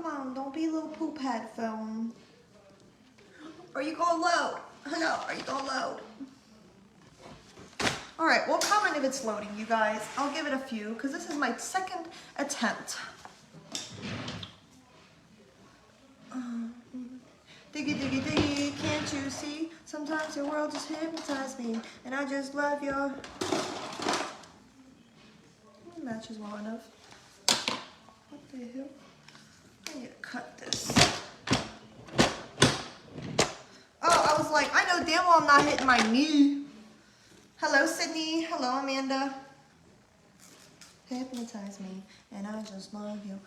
Come on, don't be a little poop head phone. Are you gonna load? Hello, are you gonna load? All right, well, comment if it's loading, you guys. I'll give it a few, because this is my second attempt. Diggy, diggy, diggy, can't you see? Sometimes your world just hypnotizes me, and I just love your... It matches well enough. What the hell? I need to cut this. Oh, I was like, I know damn well I'm not hitting my knee. Hello, Sydney. Hello, Amanda. Hypnotize me, and I just love you.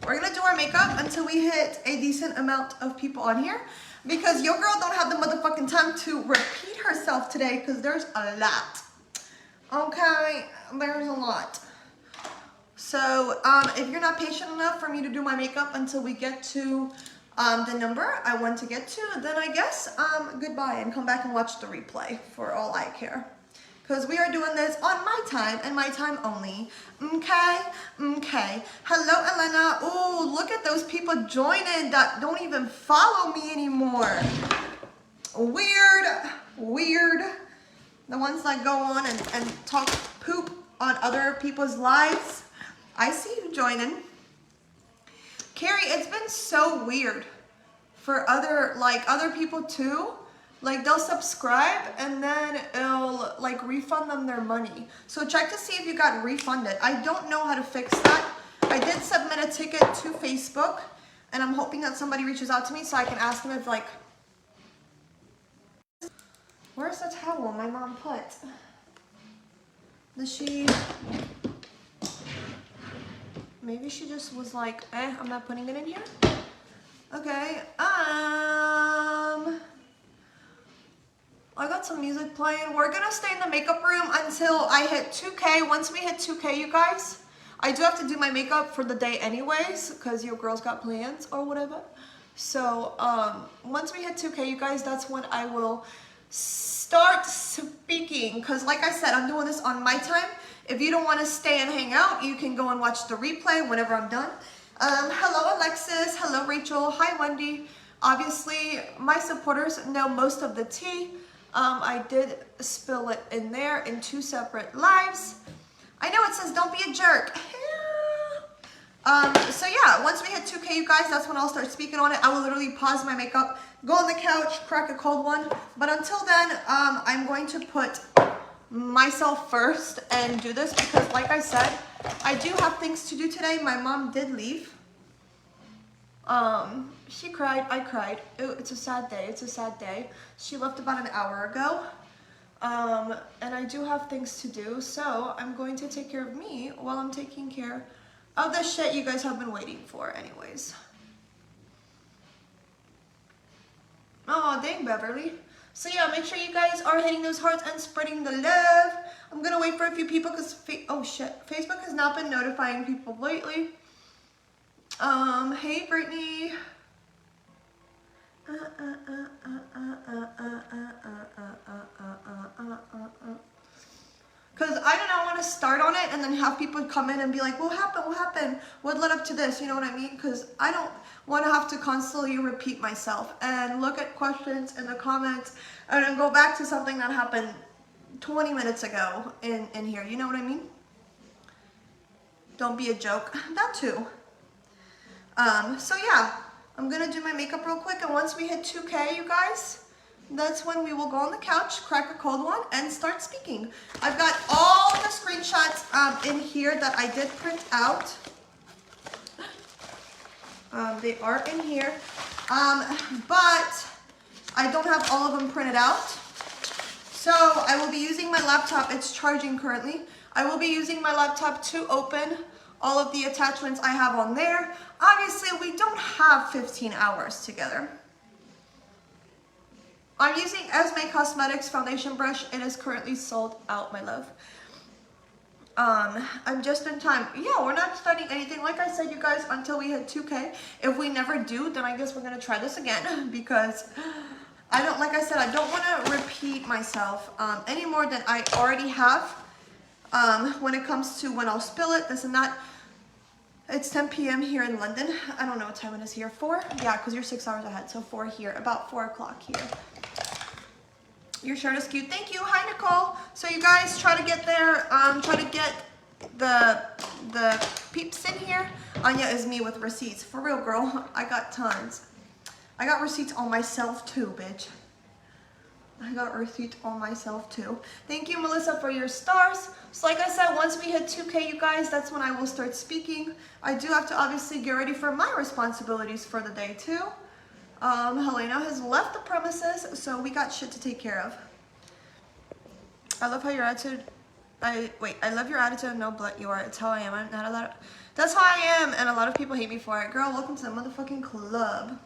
We're gonna do our makeup until we hit a decent amount of people on here, because your girl don't have the motherfucking time to repeat herself today, because there's a lot. Okay, there's a lot. So if you're not patient enough for me to do my makeup until we get to the number I want to get to, then I guess goodbye, and come back and watch the replay for all I care. Because we are doing this on my time and my time only. Okay? Okay. Hello, Elena. Oh, look at those people joining that don't even follow me anymore. Weird. Weird. The ones that go on and talk poop on other people's lives. I see you joining. Carrie, it's been so weird for other people too. Like, they'll subscribe and then it'll like refund them their money. So check to see if you got refunded. I don't know how to fix that. I did submit a ticket to Facebook, and I'm hoping that somebody reaches out to me so I can ask them if like, where's the towel my mom put? Does she, maybe she just was like, I'm not putting it in here. Okay, I got some music playing. We're gonna stay in the makeup room until I hit 2K. Once we hit 2K, you guys, I do have to do my makeup for the day anyways, because your girls got plans or whatever. So once we hit 2K, you guys, that's when I will start speaking. Because like I said, I'm doing this on my time. If you don't want to stay and hang out, you can go and watch the replay whenever I'm done. Hello, Alexis. Hello, Rachel. Hi, Wendy. Obviously, my supporters know most of the tea. I did spill it in there in 2 separate lives. I know it says don't be a jerk. So yeah, once we hit 2K, you guys, that's when I'll start speaking on it. I will literally pause my makeup, go on the couch, crack a cold one. But until then, I'm going to put myself first and do this, because like I said, I do have things to do today. My mom did leave. She cried, I cried. It's a sad day, it's a sad day. She left about an hour ago. And I do have things to do, so I'm going to take care of me while I'm taking care of the shit you guys have been waiting for anyways. Oh, dang, Beverly. So yeah, make sure you guys are hitting those hearts and spreading the love. I'm gonna wait for a few people because, oh shit, Facebook has not been notifying people lately. Hey, Brittany. Because I do not want to start on it and then have people come in and be like, what happened? What happened? What led up to this? You know what I mean? Because I don't want to have to constantly repeat myself and look at questions in the comments and then go back to something that happened 20 minutes ago in here. You know what I mean? Don't be a joke. That too. So yeah, I'm going to do my makeup real quick. And once we hit 2K, you guys, that's when we will go on the couch, crack a cold one, and start speaking. I've got all the screenshots in here that I did print out. They are in here, but I don't have all of them printed out. So I will be using my laptop. It's charging currently. I will be using my laptop to open all of the attachments I have on there. Obviously, we don't have 15 hours together. I'm using Esme Cosmetics foundation brush. It is currently sold out, my love. I'm just in time. Yeah, we're not starting anything, like I said, you guys, until we hit 2K. If we never do, then I guess we're gonna try this again, because I don't, like I said, I don't want to repeat myself any more than I already have when it comes to when I'll spill it, this and that. It's 10 p.m. here in London. I don't know what time it is here. 4? Yeah, because you're 6 hours ahead. So 4 here. About 4 o'clock here. Your shirt is cute. Thank you. Hi, Nicole. So you guys try to get there. Try to get the peeps in here. Anya is me with receipts. For real, girl. I got tons. I got receipts on myself too, bitch. I got receipts on myself too. Thank you, Melissa, for your stars. So like I said, once we hit 2K, you guys, that's when I will start speaking. I do have to obviously get ready for my responsibilities for the day too. Helena has left the premises, so we got shit to take care of. I love how your attitude, I love your attitude. No, but you are. It's how I am. I'm not a lot. That's how I am, and a lot of people hate me for it. Girl, welcome to the motherfucking club.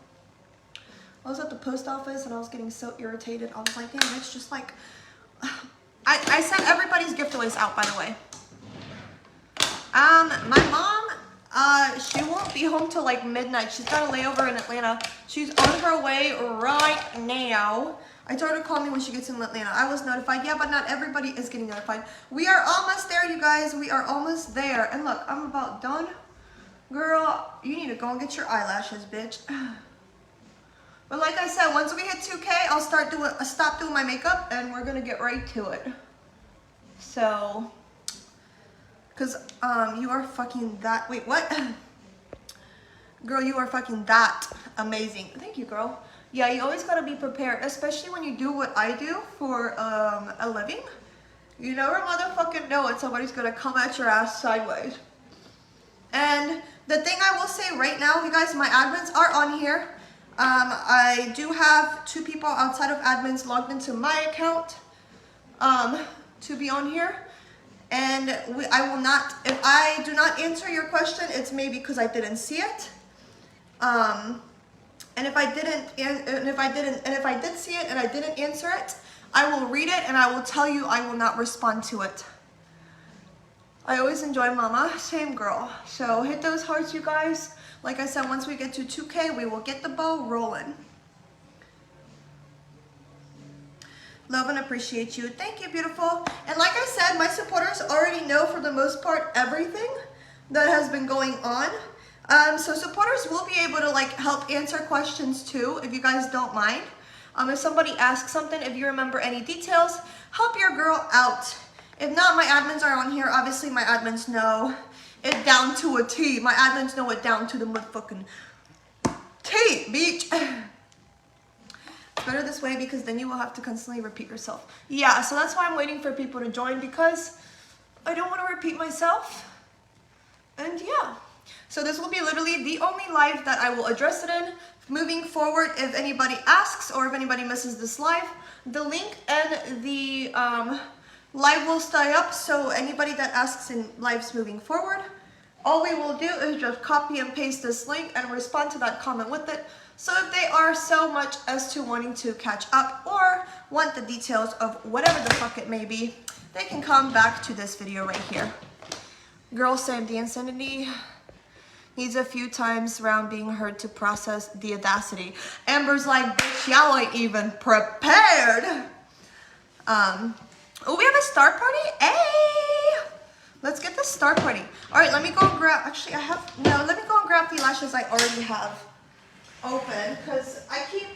I was at the post office and I was getting so irritated. I was like, damn, it's just like, I sent everybody's giveaways out, by the way. My mom, she won't be home till like midnight. She's got a layover in Atlanta. She's on her way right now. I told her to call me when she gets in Atlanta. I was notified. Yeah, but not everybody is getting notified. We are almost there, you guys. We are almost there. And look, I'm about done. Girl, you need to go and get your eyelashes, bitch. But like I said, once we hit 2K, I'll stop doing my makeup and we're gonna get right to it. So, cause you are fucking that, wait, what? Girl, you are fucking that amazing. Thank you, girl. Yeah, you always gotta be prepared, especially when you do what I do for a living. You never motherfucking know when somebody's gonna come at your ass sideways. And the thing I will say right now, you guys, my admins are on here. I do have 2 people outside of admins logged into my account to be on here. And I will not, if I do not answer your question, it's maybe because I didn't see it. And if I did see it and I didn't answer it, I will read it and I will tell you I will not respond to it. I always enjoy mama, same girl. So hit those hearts, you guys. Like I said, once we get to 2K, we will get the ball rolling. Love and appreciate you. Thank you, beautiful. And like I said, my supporters already know for the most part everything that has been going on. So supporters will be able to like help answer questions too, if you guys don't mind. If somebody asks something, if you remember any details, help your girl out. If not, my admins are on here. Obviously, my admins know it down to a T. My admins know it down to the motherfucking T, bitch. It's better this way because then you will have to constantly repeat yourself. Yeah, so that's why I'm waiting for people to join because I don't want to repeat myself. And yeah, so this will be literally the only live that I will address it in. Moving forward, if anybody asks or if anybody misses this live, the link and the live will stay up, so anybody that asks in lives moving forward, all we will do is just copy and paste this link and respond to that comment with it. So if they are so much as to wanting to catch up or want the details of whatever the fuck it may be, they can come back to this video right here. Girl saying the insanity needs a few times around being heard to process the audacity. Amber's like, bitch, y'all ain't even prepared. Oh, we have a star party? Hey! Let's get the star party. All right, let me go and grab, actually let me go and grab the lashes I already have open because I keep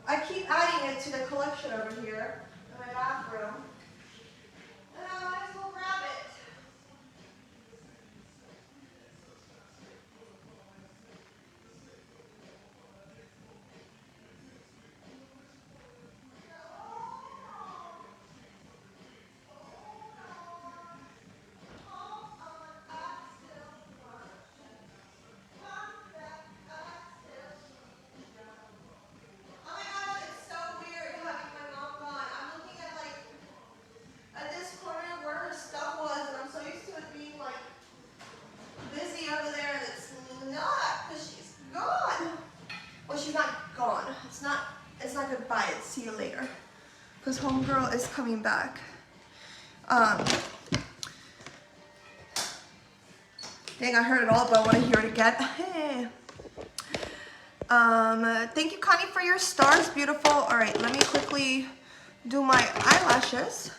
adding it to the collection over here in my bathroom. And I might as well grab it. See you later, because homegirl is coming back. Dang, I heard it all, but I want to hear it again. Hey. Thank you, Connie, for your stars. Beautiful. All right, let me quickly do my eyelashes.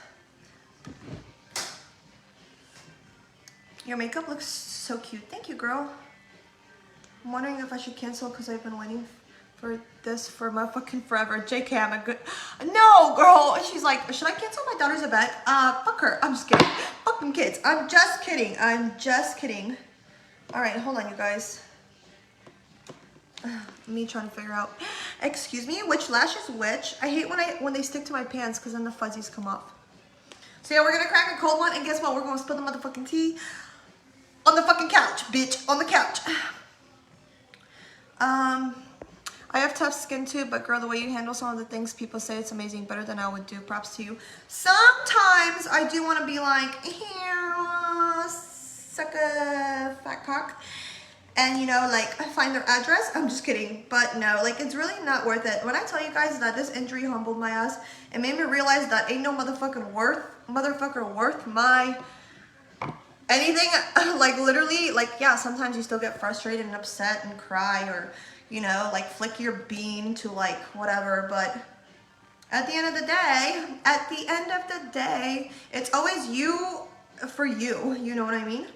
Your makeup looks so cute. Thank you, girl. I'm wondering if I should cancel because I've been waiting for this for motherfucking forever. JK, I'm a good... No, girl. She's like, should I cancel my daughter's event? Fuck her. I'm just kidding. Fuck them kids. I'm just kidding. I'm just kidding. All right, hold on, you guys. Me trying to figure out. Excuse me, which lash is which? I hate when they stick to my pants because then the fuzzies come off. So yeah, we're gonna crack a cold one, and guess what? We're gonna spill the motherfucking tea on the fucking couch, bitch. On the couch. I have tough skin too, but girl, the way you handle some of the things people say, it's amazing, better than I would do. Props to you. Sometimes I do want to be like, here, suck a fat cock, and you know, like find their address. I'm just kidding, but no, like it's really not worth it. When I tell you guys that this injury humbled my ass, it made me realize that ain't no motherfucker worth my anything. Like literally, like yeah, sometimes you still get frustrated and upset and cry, or you know, like flick your bean to like whatever, but at the end of the day, it's always you for you, you know what I mean?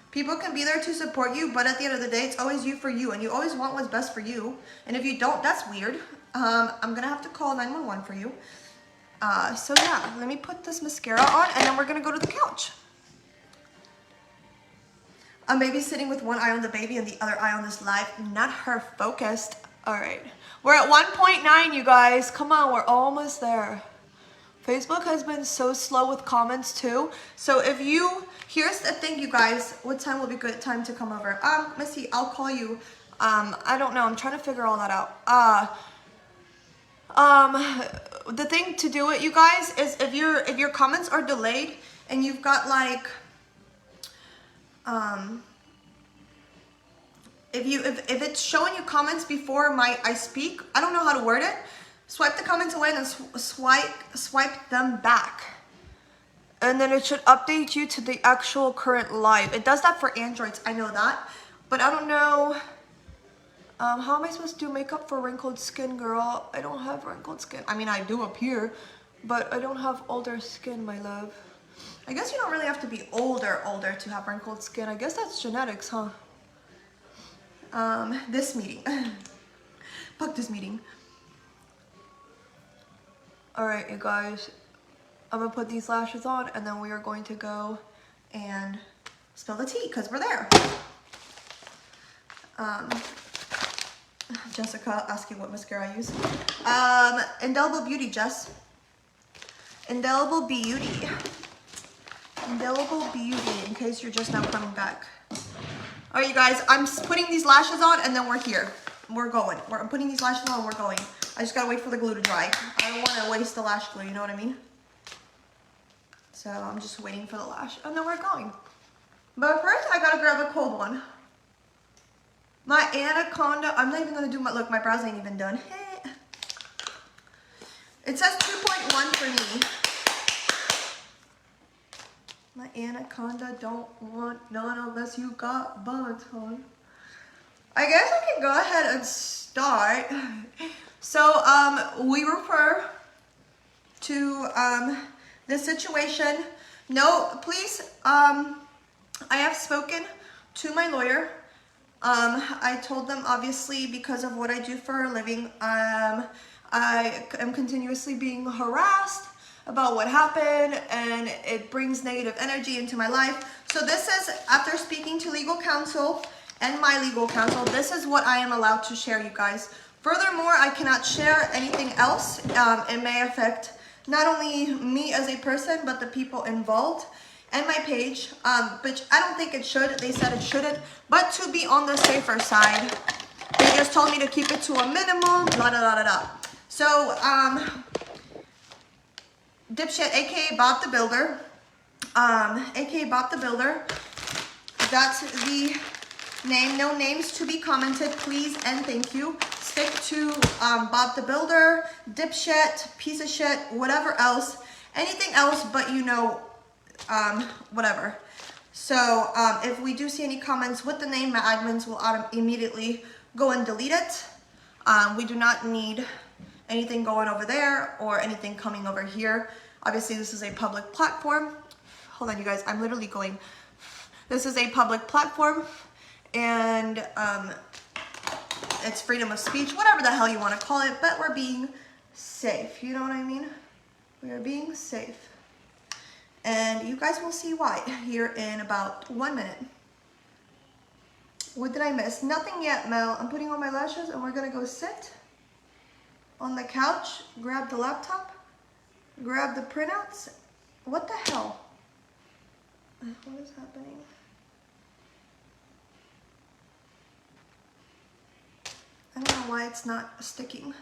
People can be there to support you, but at the end of the day, it's always you for you, and you always want what's best for you, and if you don't, that's weird. I'm gonna have to call 911 for you. So yeah, let me put this mascara on, and then we're gonna go to the couch. I'm babysitting with one eye on the baby and the other eye on this live. Not her focused. All right. We're at 1.9, you guys. Come on, we're almost there. Facebook has been so slow with comments too. So if you, here's the thing, you guys. What time will be good time to come over? Missy, I'll call you. I don't know. I'm trying to figure all that out. The thing to do it, you guys, is if your comments are delayed and you've got like, if it's showing you comments before I speak, I don't know how to word it. Swipe the comments away and then swipe them back, and then it should update you to the actual current live. It does that for Androids, I know that, but I don't know. How am I supposed to do makeup for wrinkled skin, girl? I don't have wrinkled skin. I mean, I do up here, but I don't have older skin, my love. I guess you don't really have to be older to have wrinkled skin. I guess that's genetics, huh? This meeting. Fuck this meeting. Alright, you guys. I'm gonna put these lashes on, and then we are going to go and spill the tea, because we're there. Jessica asking what mascara I use. Indelible Beauty, Jess. Indelible Beauty. Indelible Beauty, in case you're just now coming back. All right, you guys, I'm putting these lashes on, and then we're here. We're going. I'm putting these lashes on, we're going. I just gotta wait for the glue to dry. I don't want to waste the lash glue, you know what I mean? So I'm just waiting for the lash, and then we're going. But first, I gotta grab a cold one. My Anaconda, I'm not even gonna do look, my brows ain't even done. It says 2.1 for me. My Anaconda don't want none unless you got buns, hon. I guess I can go ahead and start. So, we refer to this situation. No, please, I have spoken to my lawyer. I told them, obviously, because of what I do for a living, I am continuously being harassed about what happened, and it brings negative energy into my life. So this is, after speaking to legal counsel and my legal counsel, this is what I am allowed to share, you guys. Furthermore, I cannot share anything else. It may affect not only me as a person, but the people involved and my page, which I don't think it should. They said it shouldn't, but to be on the safer side, they just told me to keep it to a minimum, blah, blah, blah, blah. So, Dipshit, aka Bob the Builder, that's the name. No names to be commented, please and thank you. Stick to Bob the Builder, Dipshit, piece of shit, whatever else, anything else but, you know, whatever. So if we do see any comments with the name, my admins will immediately go and delete it. We do not need anything going over there or anything coming over here. Obviously, this is a public platform. Hold on, you guys, I'm literally going. This is a public platform, and It's freedom of speech, whatever the hell you want to call it, but we're being safe. You know what I mean? We are being safe. And you guys will see why here in about 1 minute. What did I miss? Nothing yet, Mel. I'm putting on my lashes and we're gonna go sit on the couch, grab the laptop, grab the printouts. What the hell? What is happening? I don't know why it's not sticking.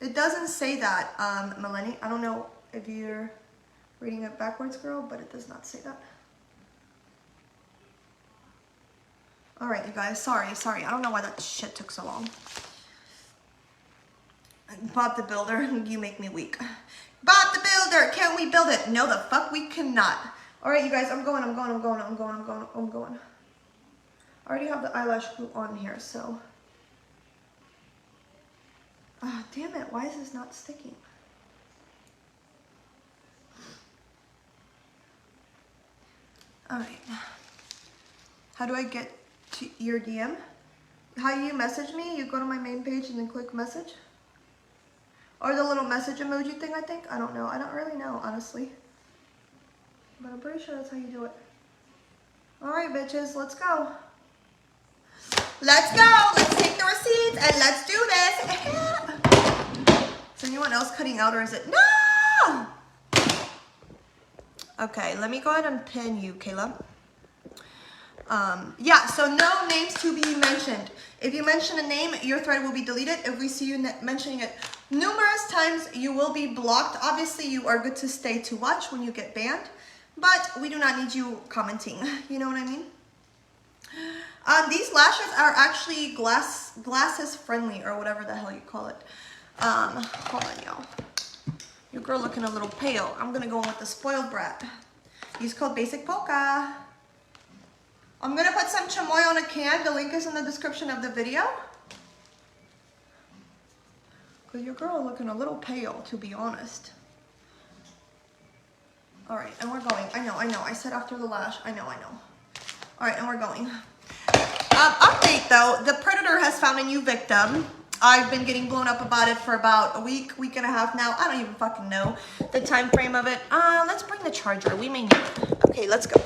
It doesn't say that, Melanie. I don't know if you're reading it backwards, girl, but it does not say that. All right, you guys, sorry. I don't know why that shit took so long. Bob the Builder, you make me weak. Bob the Builder, can we build it? No, the fuck we cannot. All right, you guys, I'm going. I already have the eyelash glue on here, so. Ah, oh, damn it, why is this not sticking? All right. How do I get to your DM? How you message me? You go to my main page and then click message? Or the little message emoji thing, I think? I don't know. I don't really know, honestly. But I'm pretty sure that's how you do it. All right, bitches, let's go. Let's go. Let's take the receipts and let's do this. Is anyone else cutting out or is it? No! Okay, let me go ahead and pin you, Kayla. Yeah, so no names to be mentioned. If you mention a name, your thread will be deleted. If we see you mentioning it numerous times, you will be blocked. Obviously, you are good to stay to watch when you get banned, but we do not need you commenting. You know what I mean? These lashes are actually glasses friendly or whatever the hell you call it. Hold on, y'all. Your girl looking a little pale. I'm gonna go in with the spoiled brat. Use code Basic Polka. I'm gonna put some chamoy on a can. The link is in the description of the video. Cause your girl looking a little pale, to be honest. All right, and we're going. I know. I said after the lash. I know. All right, and we're going. Update though, the predator has found a new victim. I've been getting blown up about it for about a week and a half now. I don't even fucking know the time frame of it. Let's bring the charger. We may need it. Okay, let's go.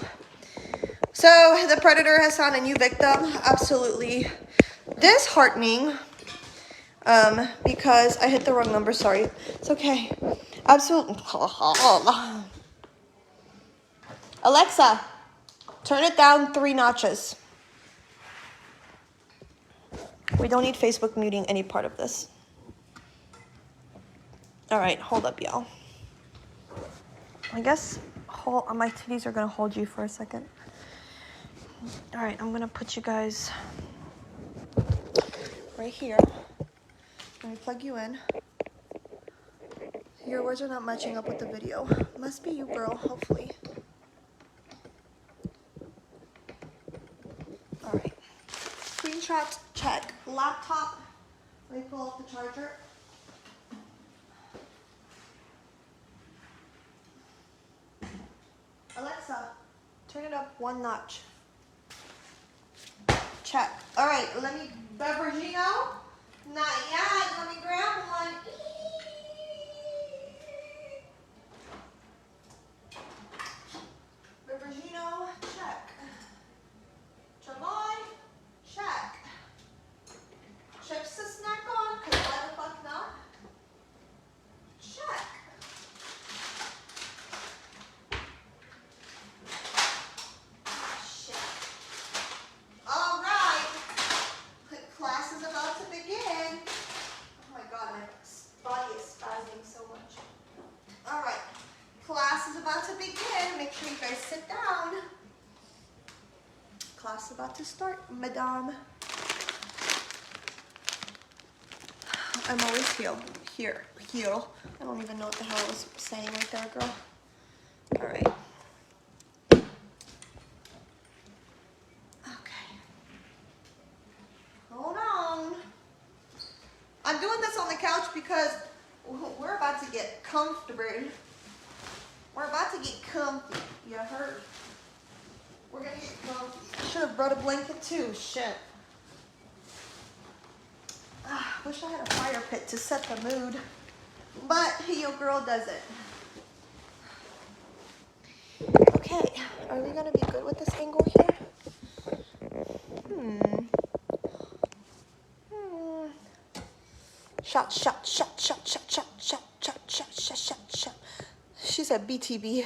So the predator has found a new victim. Absolutely disheartening. Because I hit the wrong number. Sorry. It's okay. Absolutely. Alexa, turn it down 3 notches. We don't need Facebook muting any part of this. All right, hold up, y'all. I guess my titties are gonna hold you for a second. All right, I'm gonna put you guys right here. Let me plug you in. Your words are not matching up with the video. Must be you, girl, hopefully. All right. Screenshots, check. Laptop. Let me pull off the charger. Alexa, turn it up 1 notch. Check. All right, let me, Beveragino? Not yet, let me grab one. Beveragino, check. Chamoy, check. Chips to snack on, because why the fuck not? Check. Shit. All right. Class is about to begin. Oh my god, my body is spazzing so much. All right. Class is about to begin. Make sure you guys sit down. Class is about to start, madame. I'm always here. I don't even know what the hell I was saying right there, girl. All right. Okay. Hold on. I'm doing this on the couch because we're about to get comfortable. We're about to get comfy. You heard? We're gonna get comfy. I should have brought a blanket too. Shit. Wish I had a fire pit to set the mood, but your girl doesn't. Okay, are we gonna be good with this angle here? Shot, shot, shot, shot, shot, shot, shot, shot, shot, shot, shot, shot. She said BTB.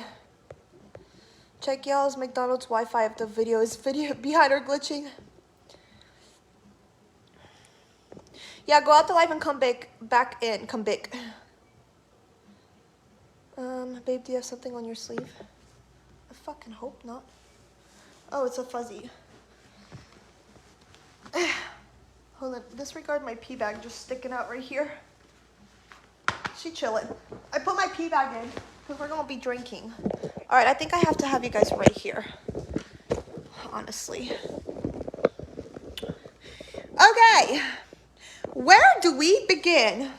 Check y'all's McDonald's Wi-Fi if the video is behind or glitching. Yeah, go out the live and come back in. Come back. Babe, do you have something on your sleeve? I fucking hope not. Oh, it's a fuzzy. Hold on, disregard my pee bag just sticking out right here. She chilling. I put my pee bag in because we're gonna be drinking. All right, I think I have to have you guys right here. Honestly. Okay, where do we begin?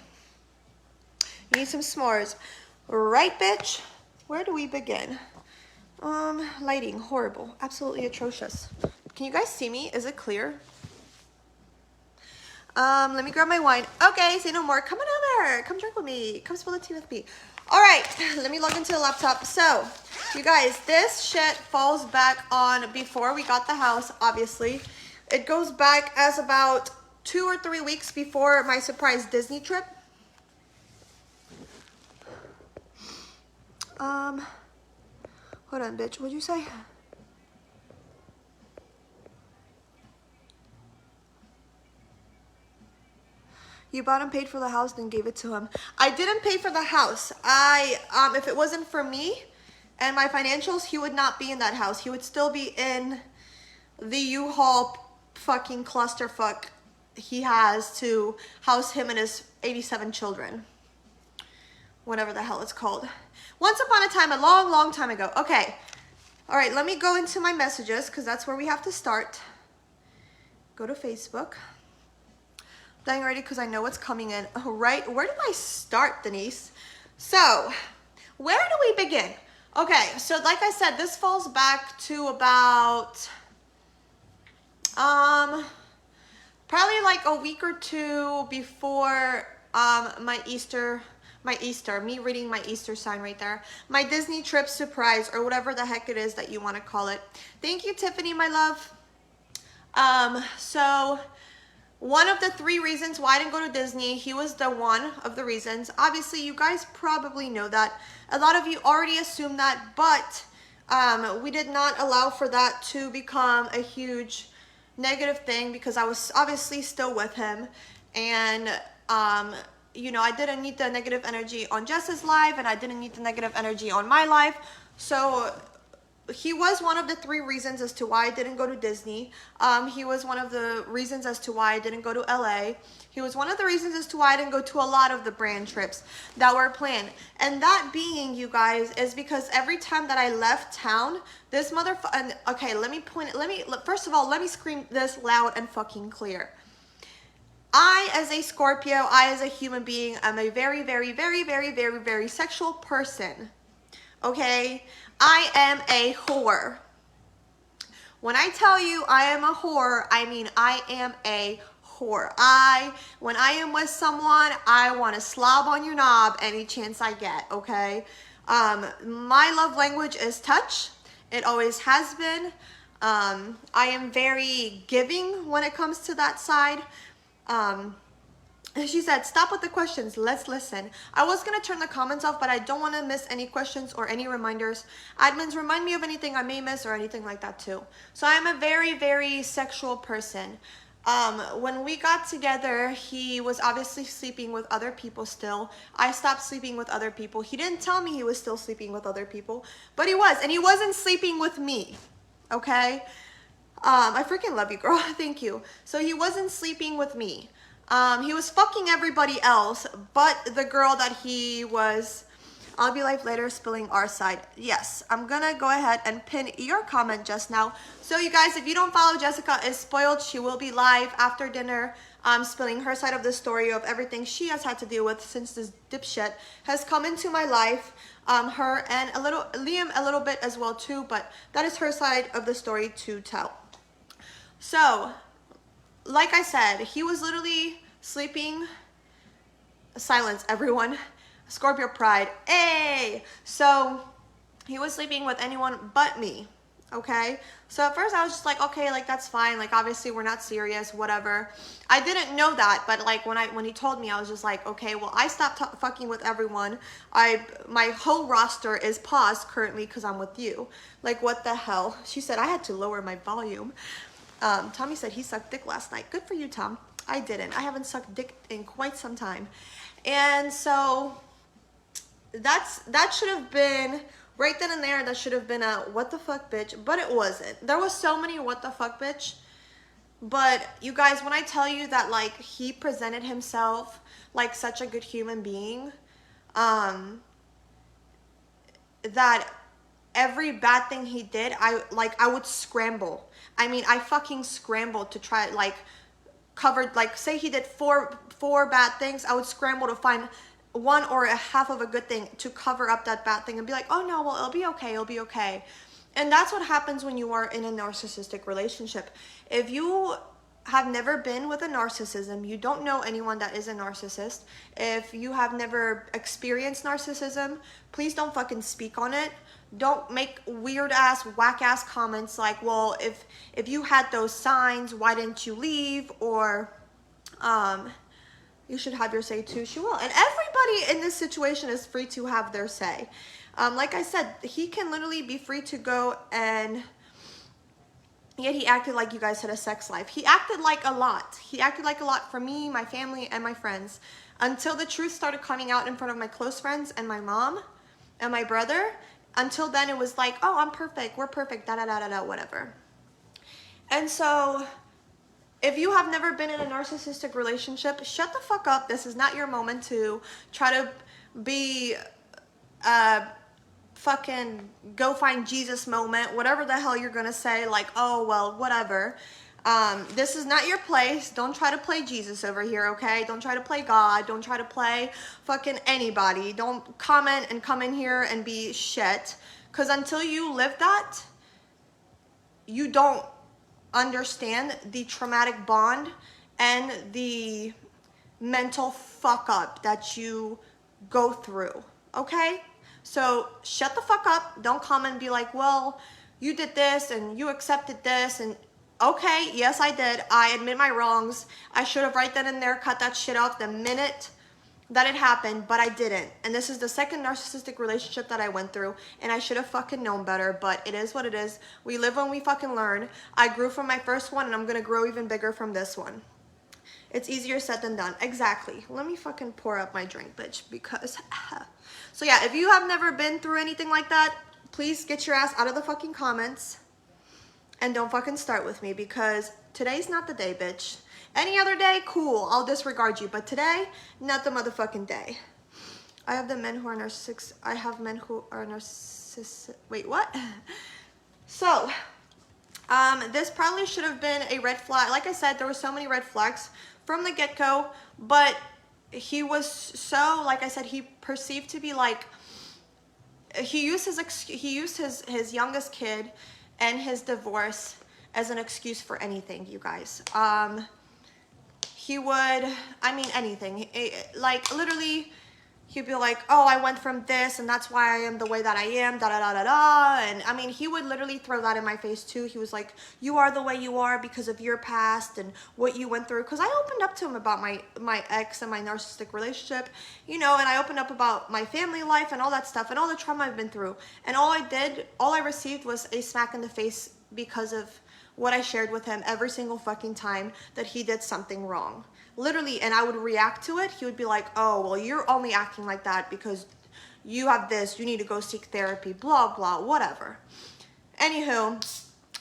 You need some s'mores. Right, bitch? Where do we begin? Lighting, horrible, absolutely atrocious. Can you guys see me? Is it clear? Let me grab my wine. Okay, say no more. Come on over. Come drink with me. Come spill the tea with me. All right, let me log into the laptop. So, you guys, this shit falls back on before we got the house, obviously. It goes back as about 2 or 3 weeks before my surprise Disney trip. Hold on, bitch. What'd you say? You bought and paid for the house, then gave it to him. I didn't pay for the house. If it wasn't for me and my financials, he would not be in that house. He would still be in the U-Haul fucking clusterfuck he has to house him and his 87 children. Whatever the hell it's called. Once upon a time, a long, long time ago. Okay. All right, let me go into my messages because that's where we have to start. Go to Facebook. Getting ready because I know what's coming in. All right, where do I start, Denise? So, where do we begin? Okay, so like I said, this falls back to about, probably like a week or two before me reading my Easter sign right there. My Disney trip surprise, or whatever the heck it is that you want to call it. Thank you, Tiffany, my love. So one of the 3 reasons why I didn't go to Disney, he was the one of the reasons. Obviously, you guys probably know that. A lot of you already assumed that, but we did not allow for that to become a huge negative thing because I was obviously still with him. And, you know, I didn't need the negative energy on Jess's life, and I didn't need the negative energy on my life. So he was one of the 3 reasons as to why I didn't go to Disney. He was one of the reasons as to why I didn't go to LA. He was one of the reasons as to why I didn't go to a lot of the brand trips that were planned. And that being, you guys, is because every time that I left town, this motherfucker, okay, first of all, let me scream this loud and fucking clear. I, as a Scorpio, I, as a human being, am a very, very, very, very, very, very sexual person. Okay? I am a whore. When I tell you I am a whore, I mean I am a whore. When I am with someone, I want to slob on your knob any chance I get, okay? My love language is touch. It always has been. I am very giving when it comes to that side. She said, stop with the questions. Let's listen. I was going to turn the comments off, but I don't want to miss any questions or any reminders. Admins, remind me of anything I may miss or anything like that too. So I am a very, very sexual person. When we got together, he was obviously sleeping with other people still. I stopped sleeping with other people. He didn't tell me he was still sleeping with other people, but he was. And he wasn't sleeping with me. Okay? I freaking love you, girl. Thank you. So he wasn't sleeping with me. He was fucking everybody else, but the girl that he was, I'll be live later, spilling our side. Yes, I'm gonna go ahead and pin your comment just now. So you guys, if you don't follow Jessica is Spoiled, she will be live after dinner, spilling her side of the story of everything she has had to deal with since this dipshit has come into my life. Her and Liam a little bit as well too, but that is her side of the story to tell. So, like I said, he was literally sleeping, silence everyone, Scorpio pride, hey! So he was sleeping with anyone but me, okay? So at first I was just like, okay, like that's fine, like obviously we're not serious, whatever. I didn't know that, but like when he told me, I was just like, okay, well I stopped fucking with everyone. My whole roster is paused currently because I'm with you. Like what the hell? She said I had to lower my volume. Tommy said he sucked dick last night. Good for you, Tom. I didn't. I haven't sucked dick in quite some time. And so that should have been right then and there. That should have been a what the fuck bitch, but it wasn't. There was so many what the fuck bitch, but you guys, when I tell you that like he presented himself like such a good human being, that every bad thing he did, I would scramble. I mean, I fucking scrambled to try like covered, like say he did four bad things, I would scramble to find one or a half of a good thing to cover up that bad thing and be like, oh no, well it'll be okay. And that's what happens when you are in a narcissistic relationship. If you have never been with a narcissism, you don't know anyone that is a narcissist. If you have never experienced narcissism, please don't fucking speak on it. Don't make weird ass, whack ass comments like, well, if you had those signs, why didn't you leave? Or you should have your say too. She will. And everybody in this situation is free to have their say. Like I said, he can literally be free to go, and yet he acted like you guys had a sex life. He acted like a lot. He acted like a lot for me, my family, and my friends, until the truth started coming out in front of my close friends and my mom and my brother. Until then, it was like, oh, I'm perfect. We're perfect. Da da da da da. Whatever. And so, if you have never been in a narcissistic relationship, shut the fuck up. This is not your moment to try to be fucking go find Jesus moment, whatever the hell you're gonna say, like, oh, well, whatever. This is not your place. Don't try to play Jesus over here, okay? Don't try to play God. Don't try to play fucking anybody. Don't comment and come in here and be shit. Because until you live that, you don't understand the traumatic bond and the mental fuck up that you go through, okay? So shut the fuck up. Don't comment and be like, well, you did this and you accepted this, and okay, yes, I did. I admit my wrongs. I should have right then and there cut that shit off the minute that it happened, but I didn't. And this is the second narcissistic relationship that I went through, and I should have fucking known better, but it is what it is. We live when we fucking learn. I grew from my first one, and I'm gonna grow even bigger from this one. It's easier said than done. Exactly. Let me fucking pour up my drink, bitch, because... So yeah, if you have never been through anything like that, please get your ass out of the fucking comments. And don't fucking start with me, because today's not the day, bitch. Any other day, cool, I'll disregard you. But today, not the motherfucking day. I have the men who are narcissists. I have men who are narcissists. Wait, what? So, this probably should have been a red flag. Like I said, there were so many red flags from the get-go. But he was so, like I said, he perceived to be like, he used his youngest kid and his divorce as an excuse for anything, you guys. He would, I mean, anything. Like, literally, he'd be like, oh, I went from this, and that's why I am the way that I am, da-da-da-da-da. And, I mean, he would literally throw that in my face, too. He was like, you are the way you are because of your past and what you went through. Because I opened up to him about my ex and my narcissistic relationship, you know, and I opened up about my family life and all that stuff and all the trauma I've been through. And all I received was a smack in the face because of what I shared with him every single fucking time that he did something wrong. Literally, and I would react to it. He would be like, oh, well, you're only acting like that because you have this, you need to go seek therapy, blah, blah, whatever. Anywho,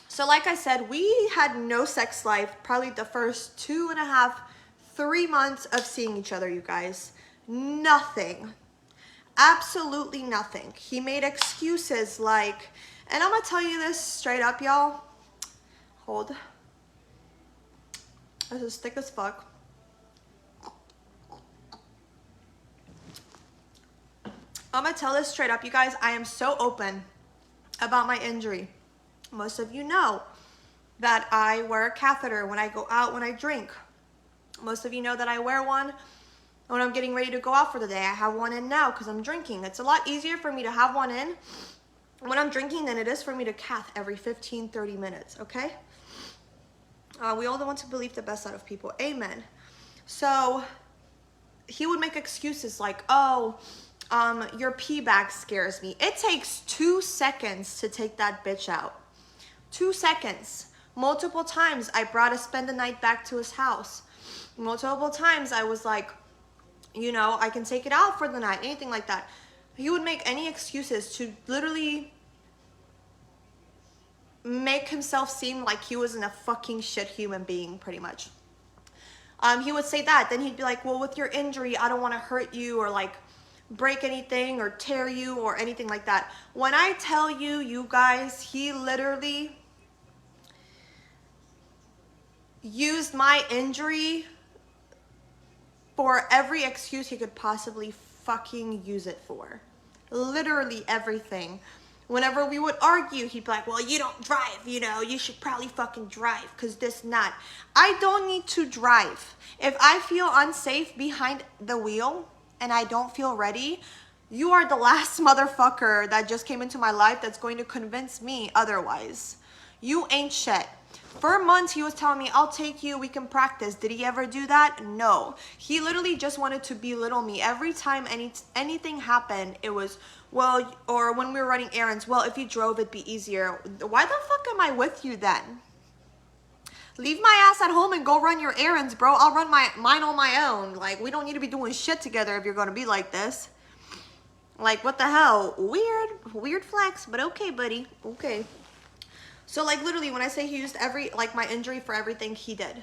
so like I said, we had no sex life probably the first 2.5, 3 months of seeing each other, you guys. Nothing. Absolutely nothing. He made excuses like, and I'm gonna tell you this straight up, y'all. Hold. This is thick as fuck. I'm gonna tell this straight up, you guys. I am so open about my injury. Most of you know that I wear a catheter when I go out, when I drink. Most of you know that I wear one when I'm getting ready to go out for the day. I have one in now because I'm drinking. It's a lot easier for me to have one in when I'm drinking than it is for me to cath every 15-30 minutes, okay? We all want to believe the best out of people. Amen. So he would make excuses like, oh, your pee bag scares me. It takes 2 seconds to take that bitch out. 2 seconds. Multiple times I brought to spend the night back to his house. Multiple times I was like, you know, I can take it out for the night, anything like that. He would make any excuses to literally make himself seem like he wasn't a fucking shit human being, pretty much. He would say that. Then he'd be like, well, with your injury, I don't want to hurt you or like break anything or tear you or anything like that. When I tell you, you guys, he literally used my injury for every excuse he could possibly fucking use it for. Literally everything. Whenever we would argue, he'd be like, well, you don't drive, you know, you should probably fucking drive because this and that. I don't need to drive. If I feel unsafe behind the wheel and I don't feel ready, you are the last motherfucker that just came into my life that's going to convince me otherwise. You ain't shit. For months, he was telling me, I'll take you, we can practice. Did he ever do that? No. He literally just wanted to belittle me. Every time anything happened, it was, well, or when we were running errands, well, if you drove, it'd be easier. Why the fuck am I with you then? Leave my ass at home and go run your errands, bro. I'll run mine on my own. Like, we don't need to be doing shit together if you're going to be like this. Like, what the hell? Weird flex, but okay, buddy. Okay. So like literally when I say he used my injury for everything, he did.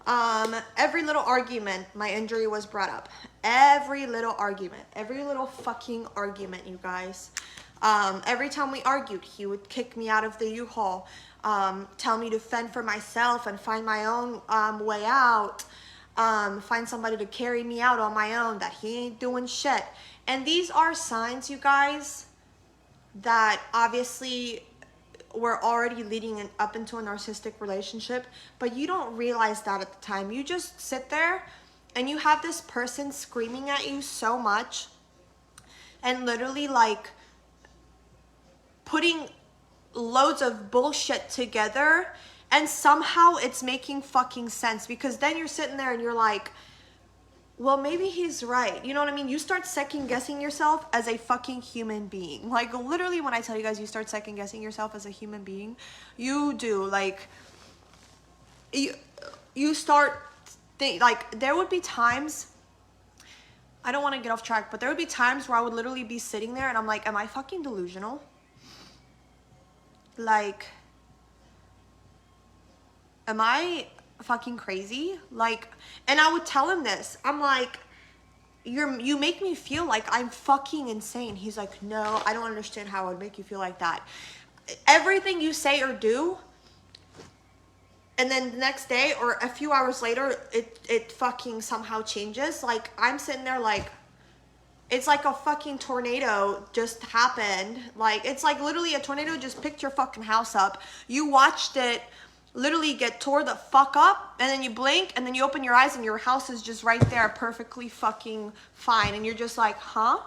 Every little argument, my injury was brought up. Every little argument, every little fucking argument, you guys. Every time we argued, he would kick me out of the U-Haul, tell me to fend for myself and find my own way out, find somebody to carry me out on my own, that he ain't doing shit. And these are signs, you guys, that obviously we're already leading up into a narcissistic relationship, but you don't realize that at the time. You just sit there and you have this person screaming at you so much and literally like putting loads of bullshit together, and somehow it's making fucking sense, because then you're sitting there and you're like, well, maybe he's right. You know what I mean? You start second guessing yourself as a fucking human being. Like literally when I tell you guys you start second guessing yourself as a human being, you do. Like you start like there would be times, I don't want to get off track, but there would be times where I would literally be sitting there and I'm like, am I fucking delusional? Like, am I fucking crazy? Like, and I would tell him this. I'm like, you make me feel like I'm fucking insane. He's like, no, I don't understand how it would make you feel like that. Everything you say or do, and then the next day or a few hours later, it fucking somehow changes. Like, I'm sitting there like, it's like a fucking tornado just happened. Like, it's like literally a tornado just picked your fucking house up. You watched it literally get tore the fuck up, and then you blink, and then you open your eyes, and your house is just right there, perfectly fucking fine, and you're just like, huh?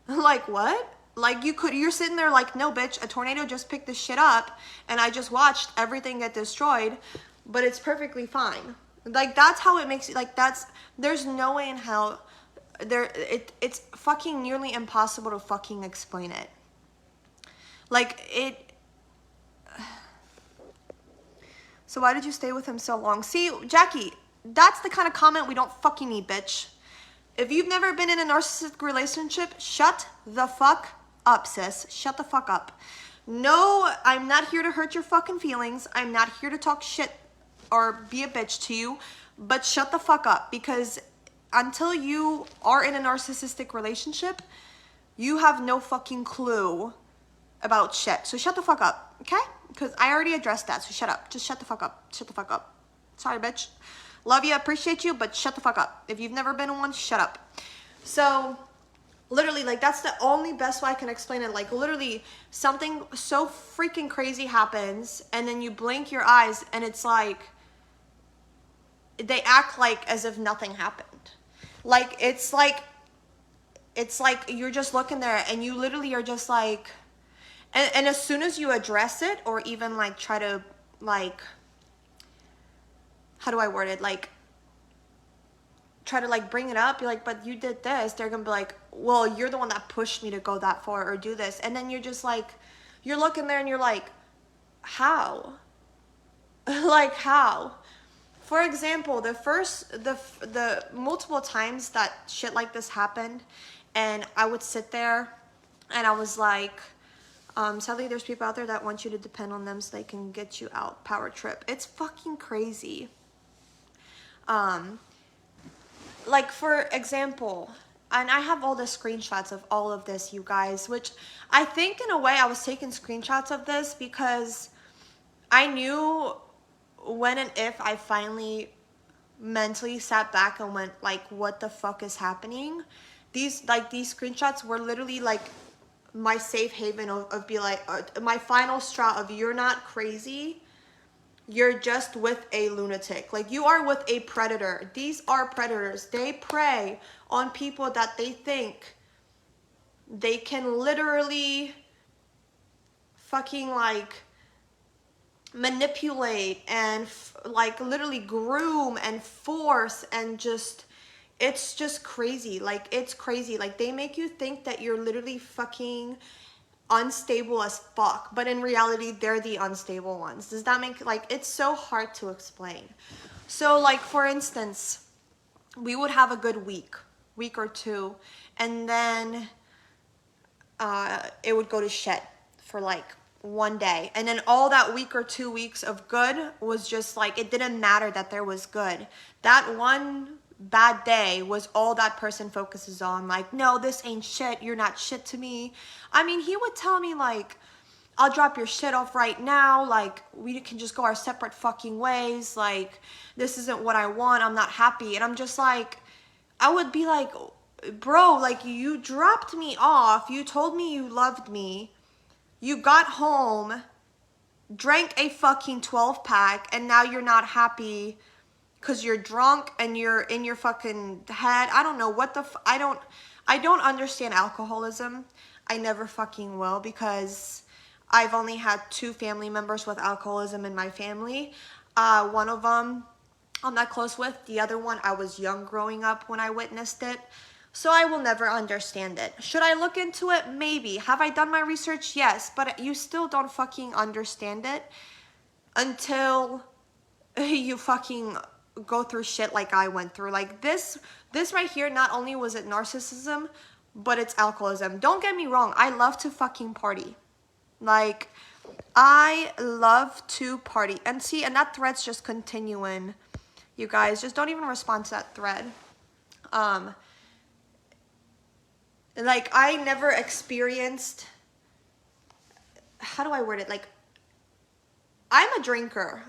Like, what? Like, you're sitting there like, no, bitch, a tornado just picked this shit up, and I just watched everything get destroyed, but it's perfectly fine. Like, that's how it makes it, like, there's no way in hell, it's fucking nearly impossible to fucking explain it. Like, so why did you stay with him so long? See, Jackie, that's the kind of comment we don't fucking need, bitch. If you've never been in a narcissistic relationship, shut the fuck up, sis. Shut the fuck up. No, I'm not here to hurt your fucking feelings. I'm not here to talk shit or be a bitch to you, but shut the fuck up, because until you are in a narcissistic relationship, you have no fucking clue about shit. So shut the fuck up, okay? Because I already addressed that, so shut up. Just shut the fuck up. Shut the fuck up. Sorry, bitch. Love you, appreciate you, but shut the fuck up. If you've never been in one, shut up. So, literally, like, that's the only best way I can explain it. Like, literally, something so freaking crazy happens, and then you blink your eyes, and it's like, they act like as if nothing happened. Like, it's like you're just looking there and you literally are just like, and as soon as you address it, or even like try to like, how do I word it? Like, try to like bring it up, you're like, but you did this. They're gonna be like, well, you're the one that pushed me to go that far or do this. And then you're just like, you're looking there and you're like, how? Like, how? For example, the multiple times that shit like this happened, and I would sit there and I was like, sadly there's people out there that want you to depend on them so they can get you out. Power trip. It's fucking crazy. Like, for example, and I have all the screenshots of all of this, you guys, which I think in a way I was taking screenshots of this because I knew when and if I finally mentally sat back and went like, what the fuck is happening? These screenshots were literally like my safe haven of be like, my final straw of, you're not crazy. You're just with a lunatic. Like, you are with a predator. These are predators. They prey on people that they think they can literally fucking like manipulate and like literally groom and force, and just, it's just crazy. Like, it's crazy. Like, they make you think that you're literally fucking unstable as fuck, but in reality they're the unstable ones. Does that make, like, it's so hard to explain. So like, for instance, we would have a good week or two, and then it would go to shit for like one day, and then all that week or 2 weeks of good was just like, it didn't matter that there was good. That one bad day was all that person focuses on. Like, no, this ain't shit, you're not shit to me. I mean, he would tell me like, I'll drop your shit off right now, like, we can just go our separate fucking ways, like, this isn't what I want, I'm not happy. And I'm just like, I would be like, bro, like, you dropped me off, you told me you loved me, you got home, drank a fucking 12-pack, and now you're not happy because you're drunk and you're in your fucking head. I don't know what the I don't understand alcoholism. I never fucking will, because I've only had 2 family members with alcoholism in my family. One of them I'm not close with. The other one, I was young growing up when I witnessed it. So I will never understand it. Should I look into it? Maybe. Have I done my research? Yes. But you still don't fucking understand it until you fucking go through shit like I went through. Like, this right here, not only was it narcissism, but it's alcoholism. Don't get me wrong. I love to fucking party. Like, I love to party. And see, and that thread's just continuing. You guys, just don't even respond to that thread. Like, I never experienced, how do I word it? Like, I'm a drinker.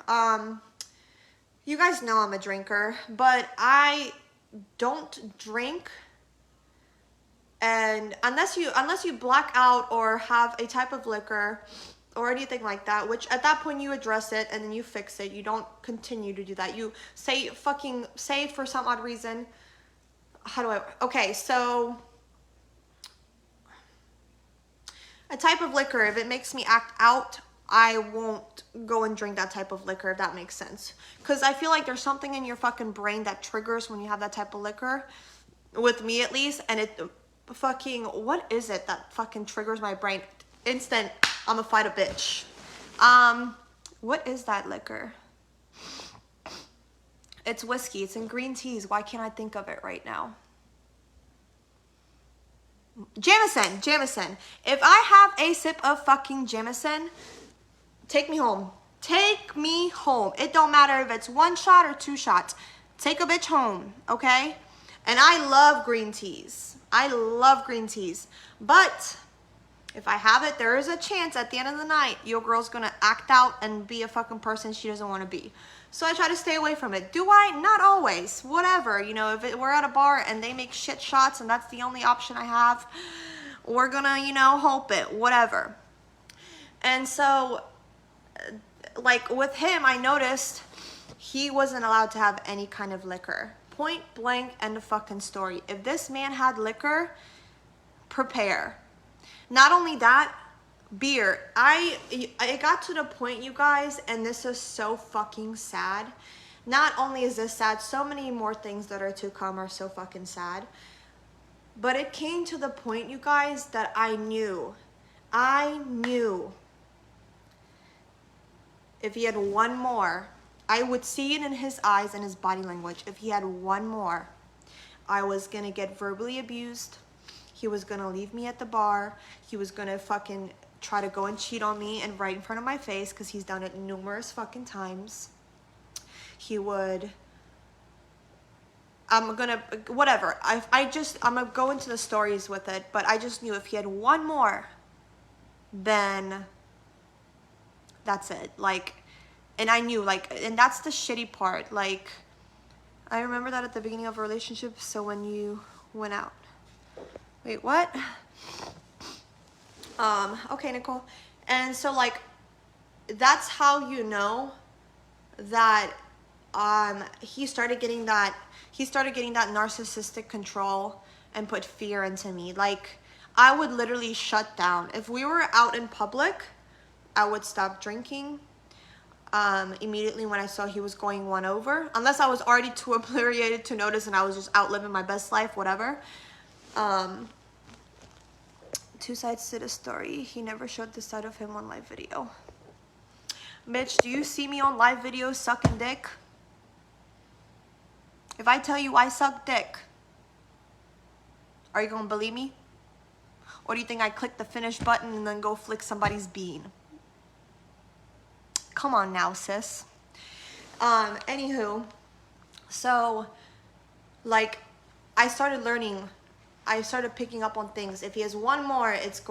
You guys know I'm a drinker, but I don't drink, and unless you black out or have a type of liquor or anything like that, which at that point you address it and then you fix it. You don't continue to do that. You say for some odd reason, okay, so a type of liquor, if it makes me act out, I won't go and drink that type of liquor, if that makes sense. Because I feel like there's something in your fucking brain that triggers when you have that type of liquor, with me at least, and it fucking, what is it that fucking triggers my brain? Instant, I'ma fight a bitch. What is that liquor? It's whiskey, it's in green teas. Why can't I think of it right now? Jameson. If I have a sip of fucking Jameson, take me home. Take me home. It don't matter if it's 1 shot or 2 shots. Take a bitch home, okay? And I love green teas. I love green teas. But if I have it, there is a chance at the end of the night, your girl's gonna act out and be a fucking person she doesn't want to be. So I try to stay away from it. Do I? Not always. Whatever. You know, if we're at a bar and they make shit shots and that's the only option I have, we're gonna, you know, hope it. Whatever. And so, like, with him, I noticed he wasn't allowed to have any kind of liquor. Point blank, end of fucking story. If this man had liquor, prepare. Not only that, beer. It got to the point, you guys, and this is so fucking sad. Not only is this sad, so many more things that are to come are so fucking sad. But it came to the point, you guys, that I knew if he had one more, I would see it in his eyes and his body language. If he had one more, I was gonna get verbally abused. He was gonna leave me at the bar. He was gonna fucking try to go and cheat on me and right in front of my face, because he's done it numerous fucking times. He would, I'm gonna go into the stories with it, but I just knew if he had one more, then that's it. Like, and I knew, like, and that's the shitty part. Like, I remember that at the beginning of a relationship. So when you went out, wait, what? Okay, Nicole. And so, like, that's how you know that he started getting that narcissistic control and put fear into me. Like, I would literally shut down. If we were out in public, I would stop drinking immediately when I saw he was going one over, unless I was already too obliterated to notice and I was just out living my best life, whatever. Two sides to the story. He never showed this side of him on live video. Bitch, do you see me on live videos sucking dick? If I tell you I suck dick, are you gonna believe me? Or do you think I click the finish button and then go flick somebody's bean? Come on now, sis. Anywho, so, like, I started picking up on things. If he has one more, it's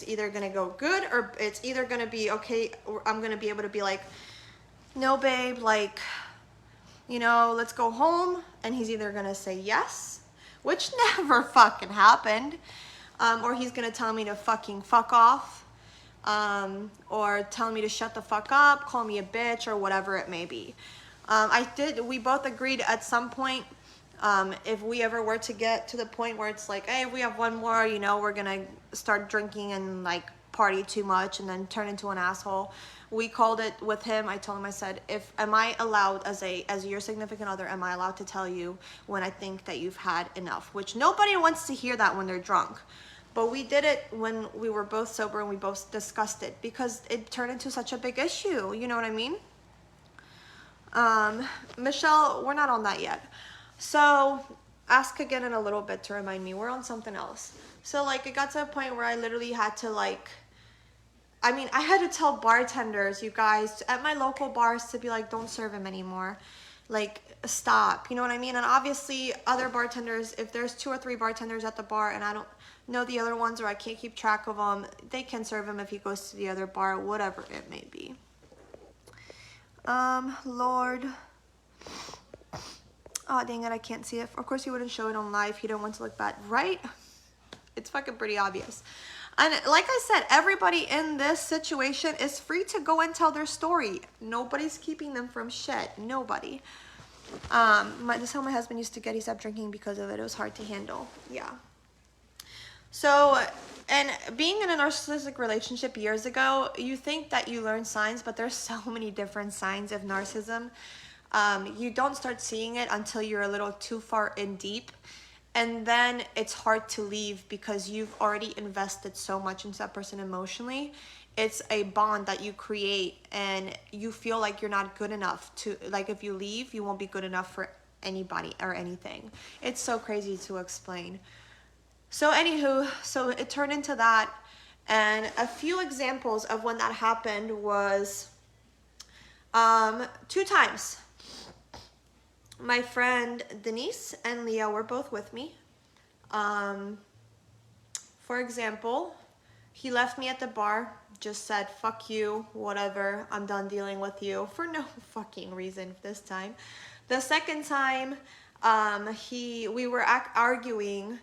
either gonna go good, or it's either gonna be okay, or I'm gonna be able to be like, no babe, like, you know, let's go home. And he's either gonna say yes, which never fucking happened, or he's gonna tell me to fucking fuck off, or tell me to shut the fuck up, call me a bitch, or whatever it may be. We both agreed at some point, if we ever were to get to the point where it's like, hey, if we have one more, you know, we're gonna start drinking and like party too much and then turn into an asshole. We called it with him. I told him, I said, am I allowed, as your significant other, am I allowed to tell you when I think that you've had enough? Which nobody wants to hear that when they're drunk. But we did it when we were both sober and we both discussed it, because it turned into such a big issue. You know what I mean? Michelle, we're not on that yet. So ask again in a little bit to remind me. We're on something else. So, like, it got to a point where I literally had to, like, I mean, I had to tell bartenders, you guys, at my local bars, to be like, don't serve him anymore. Like, stop. You know what I mean? And obviously, other bartenders, if there's 2 or 3 bartenders at the bar and I don't know the other ones, or I can't keep track of them, they can serve him if he goes to the other bar, whatever it may be. Lord. Oh, dang it, I can't see it. Of course, he wouldn't show it on live. He don't want to look bad, right? It's fucking pretty obvious. And like I said, everybody in this situation is free to go and tell their story. Nobody's keeping them from shit. Nobody. This is how my husband used to get. He stopped drinking because of it. It was hard to handle. Yeah. So, and being in a narcissistic relationship years ago, you think that you learn signs, but there's so many different signs of narcissism. You don't start seeing it until you're a little too far in deep. And then it's hard to leave because you've already invested so much into that person emotionally. It's a bond that you create, and you feel like you're not good enough to, like, if you leave, you won't be good enough for anybody or anything. It's so crazy to explain. So anywho, so it turned into that. And a few examples of when that happened was 2 times. My friend Denise and Leah were both with me. For example, he left me at the bar, just said, fuck you, whatever, I'm done dealing with you, for no fucking reason this time. The second time, we were arguing,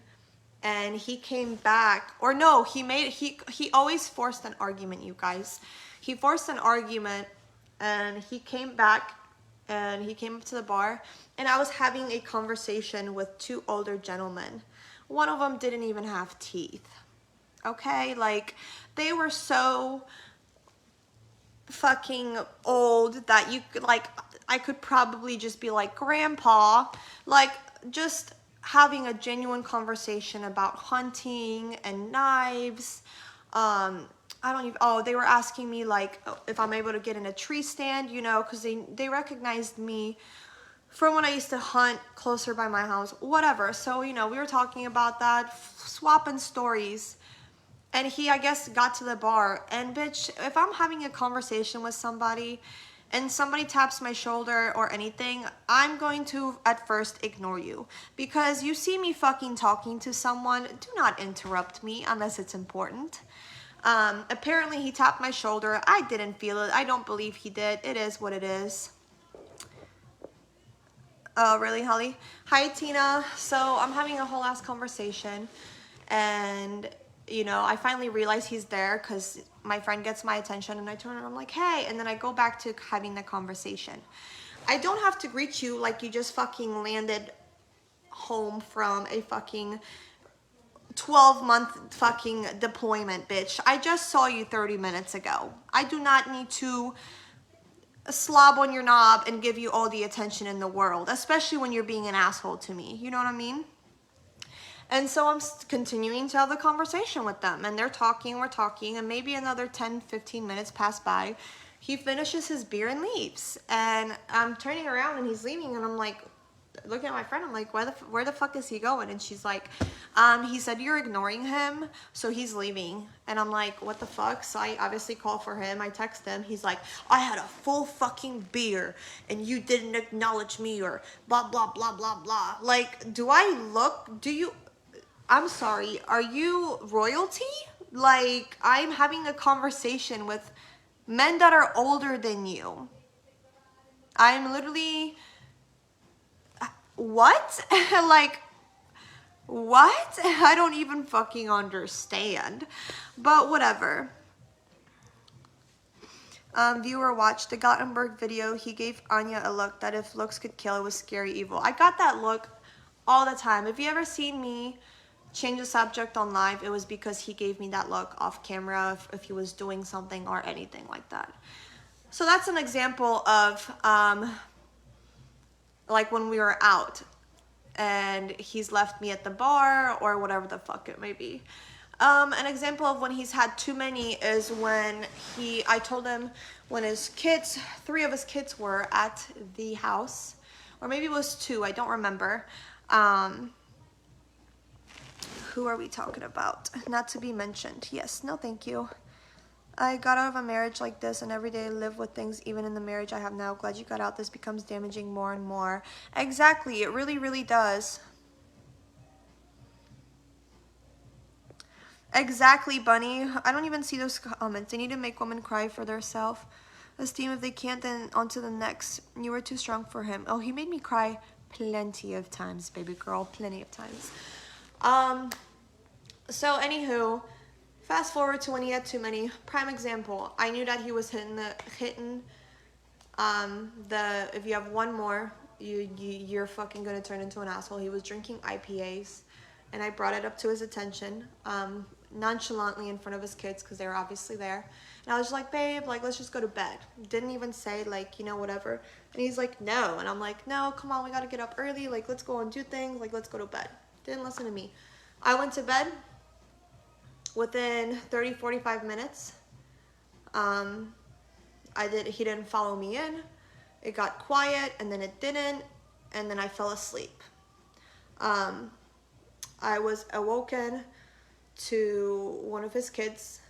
and he came back, or no, he always forced an argument, you guys. He forced an argument, and he came back, and he came up to the bar, and I was having a conversation with two older gentlemen. One of them didn't even have teeth. Okay, like they were so fucking old that you could, like, I could probably just be like, grandpa, like just having a genuine conversation about hunting and knives. I don't even, oh, they were asking me like if I'm able to get in a tree stand, you know, because they recognized me from when I used to hunt closer by my house, whatever. So, you know, we were talking about that, swapping stories. And he, I guess, got to the bar. And bitch, if I'm having a conversation with somebody and somebody taps my shoulder or anything, I'm going to at first ignore you. Because you see me fucking talking to someone, do not interrupt me unless it's important. Apparently he tapped my shoulder. I didn't feel it. I don't believe he did. It is what it is. Oh, really, Holly? Hi, Tina. So I'm having a whole ass conversation, and you know, I finally realize he's there because my friend gets my attention, and I turn and I'm like, hey, and then I go back to having the conversation. I don't have to greet you like you just fucking landed home from a fucking 12-month fucking deployment, bitch. I just saw you 30 minutes ago. I do not need to slob on your knob and give you all the attention in the world, especially when you're being an asshole to me. You know what I mean? And so I'm continuing to have the conversation with them, and they're talking, we're talking, and maybe another 10, 15 minutes pass by. He finishes his beer and leaves, and I'm turning around and he's leaving, and I'm like, looking at my friend, I'm like, where the fuck is he going? And she's like, he said you're ignoring him, so he's leaving. And I'm like, what the fuck? So I obviously call for him. I text him. He's like, I had a full fucking beer and you didn't acknowledge me, or blah, blah, blah, blah, blah. Like, I'm sorry, are you royalty? Like, I'm having a conversation with men that are older than you. I'm literally, what? Like, what? I don't even fucking understand. But whatever. Viewer watched the Gothenburg video. He gave Anya a look that if looks could kill, it was scary evil. I got that look all the time. If you ever seen me change the subject on live, it was because he gave me that look off camera if he was doing something or anything like that. So that's an example of like when we were out and he's left me at the bar or whatever the fuck it may be. An example of when he's had too many is when I told him when his kids, 3 of his kids were at the house, or maybe it was 2, I don't remember. Who are we talking about? Not to be mentioned. Yes, no thank you. I got out of a marriage like this, and every day I live with things, even in the marriage I have now. Glad you got out. This becomes damaging more and more. Exactly, it really, really does. Exactly, Bunny. I don't even see those comments. They need to make women cry for their self-esteem. If they can't, then on to the next. You were too strong for him. Oh, he made me cry plenty of times, baby girl. Plenty of times. So, anywho, fast forward to when he had too many. Prime example. I knew that he was hitting if you have one more, you're fucking gonna turn into an asshole. He was drinking IPAs, and I brought it up to his attention, nonchalantly in front of his kids because they were obviously there. And I was just like, babe, like, let's just go to bed. Didn't even say, like, you know, whatever. And he's like, no. And I'm like, no, come on, we gotta get up early. Like, let's go and do things. Like, let's go to bed. Didn't listen to me. I went to bed. Within 30, 45 minutes, he didn't follow me in. It got quiet, and then it didn't, and then I fell asleep. I was awoken to one of his kids.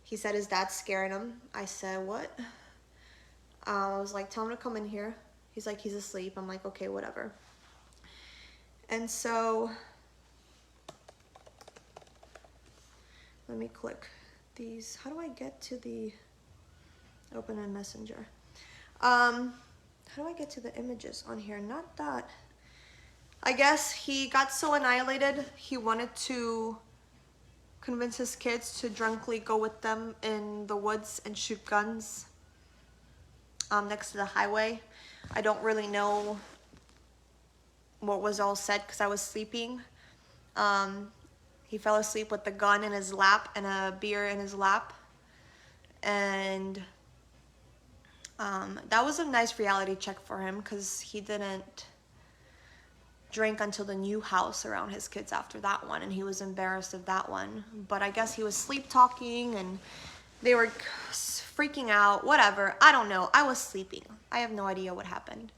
He said his dad's scaring him. I said, what? I was like, tell him to come in here. He's like, he's asleep. I'm like, okay, whatever. And so, let me click these. How do I get to the open in Messenger? How do I get to the images on here? Not that. I guess he got so annihilated, he wanted to convince his kids to drunkenly go with them in the woods and shoot guns. next to the highway. I don't really know what was all said because I was sleeping. He fell asleep with the gun in his lap and a beer in his lap. And that was a nice reality check for him because he didn't drink until the new house around his kids after that one, and he was embarrassed of that one. But I guess he was sleep talking and they were freaking out, whatever. I don't know. I was sleeping. I have no idea what happened.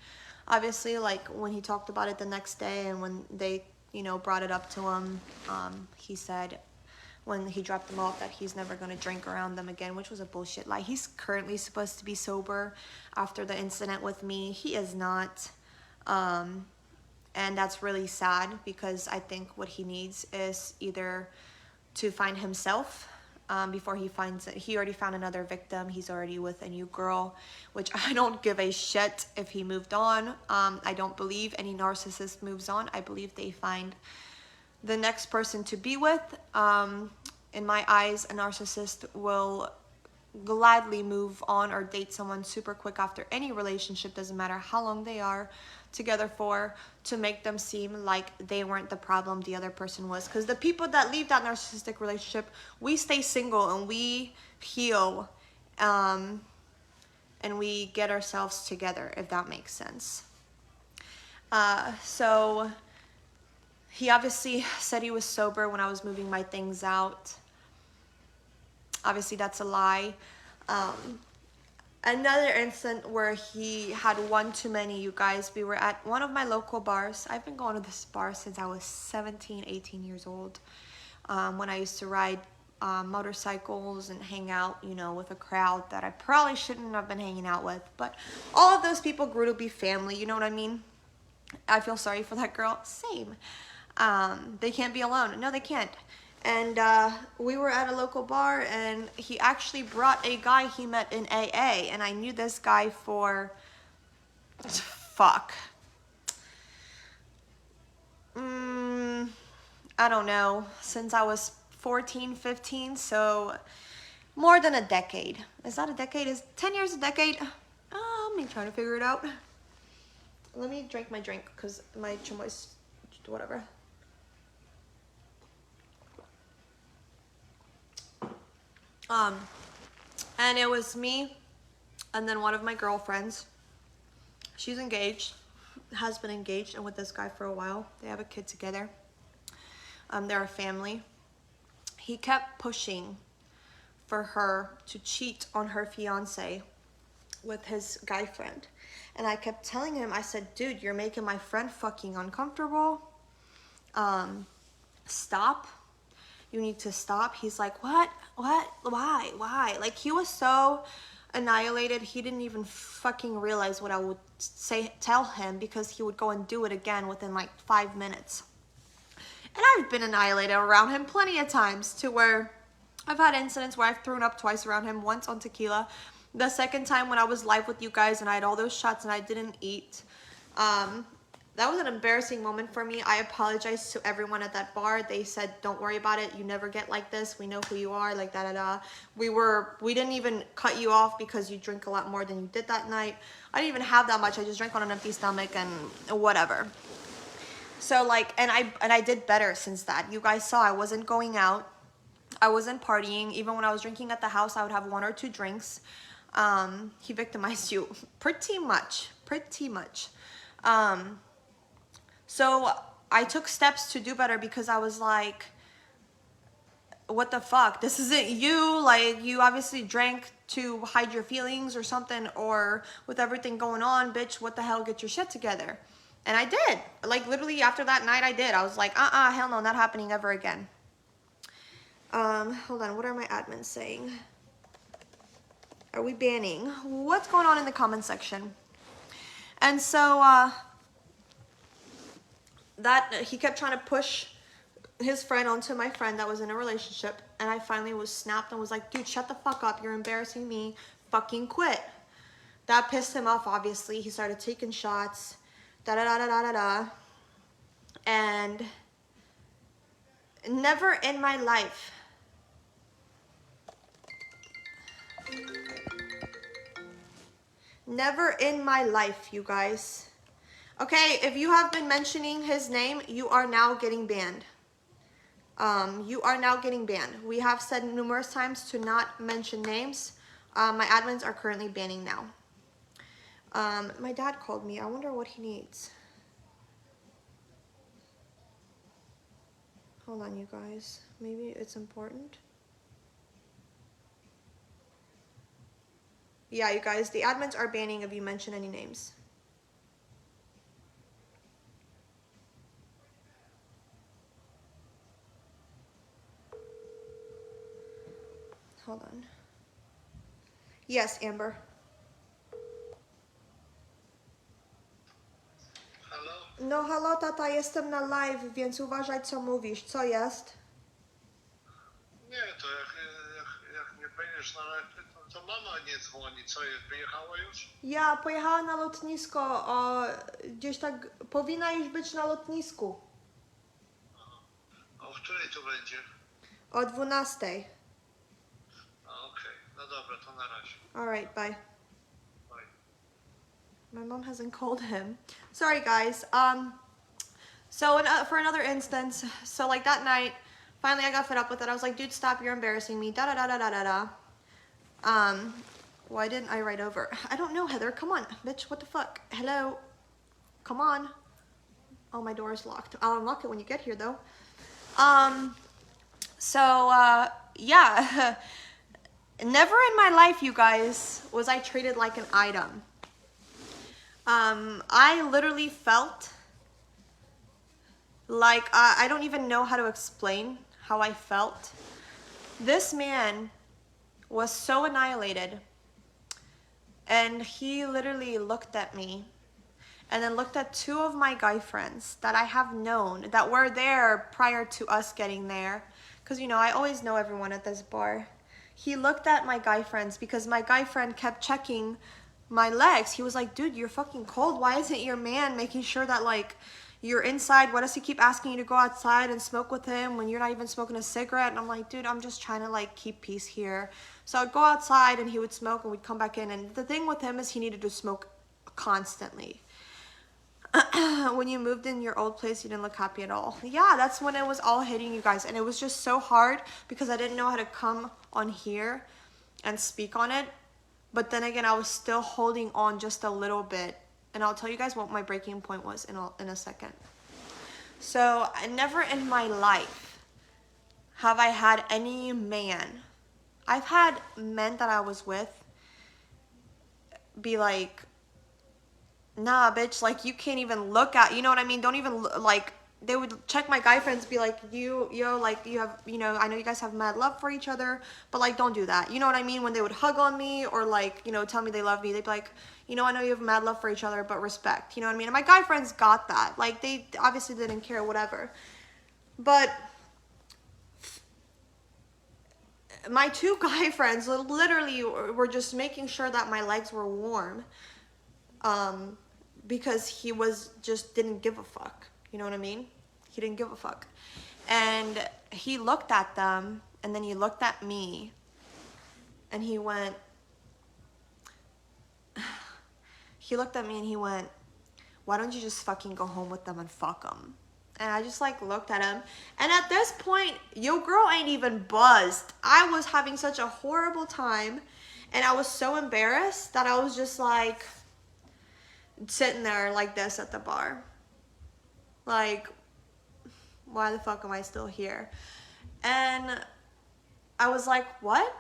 Obviously, like when he talked about it the next day and when they, you know, brought it up to him, he said when he dropped them off that he's never going to drink around them again, which was a bullshit lie. He's currently supposed to be sober after the incident with me. He is not. And that's really sad because I think what he needs is either to find himself before he finds it. He already found another victim. He's already with a new girl, which I don't give a shit if he moved on. I don't believe any narcissist moves on. I believe they find the next person to be with. In my eyes, a narcissist will gladly move on or date someone super quick after any relationship, doesn't matter how long they are together for, to make them seem like they weren't the problem, the other person was. Because the people that leave that narcissistic relationship, we stay single and we heal, and we get ourselves together, if that makes sense. So he obviously said he was sober when I was moving my things out. Obviously that's a lie. Another incident where he had one too many, you guys. We were at one of my local bars. I've been going to this bar since I was 17, 18 years old. When I used to ride motorcycles and hang out, you know, with a crowd that I probably shouldn't have been hanging out with. But all of those people grew to be family, you know what I mean? I feel sorry for that girl. Same. They can't be alone. No, they can't. And we were at a local bar and he actually brought a guy he met in AA, and I knew this guy for I don't know, since I was 14, 15, so more than a decade. Is that a decade? Is 10 years a decade? Let me try to figure it out. Let me drink my drink because my chamois, whatever. And it was me and then one of my girlfriends. She's engaged, has been engaged and with this guy for a while. They have a kid together. They're a family. He kept pushing for her to cheat on her fiance with his guy friend. And I kept telling him, I said, dude, you're making my friend fucking uncomfortable. Stop. You need to stop. He's like, what? Why? Like, he was so annihilated, he didn't even fucking realize what I would tell him, because he would go and do it again within like 5 minutes. And I've been annihilated around him plenty of times, to where I've had incidents where I've thrown up twice around him, once on tequila. The second time when I was live with you guys and I had all those shots and I didn't eat. That was an embarrassing moment for me. I apologize to everyone at that bar. They said, don't worry about it. You never get like this. We know who you are, like da-da-da. We didn't even cut you off because you drink a lot more than you did that night. I didn't even have that much. I just drank on an empty stomach and whatever. So like, and I did better since that. You guys saw I wasn't going out. I wasn't partying. Even when I was drinking at the house, I would have 1 or 2 drinks. He victimized you pretty much. So I took steps to do better, because I was like, what the fuck? This isn't you. Like, you obviously drank to hide your feelings or something, or with everything going on, bitch, what the hell, get your shit together. And I did. Like, literally after that night, I did. I was like, hell no, not happening ever again. Hold on, what are my admins saying? Are we banning? What's going on in the comment section? And so, that he kept trying to push his friend onto my friend that was in a relationship, and I finally was snapped and was like, dude, shut the fuck up, you're embarrassing me, fucking quit. That pissed him off, obviously. He started taking shots, da-da-da-da-da-da-da, and never in my life Never in my life, you guys. Okay, if you have been mentioning his name, you are now getting banned. You are now getting banned. We have said numerous times to not mention names. My admins are currently banning now. My dad called me. I wonder what he needs. Hold on, you guys. Maybe it's important. Yeah, you guys, the admins are banning if you mention any names. Hold on. Yes, Amber. Halo? No halo, tata, jestem na live, więc uważaj, co mówisz. Co jest? Nie, to jak nie pojedziesz na lepy, to mama nie dzwoni. Co jest, wyjechała już? Ja pojechałam na lotnisko, gdzieś tak, powinna już być na lotnisku. A o której to będzie? O 12:00. A okej, no dobra, to na razie. Alright, bye. Bye. My mom hasn't called him. Sorry, guys. For another instance, so like that night, finally I got fed up with it. I was like, dude, stop, you're embarrassing me. Da da da da da da da. Why didn't I write over? I don't know, Heather. Come on, bitch. What the fuck? Hello. Come on. Oh, my door is locked. I'll unlock it when you get here, though. Yeah. Never in my life, you guys, was I treated like an item. I literally felt like, I don't even know how to explain how I felt. This man was so annihilated, and he literally looked at me and then looked at two of my guy friends that I have known, that were there prior to us getting there, because you know I always know everyone at this bar. He looked at my guy friends because my guy friend kept checking my legs. He was like, dude, you're fucking cold. Why isn't your man making sure that like you're inside? Why does he keep asking you to go outside and smoke with him when you're not even smoking a cigarette? And I'm like, dude, I'm just trying to like keep peace here. So I'd go outside and he would smoke and we'd come back in. And the thing with him is he needed to smoke constantly. When you moved in your old place, you didn't look happy at all. Yeah, that's when it was all hitting, you guys. And it was just so hard because I didn't know how to come on here and speak on it. But then again, I was still holding on just a little bit. And I'll tell you guys what my breaking point was in a second. So never in my life have I had any man. I've had men that I was with be like, nah, bitch, like, you can't even look at, you know what I mean? Don't even, like, they would check my guy friends, be like, like, you have, you know, I know you guys have mad love for each other, but, like, don't do that. You know what I mean? When they would hug on me or, like, you know, tell me they love me, they'd be like, you know, I know you have mad love for each other, but respect. You know what I mean? And my guy friends got that. Like, they obviously didn't care, whatever. But my two guy friends literally were just making sure that my legs were warm. Because he just didn't give a fuck. You know what I mean? He didn't give a fuck. And he looked at them, and then he looked at me, and he went, why don't you just fucking go home with them and fuck them? And I just like looked at him, and at this point, your girl ain't even buzzed. I was having such a horrible time, and I was so embarrassed that I was just like sitting there like this at the bar. Like, why the fuck am I still here? And I was like, what?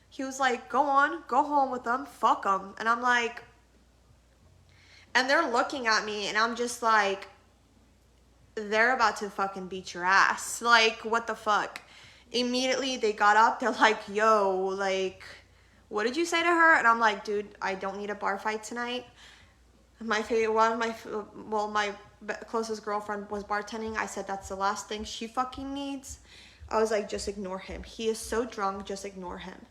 He was like, go on, go home with them, fuck them. And I'm like, and they're looking at me, and I'm just like, they're about to fucking beat your ass. Like, what the fuck? Immediately they got up, they're like, yo, like, what did you say to her? And I'm like, dude, I don't need a bar fight tonight. My closest girlfriend was bartending. I said that's the last thing she fucking needs. I was like, just ignore him. He is so drunk, just ignore him.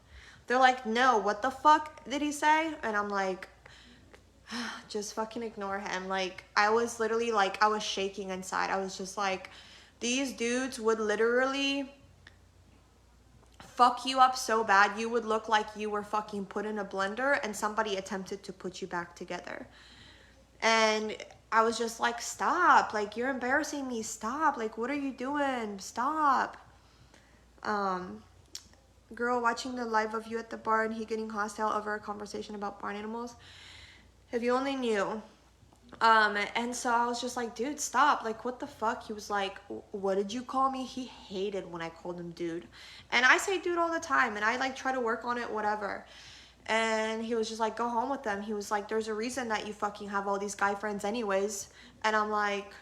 They're like, no, what the fuck did he say? And I'm like, just fucking ignore him. Like, I was literally like, I was shaking inside. I was just like, these dudes would literally fuck you up so bad, you would look like you were fucking put in a blender and somebody attempted to put you back together. And I was just like, stop, like, you're embarrassing me, stop, like, what are you doing, stop. Girl, watching the live of you at the bar and he getting hostile over a conversation about barn animals. If you only knew. And so I was just like, dude, stop, like, what the fuck. He was like, what did you call me? He hated when I called him dude, and I say dude all the time, and I like try to work on it, whatever. And he was just like, go home with them. He was like, there's a reason that you fucking have all these guy friends anyways. And I'm like,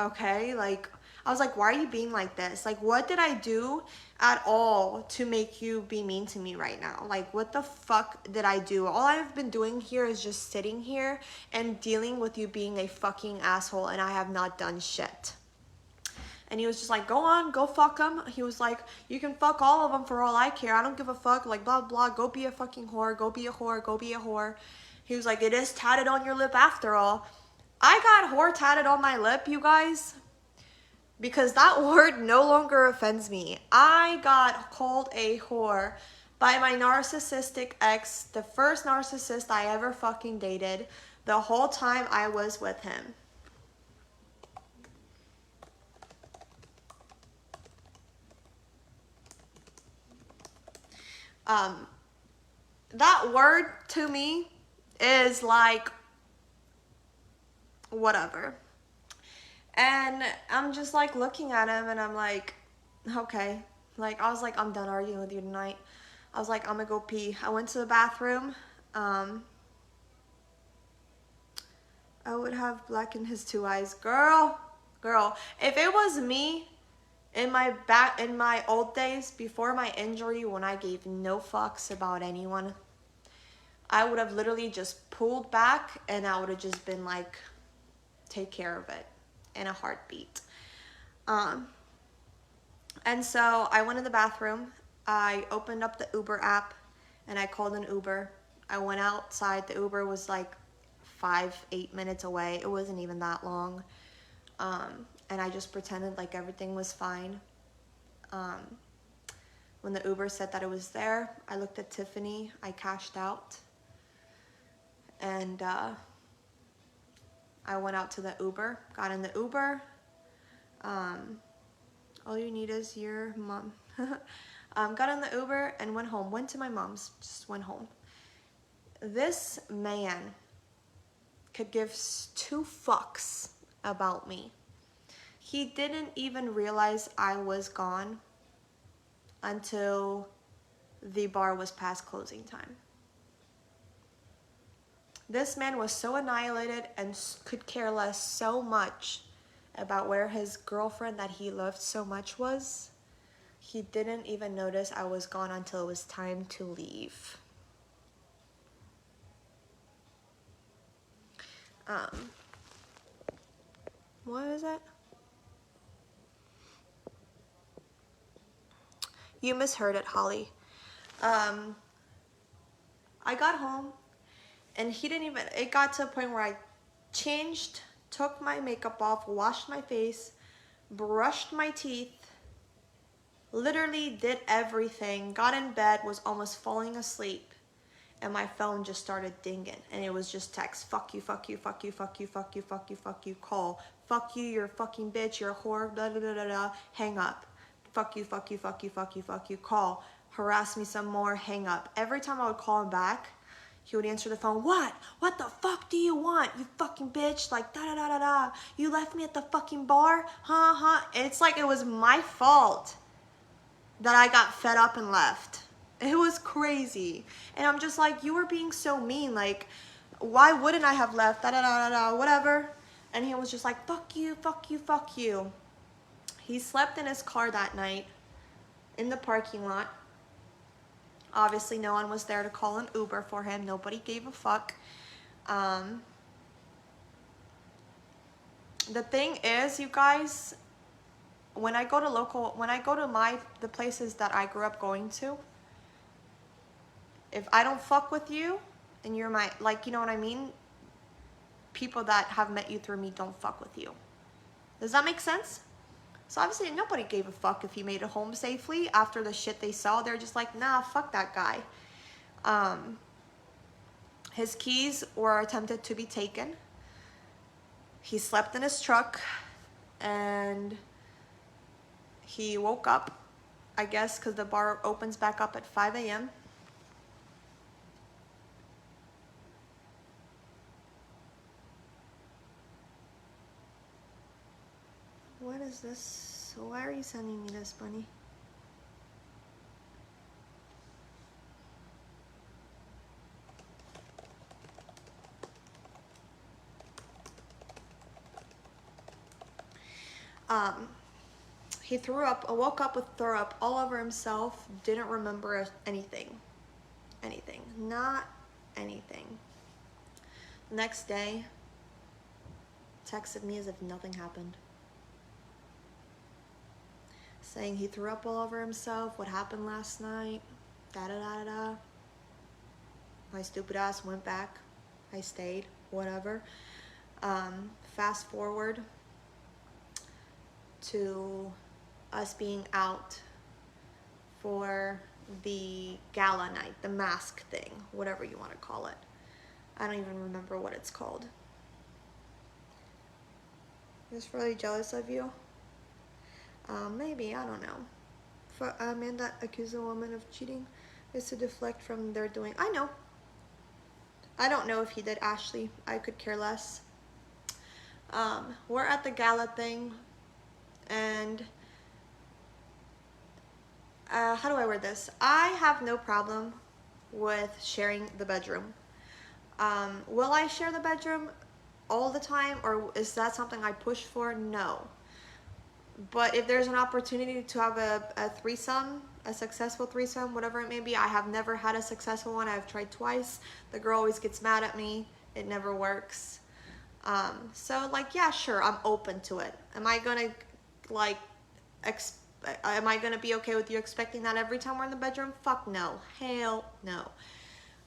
okay, like, I was like, why are you being like this? Like, what did I do at all to make you be mean to me right now? Like, what the fuck did I do? All I've been doing here is just sitting here and dealing with you being a fucking asshole, and I have not done shit. And he was just like, go on, go fuck them. He was like, you can fuck all of them for all I care. I don't give a fuck, like, blah, blah, go be a fucking whore, go be a whore, go be a whore. He was like, it is tatted on your lip after all. I got whore tatted on my lip, you guys, because that word no longer offends me. I got called a whore by my narcissistic ex, the first narcissist I ever fucking dated, the whole time I was with him. That word to me is like, whatever. And I'm just like looking at him and I'm like, okay. Like, I was like, I'm done arguing with you tonight. I was like, I'm gonna go pee. I went to the bathroom. I would have black in his two eyes. Girl, if it was me in my old days before my injury, when I gave no fucks about anyone, I would have literally just pulled back and I would have just been like, take care of it in a heartbeat. And so I went in the bathroom. I opened up the Uber app and I called an Uber. I went outside. The Uber was like 5-8 minutes away. It wasn't even that long. And I just pretended like everything was fine. When the Uber said that it was there, I looked at Tiffany. I cashed out. And I went out to the Uber, got in the Uber. All you need is your mom. Got in the Uber and went home. Went to my mom's, just went home. This man could give two fucks about me. He didn't even realize I was gone until the bar was past closing time. This man was so annihilated and could care less so much about where his girlfriend that he loved so much was. He didn't even notice I was gone until it was time to leave. What is it? You misheard it, Holly. I got home and he didn't even, it got to a point where I changed, took my makeup off, washed my face, brushed my teeth, literally did everything, got in bed, was almost falling asleep, and my phone just started dinging, and it was just text, fuck you, fuck you, fuck you, fuck you, fuck you, fuck you, fuck you, call, fuck you, you're a fucking bitch, you're a whore, blah, blah, blah, blah, blah, hang up, fuck you, fuck you, fuck you, fuck you, fuck you, call, harass me some more, hang up. Every time I would call him back, he would answer the phone, what the fuck do you want, you fucking bitch, like, da da da da da, you left me at the fucking bar, huh, it's like it was my fault that I got fed up and left. It was crazy. And I'm just like, you were being so mean. Like, why wouldn't I have left? Da da da da da, whatever. And he was just like, fuck you, fuck you, fuck you. He slept in his car that night in the parking lot. Obviously, no one was there to call an Uber for him. Nobody gave a fuck. The thing is, you guys, when I go to the places that I grew up going to, if I don't fuck with you and you're my, like, you know what I mean? People that have met you through me don't fuck with you. Does that make sense? So obviously nobody gave a fuck if he made it home safely after the shit they saw. They're just like, nah, fuck that guy. His keys were attempted to be taken. He slept in his truck and he woke up, I guess, because the bar opens back up at 5 a.m. What is this? Why are you sending me this, bunny? He threw up, woke up with throw up all over himself, didn't remember anything. Anything. Not anything. Next day, texted me as if nothing happened. Saying he threw up all over himself, what happened last night, da-da-da-da-da. My stupid ass went back. I stayed, whatever. Fast forward to us being out for the gala night, the mask thing, whatever you want to call it. I don't even remember what it's called. Just really jealous of you? Maybe, I don't know. For a man that accuses a woman of cheating is to deflect from their doing. I know. I don't know if he did, Ashley. I could care less. We're at the gala thing, and how do I word this? I have no problem with sharing the bedroom. Will I share the bedroom all the time, or is that something I push for? No. But if there's an opportunity to have a threesome, a successful threesome, whatever it may be, I have never had a successful one. I've tried twice. The girl always gets mad at me. It never works. So like, yeah, sure, I'm open to it. Am I gonna like, am I gonna be okay with you expecting that every time we're in the bedroom? Fuck no. Hell no.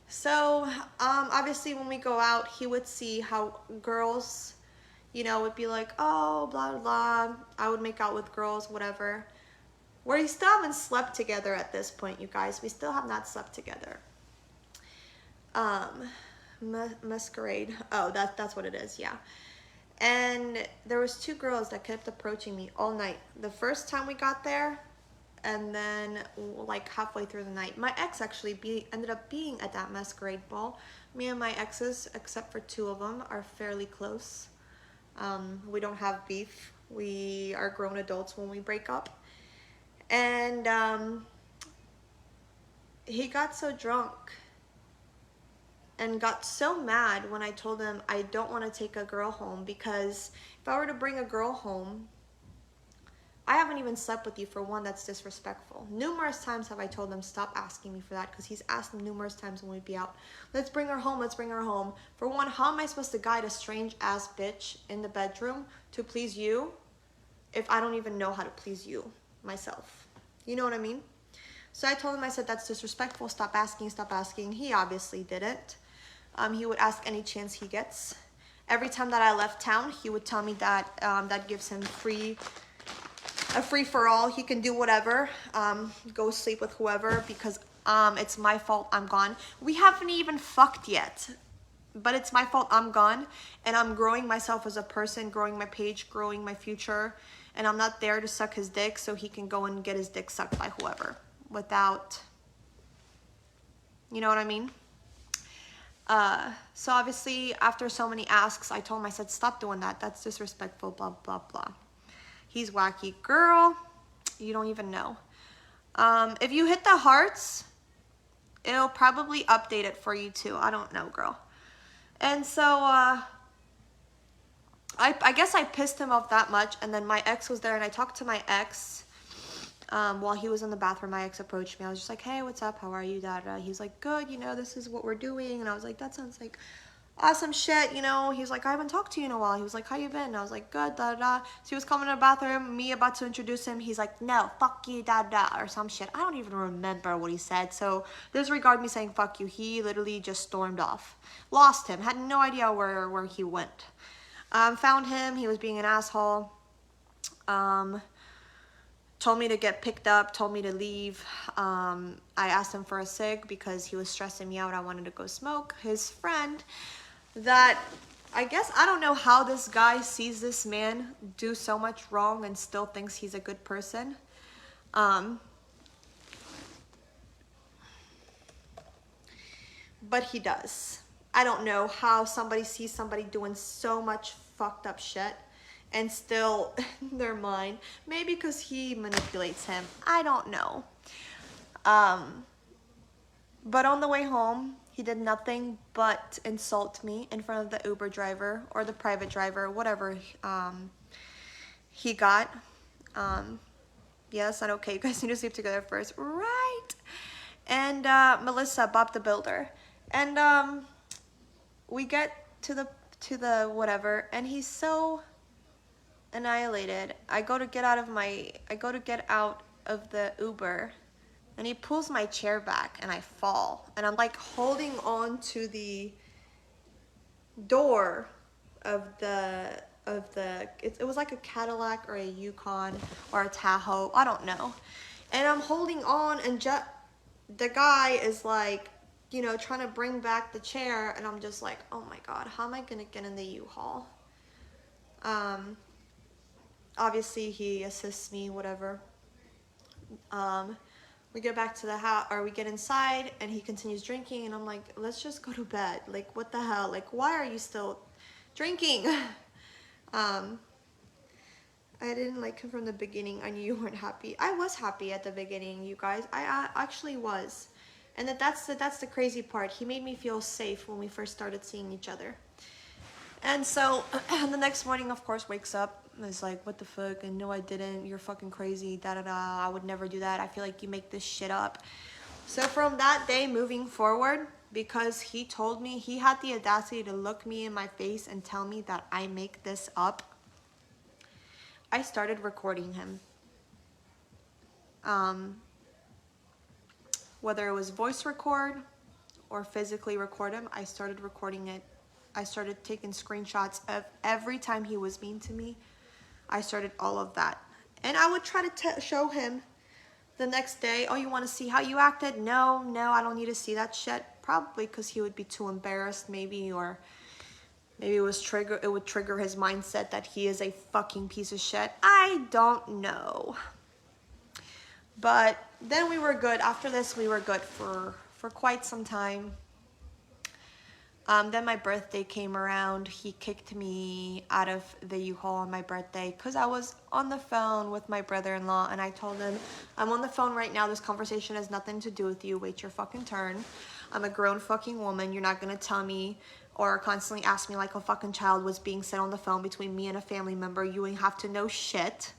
So, obviously when we go out, he would see how girls, you know, would be like, oh, blah, blah, blah. I would make out with girls, whatever. We still haven't slept together at this point, you guys. We still have not slept together. Masquerade. Oh, that's what it is, yeah. And there was two girls that kept approaching me all night. The first time we got there, and then like halfway through the night. My ex actually ended up being at that masquerade ball. Me and my exes, except for two of them, are fairly close. We don't have beef. We are grown adults when we break up. And he got so drunk and got so mad when I told him I don't want to take a girl home, because if I were to bring a girl home, I haven't even slept with you for one. That's disrespectful. Numerous times have I told him stop asking me for that, because he's asked him numerous times when we'd be out. Let's bring her home. Let's bring her home. For one, how am I supposed to guide a strange ass bitch in the bedroom to please you if I don't even know how to please you myself? You know what I mean? So I told him, I said, that's disrespectful. Stop asking, stop asking. He obviously didn't. He would ask any chance he gets. Every time that I left town, he would tell me that that gives him a free-for-all. He can do whatever, go sleep with whoever, because it's my fault I'm gone. We haven't even fucked yet, but it's my fault I'm gone, and I'm growing myself as a person, growing my page, growing my future, and I'm not there to suck his dick so he can go and get his dick sucked by whoever without, you know what I mean? So obviously after so many asks, I told him, I said, stop doing that. That's disrespectful, blah, blah, blah. He's wacky. Girl, you don't even know. If you hit the hearts, it'll probably update it for you too. I don't know, girl. And so, I guess I pissed him off that much. And then my ex was there, and I talked to my ex while he was in the bathroom. My ex approached me. I was just like, hey, what's up? How are you? Da, da. He's like, good, you know, this is what we're doing. And I was like, that sounds like awesome shit, you know. He's like, I haven't talked to you in a while. He was like, how you been? And I was like, good, da, da. So he was coming to the bathroom, me about to introduce him. He's like, no, fuck you, da, da, or some shit. I don't even remember what he said. So disregard me saying fuck you. He literally just stormed off. Lost him. Had no idea where he went. Found him. He was being an asshole. told me to get picked up, told me to leave. I asked him for a cig because he was stressing me out. I wanted to go smoke. His friend that, I guess, I don't know how this guy sees this man do so much wrong and still thinks he's a good person. But he does. I don't know how somebody sees somebody doing so much fucked up shit and still in their mind. Maybe because he manipulates him. I don't know. But on the way home, he did nothing but insult me in front of the Uber driver or the private driver, whatever he got. Yes, not okay. You guys need to sleep together first. Right. And Melissa, Bob the Builder. And we get to the whatever, and he's so annihilated. I go to get out of the Uber, and he pulls my chair back, and I fall, and I'm like holding on to the door of it was like a Cadillac or a Yukon or a Tahoe, I don't know, and I'm holding on, and the guy is like, you know, trying to bring back the chair, and I'm just like, oh my god, how am I gonna get in the U-Haul? Obviously he assists me, whatever. We get back to the house, or we get inside, and he continues drinking, and I'm like, let's just go to bed. Like, what the hell? Like, why are you still drinking? I didn't like him from the beginning. I knew you weren't happy. I was happy at the beginning, you guys. I actually was. And that's the crazy part. He made me feel safe when we first started seeing each other. And so the next morning, of course, wakes up and is like, what the fuck? And no, I didn't. You're fucking crazy. Da da da. I would never do that. I feel like you make this shit up. So from that day moving forward, because he told me, he had the audacity to look me in my face and tell me that I make this up, I started recording him. Whether it was voice record or physically record him, I started recording it. I started taking screenshots of every time he was mean to me. I started all of that. And I would try to show him the next day, oh, you want to see how you acted? No, I don't need to see that shit. Probably because he would be too embarrassed, maybe, or maybe it would trigger his mindset that he is a fucking piece of shit. I don't know. But then we were good. After this, we were good for quite some time. Then my birthday came around. He kicked me out of the U-Haul on my birthday because I was on the phone with my brother-in-law, and I told him, I'm on the phone right now. This conversation has nothing to do with you. Wait your fucking turn. I'm a grown fucking woman. You're not gonna tell me or constantly ask me like a fucking child was being said on the phone between me and a family member. You ain't have to know shit.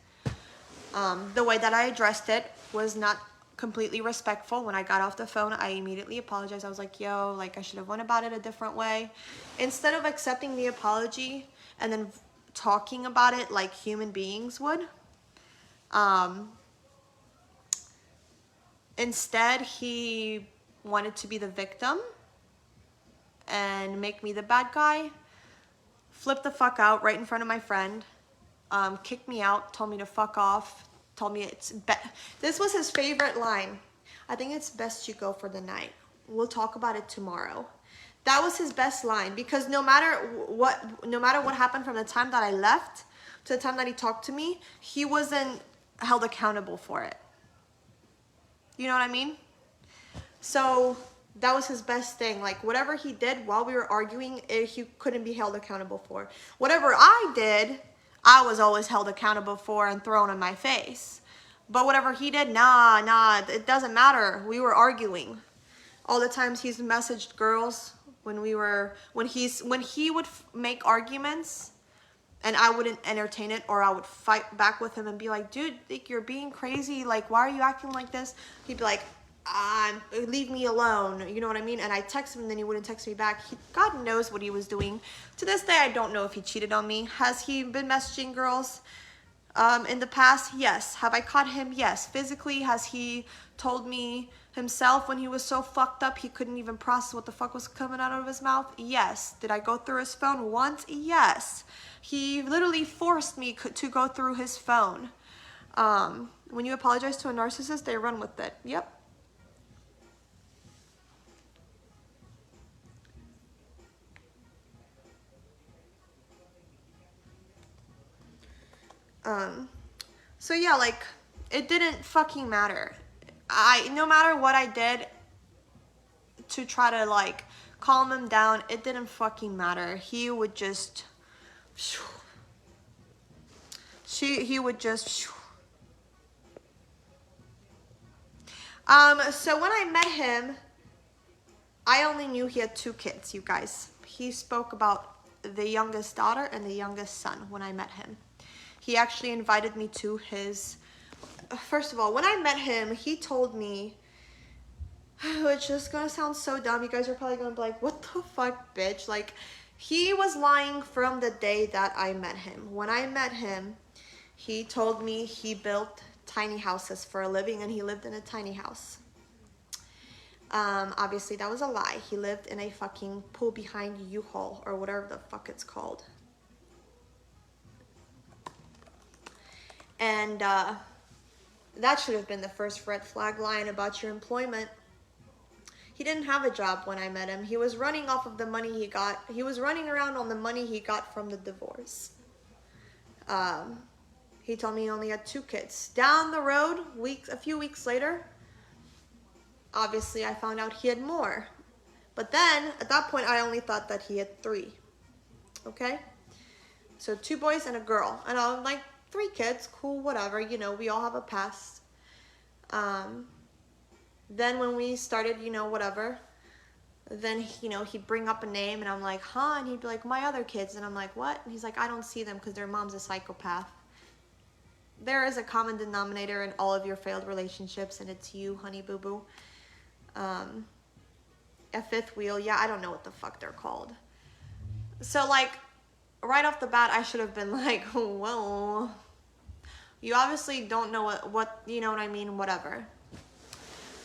The way that I addressed it was not completely respectful. When I got off the phone, I immediately apologized. I was like, yo, like I should have went about it a different way. Instead of accepting the apology and then talking about it like human beings would, instead he wanted to be the victim and make me the bad guy, flipped the fuck out right in front of my friend, kicked me out, told me to fuck off, told me this was his favorite line. I think it's best you go for the night. We'll talk about it tomorrow. That was his best line, because no matter what happened from the time that I left to the time that he talked to me, he wasn't held accountable for it. You know what I mean? So that was his best thing. Like, whatever he did while we were arguing, he couldn't be held accountable for. Whatever I did, I was always held accountable for and thrown in my face. But whatever he did, nah, it doesn't matter. We were arguing. All the times he's messaged girls when he would make arguments and I wouldn't entertain it, or I would fight back with him and be like, dude, like, you're being crazy. Like, why are you acting like this? He'd be like, leave me alone. You know what I mean? And I text him and then he wouldn't text me back. God knows what he was doing. To this day, I don't know if he cheated on me. Has he been messaging girls in the past? Yes. Have I caught him? Yes. Physically, has he told me himself when he was so fucked up he couldn't even process what the fuck was coming out of his mouth? Yes. Did I go through his phone once? Yes. He literally forced me to go through his phone. When you apologize to a narcissist, they run with it. Yep. So yeah, like, it didn't fucking matter. No matter what I did to try to, like, calm him down, it didn't fucking matter. He would just, he would just, so when I met him, I only knew he had 2 kids, you guys. He spoke about the youngest daughter and the youngest son when I met him. He actually invited me to his, first of all, when I met him, he told me, which is gonna sound so dumb, you guys are probably gonna be like, what the fuck, bitch? Like, he was lying from the day that I met him. When I met him, he told me he built tiny houses for a living and he lived in a tiny house. Obviously that was a lie. He lived in a fucking pool behind U-Haul or whatever the fuck it's called. And that should have been the first red flag, lying about your employment. He didn't have a job when I met him. He was running off of the money he got. He was running around on the money he got from the divorce. He told me he only had 2 kids. Down the road, a few weeks later, obviously I found out he had more. But then, at that point, I only thought that he had 3. Okay? So 2 boys and a girl. And I'm like, 3 kids, cool, whatever. You know, we all have a past. Then when we started, you know, whatever, then, you know, he'd bring up a name and I'm like, huh? And he'd be like, my other kids. And I'm like, what? And he's like, I don't see them because their mom's a psychopath. There is a common denominator in all of your failed relationships, and it's you, honey boo boo. A 5th wheel, yeah, I don't know what the fuck they're called. So, like, right off the bat, I should have been like, well, you obviously don't know what you know what I mean, whatever.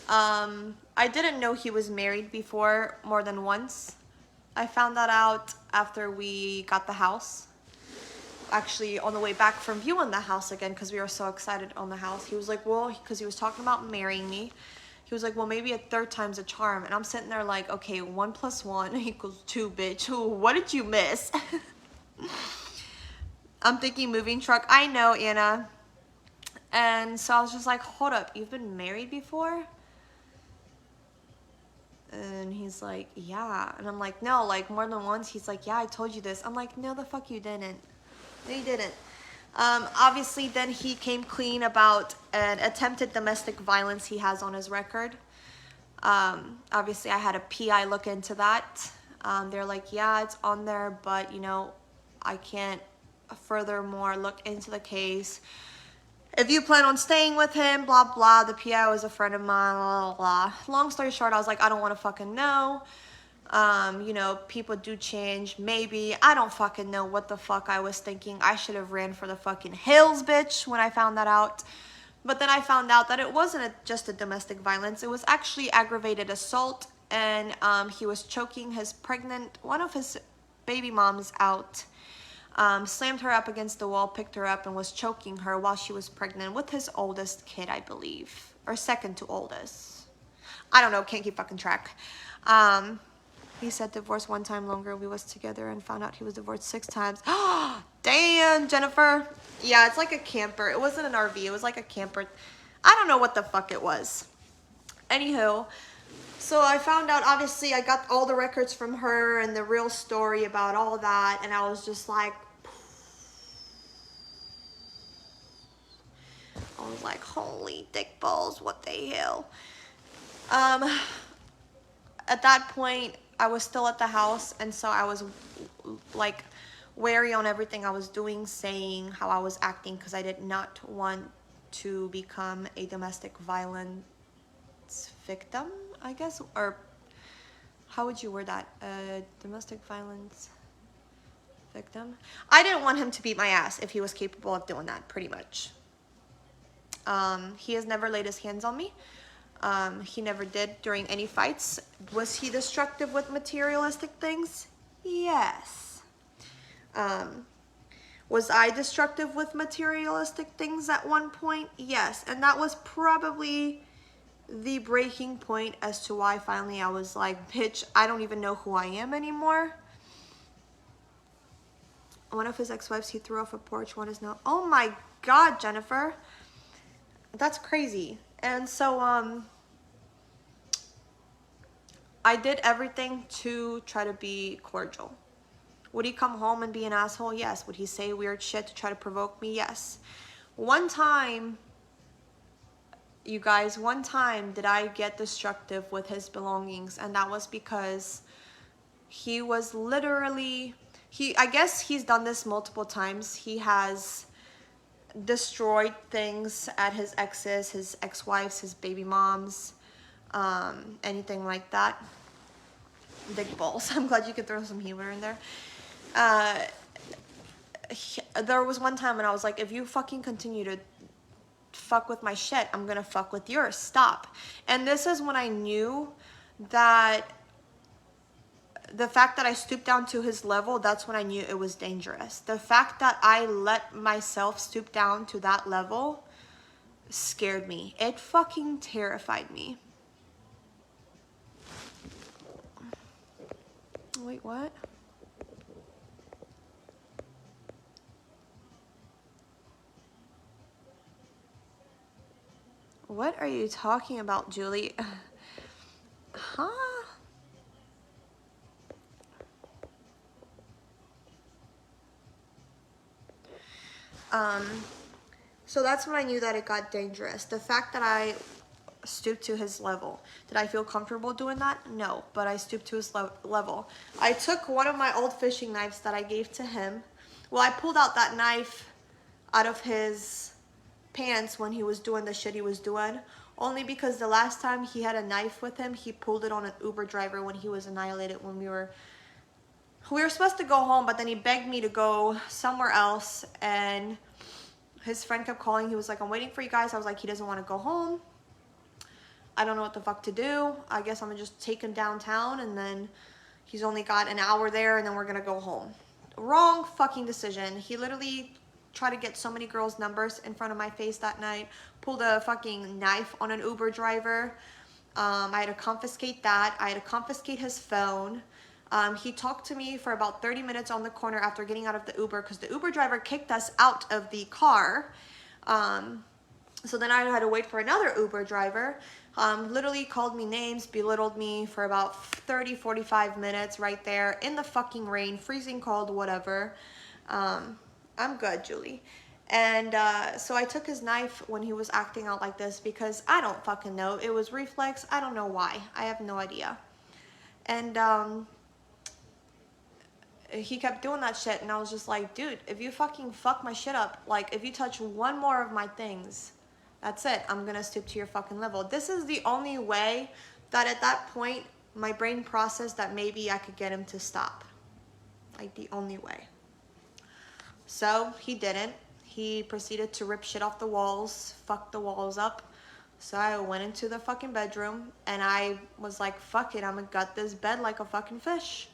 I didn't know he was married before more than once. I found that out after we got the house. Actually, on the way back from viewing the house again, because we were so excited on the house, he was like, well, because he was talking about marrying me. He was like, well, maybe a 3rd time's a charm. And I'm sitting there like, okay, 1 + 1 = 2, bitch. Ooh, what did you miss? I'm thinking moving truck. I know, Anna. And so I was just like, hold up, you've been married before? And he's like, yeah. And I'm like, no, like more than once. He's like, yeah, I told you this. I'm like, no, the fuck you didn't. No, you didn't. Obviously, then he came clean about an attempted domestic violence he has on his record. Obviously, I had a PI look into that. They're like, yeah, it's on there, but, you know, I can't furthermore look into the case. If you plan on staying with him, blah, blah. The PI was a friend of mine, blah, blah, blah. Long story short, I was like, I don't want to fucking know. You know, people do change. Maybe. I don't fucking know what the fuck I was thinking. I should have ran for the fucking hills, bitch, when I found that out. But then I found out that it wasn't just a domestic violence. It was actually aggravated assault. And he was choking one of his baby moms out. Slammed her up against the wall, picked her up, and was choking her while she was pregnant with his oldest kid, I believe. Or 2nd to oldest. I don't know, can't keep fucking track. He said divorced 1 time longer we was together and found out he was divorced 6 times. Damn, Jennifer. Yeah, it's like a camper. It wasn't an RV, it was like a camper. I don't know what the fuck it was. Anywho, so I found out, obviously, I got all the records from her and the real story about all that, and I was just like, holy dick balls, what the hell? At that point, I was still at the house, and so I was, like, wary on everything I was doing, saying, how I was acting, because I did not want to become a domestic violence victim, I guess, or how would you word that? Domestic violence victim? I didn't want him to beat my ass if he was capable of doing that, pretty much. He has never laid his hands on me. He never did during any fights. Was he destructive with materialistic things? Yes. Was I destructive with materialistic things at one point? Yes. And that was probably the breaking point as to why finally I was like, bitch, I don't even know who I am anymore. One of his ex-wives he threw off a porch, one is now. Oh my God, Jennifer. That's crazy. And so, I did everything to try to be cordial. Would he come home and be an asshole? Yes. Would he say weird shit to try to provoke me? Yes. One time, you guys, one time did I get destructive with his belongings, and that was because he was literally, I guess he's done this multiple times. He has destroyed things at his exes, his ex-wives, his baby moms, anything like that. Big balls. I'm glad you could throw some humor in there. There was one time when I was like, if you fucking continue to fuck with my shit, I'm gonna fuck with yours. Stop. And this is when I knew that the fact that I stooped down to his level, that's when I knew it was dangerous. The fact that I let myself stoop down to that level scared me. It fucking terrified me. Wait, what? What are you talking about, Julie? Huh? So that's when I knew that it got dangerous. The fact that I stooped to his level. Did I feel comfortable doing that? No, but I stooped to his level. I took one of my old fishing knives that I gave to him. Well, I pulled out that knife out of his pants when he was doing the shit he was doing, only because the last time he had a knife with him, he pulled it on an Uber driver when he was annihilated when we were supposed to go home, but then he begged me to go somewhere else, and his friend kept calling. He was like, I'm waiting for you guys. I was like, he doesn't want to go home. I don't know what the fuck to do. I guess I'm gonna just take him downtown, and then he's only got an hour there, and then we're gonna go home. Wrong fucking decision. He literally tried to get so many girls' numbers in front of my face that night, pulled a fucking knife on an Uber driver. I had to confiscate that. I had to confiscate his phone. He talked to me for about 30 minutes on the corner after getting out of the Uber, because the Uber driver kicked us out of the car. So then I had to wait for another Uber driver. Literally called me names, belittled me for about 30-45 minutes right there in the fucking rain, freezing cold, whatever. I'm good, Julie. And so I took his knife when he was acting out like this, because I don't fucking know. It was reflex. I don't know why. I have no idea. And he kept doing that shit, and I was just like, dude, if you fucking fuck my shit up, like, if you touch one more of my things, that's it. I'm gonna stoop to your fucking level. This is the only way that at that point my brain processed that maybe I could get him to stop. Like, the only way. So he didn't. He proceeded to rip shit off the walls, fuck the walls up. So I went into the fucking bedroom, and I was like, fuck it, I'm gonna gut this bed like a fucking fish.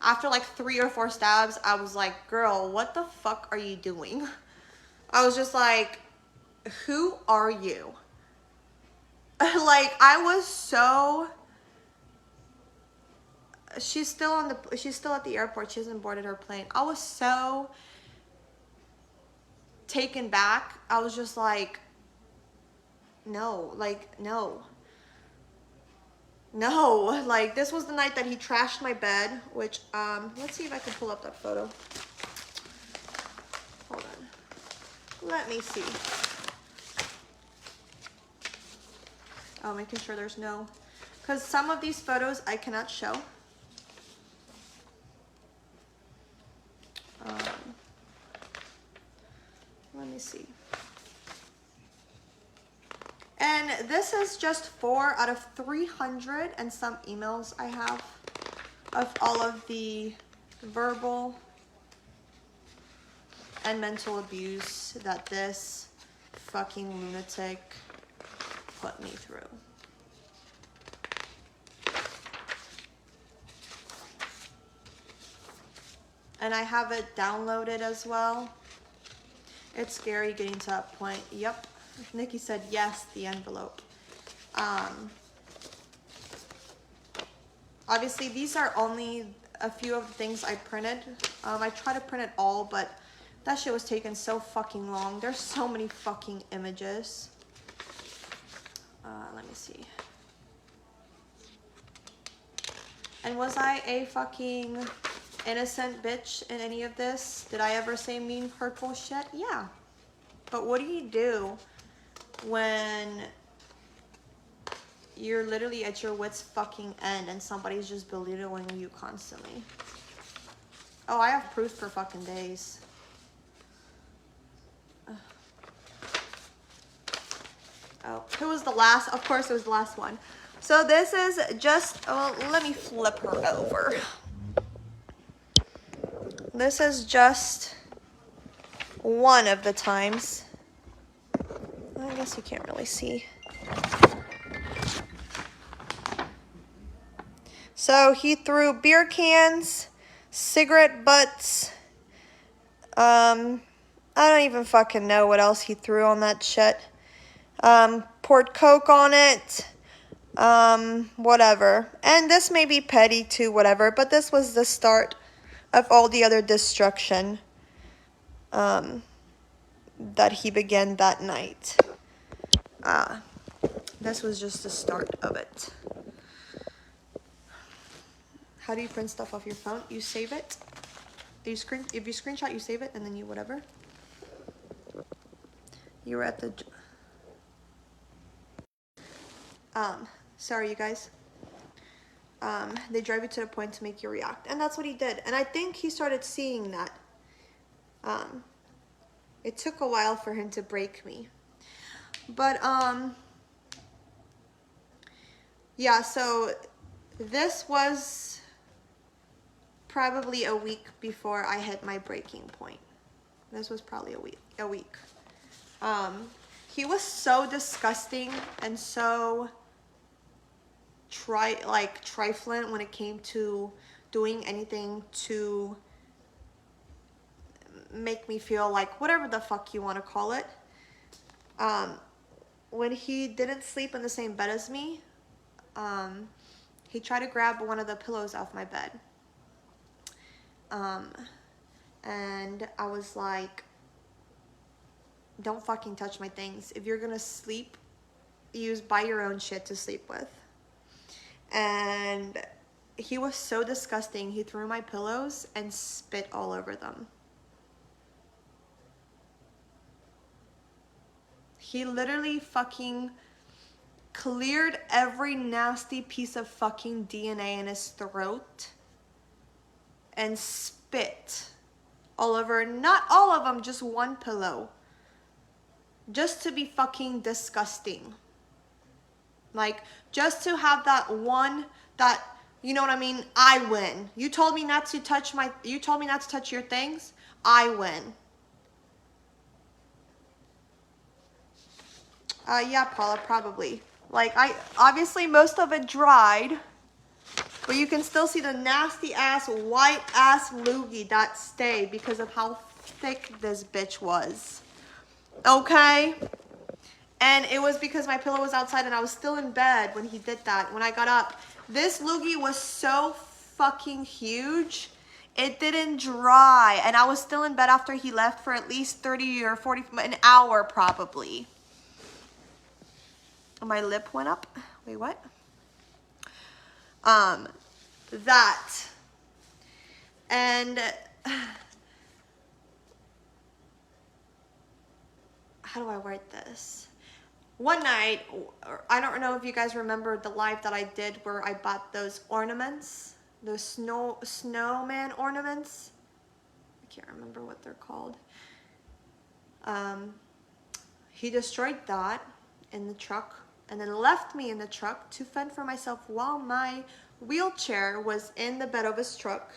After like 3 or 4 stabs, I was like, girl, what the fuck are you doing? I was just like, who are you? Like, I was so... She's still at the airport. She hasn't boarded her plane. I was so taken back. I was just like, no, like, no. No, like, this was the night that he trashed my bed, which, let's see if I can pull up that photo. Hold on. Let me see. Oh, making sure there's no, because some of these photos I cannot show. Let me see. And this is just 4 out of 300 and some emails I have of all of the verbal and mental abuse that this fucking lunatic put me through. And I have it downloaded as well. It's scary getting to that point. Yep. Nikki said yes, the envelope. Obviously, these are only a few of the things I printed. I tried to print it all, but that shit was taking so fucking long. There's so many fucking images. Let me see. And was I a fucking innocent bitch in any of this? Did I ever say mean, hurtful shit? Yeah. But what do you do when you're literally at your wit's fucking end and somebody's just belittling you constantly? Oh, I have proof for fucking days. Oh, who was the last? Of course it was the last one. So this is just, well, let me flip her over. This is just one of the times. I guess you can't really see. So he threw beer cans, cigarette butts, I don't even fucking know what else he threw on that shit. Poured Coke on it, whatever. And this may be petty too, whatever, but this was the start of all the other destruction, that he began that night. This was just the start of it. How do you print stuff off your phone? You save it. If you screenshot, you save it, and then you whatever. You were at the... sorry, you guys. They drive you to the point to make you react. And that's what he did. And I think he started seeing that. It took a while for him to break me. But, yeah, so this was probably a week before I hit my breaking point. This was probably a week. He was so disgusting and so trifling when it came to doing anything to make me feel like whatever the fuck you want to call it. When he didn't sleep in the same bed as me, he tried to grab one of the pillows off my bed. And I was like, don't fucking touch my things. If you're gonna sleep, buy your own shit to sleep with. And he was so disgusting. He threw my pillows and spit all over them. He literally fucking cleared every nasty piece of fucking DNA in his throat and spit all over, not all of them, just one pillow. Just to be fucking disgusting. Like, just to have that one, that, you know what I mean? I win. You told me not to touch your things. I win. Yeah, Paula, probably. Like, obviously most of it dried, but you can still see the nasty ass, white ass loogie that stayed because of how thick this bitch was. Okay? And it was because my pillow was outside and I was still in bed when he did that. When I got up, this loogie was so fucking huge, it didn't dry. And I was still in bed after he left for at least 30 or 40, an hour probably. My lip went up. Wait, what? That. And how do I write this? One night, I don't know if you guys remember the live that I did where I bought those ornaments, those snowman ornaments. I can't remember what they're called. He destroyed that in the truck and then left me in the truck to fend for myself while my wheelchair was in the bed of his truck.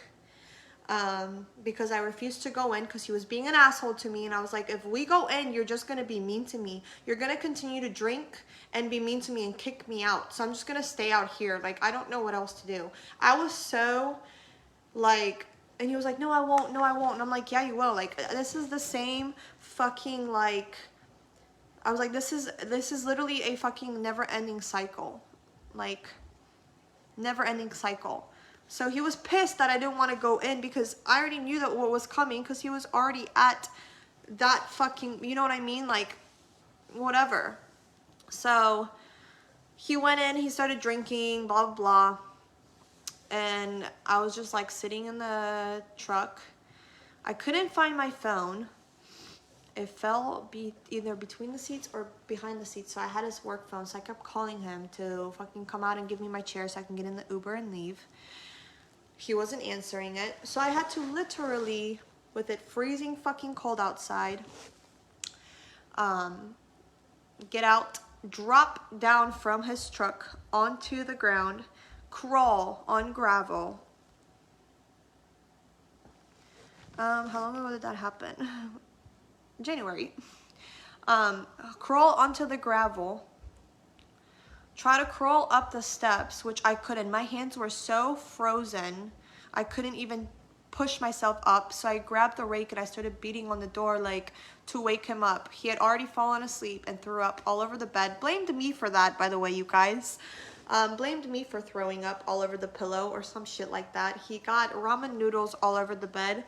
Because I refused to go in because he was being an asshole to me, and I was like, if we go in, you're just gonna be mean to me. You're gonna continue to drink and be mean to me and kick me out. So I'm just gonna stay out here. Like, I don't know what else to do. I was so, like, And he was like, no, I won't. No, I won't. And I'm like, yeah, you will. Like, this is the same fucking, like, I was like, this is literally a fucking never-ending cycle. Like, never-ending cycle. So he was pissed that I didn't want to go in because I already knew that what was coming because he was already at that fucking, you know what I mean? Like, whatever. So he went in, he started drinking, blah, blah, blah. And I was just like sitting in the truck. I couldn't find my phone. It fell either between the seats or behind the seats. So I had his work phone. So I kept calling him to fucking come out and give me my chair so I can get in the Uber and leave. He wasn't answering it. So I had to literally, with it freezing fucking cold outside, get out, drop down from his truck onto the ground, crawl on gravel. How long ago did that happen? January. Crawl onto the gravel, try to crawl up the steps, which I couldn't. My hands were so frozen, I couldn't even push myself up. So I grabbed the rake and I started beating on the door like to wake him up. He had already fallen asleep and threw up all over the bed. Blamed me for that, by the way, you guys. Blamed me for throwing up all over the pillow or some shit like that. He got ramen noodles all over the bed.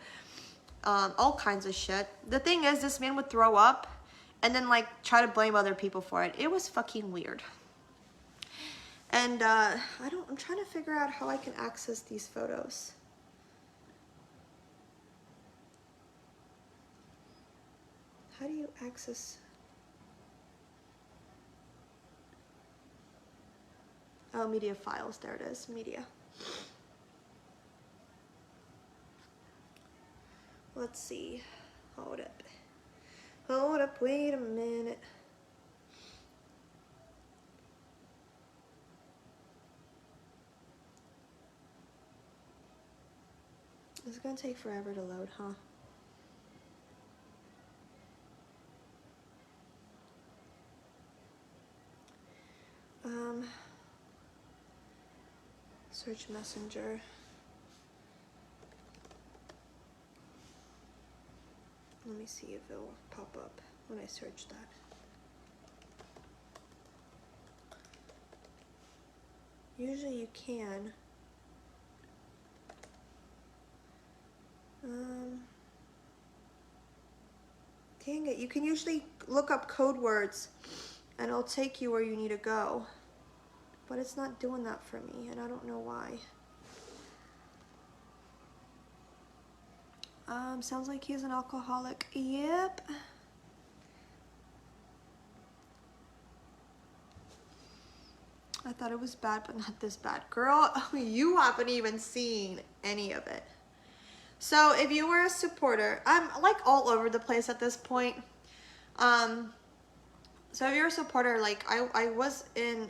All kinds of shit. The thing is, this man would throw up and then like try to blame other people for it. It was fucking weird. And I'm trying to figure out how I can access these photos. How do you access? Oh, media files, there it is, media. Let's see, hold up, wait a minute. It's gonna take forever to load, huh? Search Messenger. Let me see if it'll pop up when I search that. Usually you can. Dang it, you can usually look up code words and it'll take you where you need to go. But it's not doing that for me and I don't know why. Sounds like he's an alcoholic. Yep. I thought it was bad, but not this bad. Girl, you haven't even seen any of it. So if you were a supporter, I'm like all over the place at this point. So if you're a supporter, like I was in,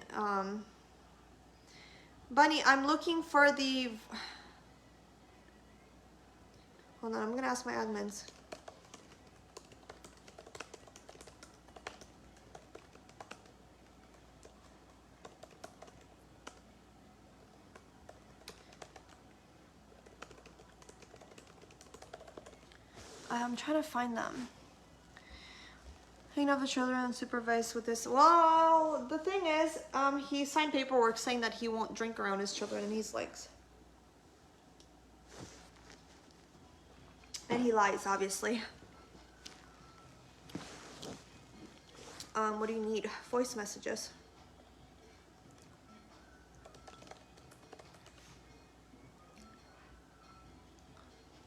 Bunny, I'm looking for the, hold on, I'm gonna ask my admins. I'm trying to find them. Hanging out the children and supervise with this. Well, the thing is, he signed paperwork saying that he won't drink around his children, and he's like, and he lies, obviously. What do you need? Voice messages.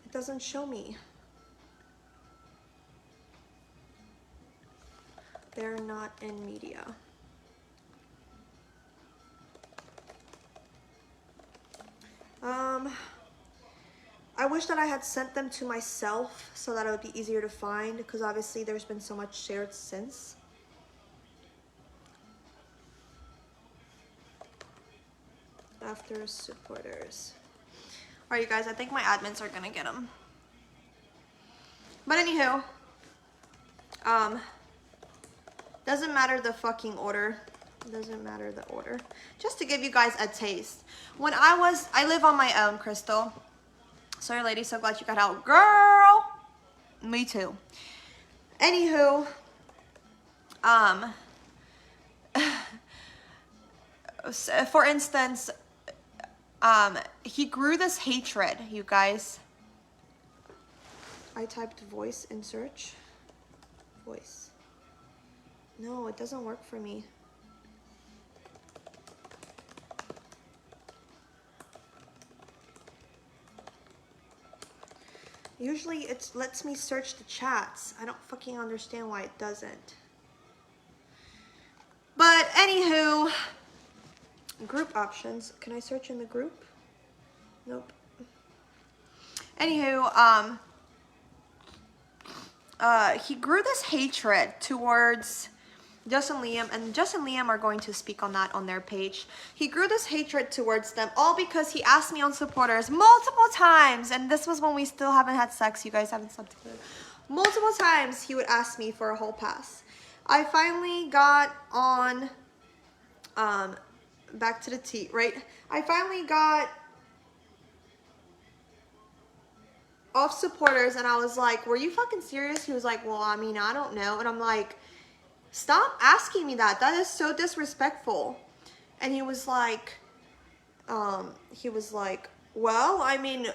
It doesn't show me. They're not in media. I wish that I had sent them to myself so that it would be easier to find, because obviously there's been so much shared since. After supporters. Alright, you guys, I think my admins are gonna get them. But anywho, doesn't matter the fucking order. Doesn't matter the order. Just to give you guys a taste. When I live on my own, Crystal. Sorry, lady. So glad you got out. Girl. Me too. Anywho. For instance, he grew this hatred, you guys. I typed voice in search. Voice. No, it doesn't work for me. Usually it lets me search the chats. I don't fucking understand why it doesn't. But anywho, group options. Can I search in the group? Nope. Anywho, he grew this hatred towards Jess and Liam, and Jess and Liam are going to speak on that on their page. He grew this hatred towards them all because he asked me on supporters multiple times, and this was when we still haven't had sex. You guys haven't slept together. Multiple times he would ask me for a whole pass. I finally got on, back to the T, right? I finally got off supporters, and I was like, were you fucking serious? He was like, well, I mean, I don't know. And I'm like, stop asking me that. That is so disrespectful. And he was like, well, I mean,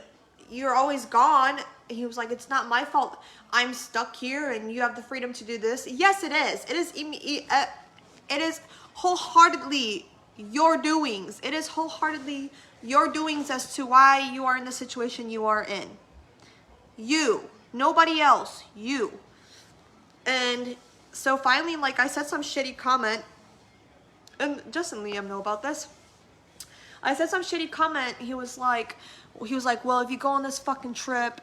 you're always gone. He was like, it's not my fault. I'm stuck here and you have the freedom to do this. Yes, it is. It is wholeheartedly your doings. It is wholeheartedly your doings as to why you are in the situation you are in. You, nobody else, you. And so finally, like, I said some shitty comment, and Justin and Liam know about this. I said some shitty comment. He was like, well, if you go on this fucking trip,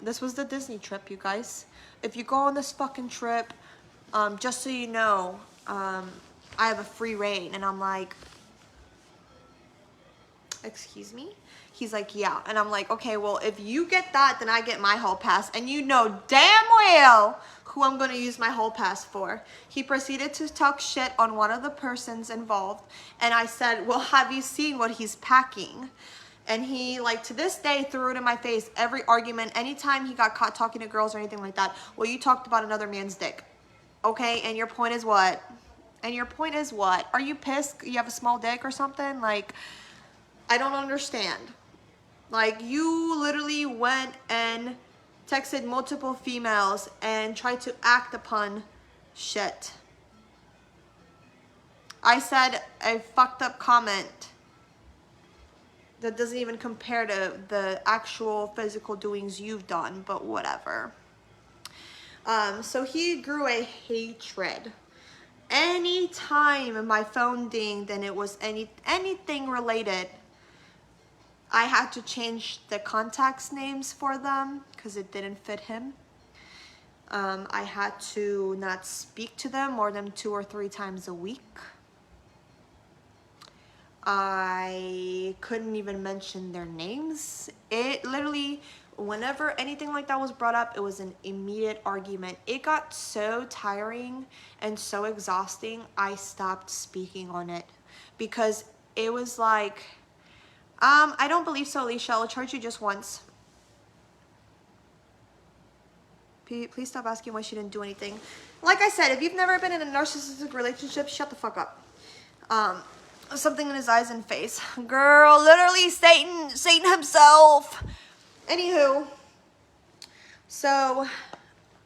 this was the Disney trip, you guys. If you go on this fucking trip, just so you know, I have a free reign. And I'm like, excuse me? He's like, yeah. And I'm like, okay, well, if you get that, then I get my hall pass. And you know damn well who I'm going to use my hall pass for. He proceeded to talk shit on one of the persons involved. And I said, well, have you seen what he's packing? And he, like, to this day, threw it in my face. Every argument, anytime he got caught talking to girls or anything like that. Well, you talked about another man's dick. Okay, and your point is what? And your point is what? Are you pissed you have a small dick or something? Like, I don't understand. Like, you literally went and texted multiple females and tried to act upon shit. I said a fucked up comment that doesn't even compare to the actual physical doings you've done, but whatever. So he grew a hatred. Anytime my phone dinged and it was anything related, I had to change the contacts names for them because it didn't fit him. I had to not speak to them more than 2 or 3 times a week. I couldn't even mention their names. It literally, whenever anything like that was brought up, it was an immediate argument. It got so tiring and so exhausting, I stopped speaking on it because it was like, I don't believe so, Alicia. I'll charge you just once. Please stop asking why she didn't do anything. Like I said, if you've never been in a narcissistic relationship, shut the fuck up. Something in his eyes and face. Girl, literally Satan himself. Anywho, so,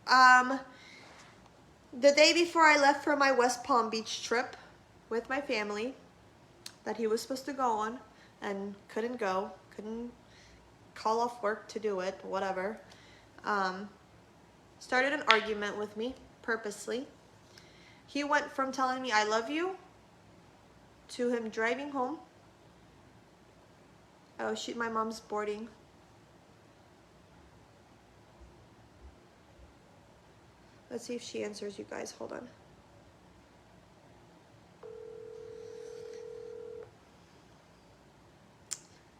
the day before I left for my West Palm Beach trip with my family that he was supposed to go on and couldn't go, couldn't call off work to do it, whatever, started an argument with me purposely. He went from telling me I love you to him driving home. Oh shoot, my mom's boarding. Let's see if she answers, you guys. Hold on.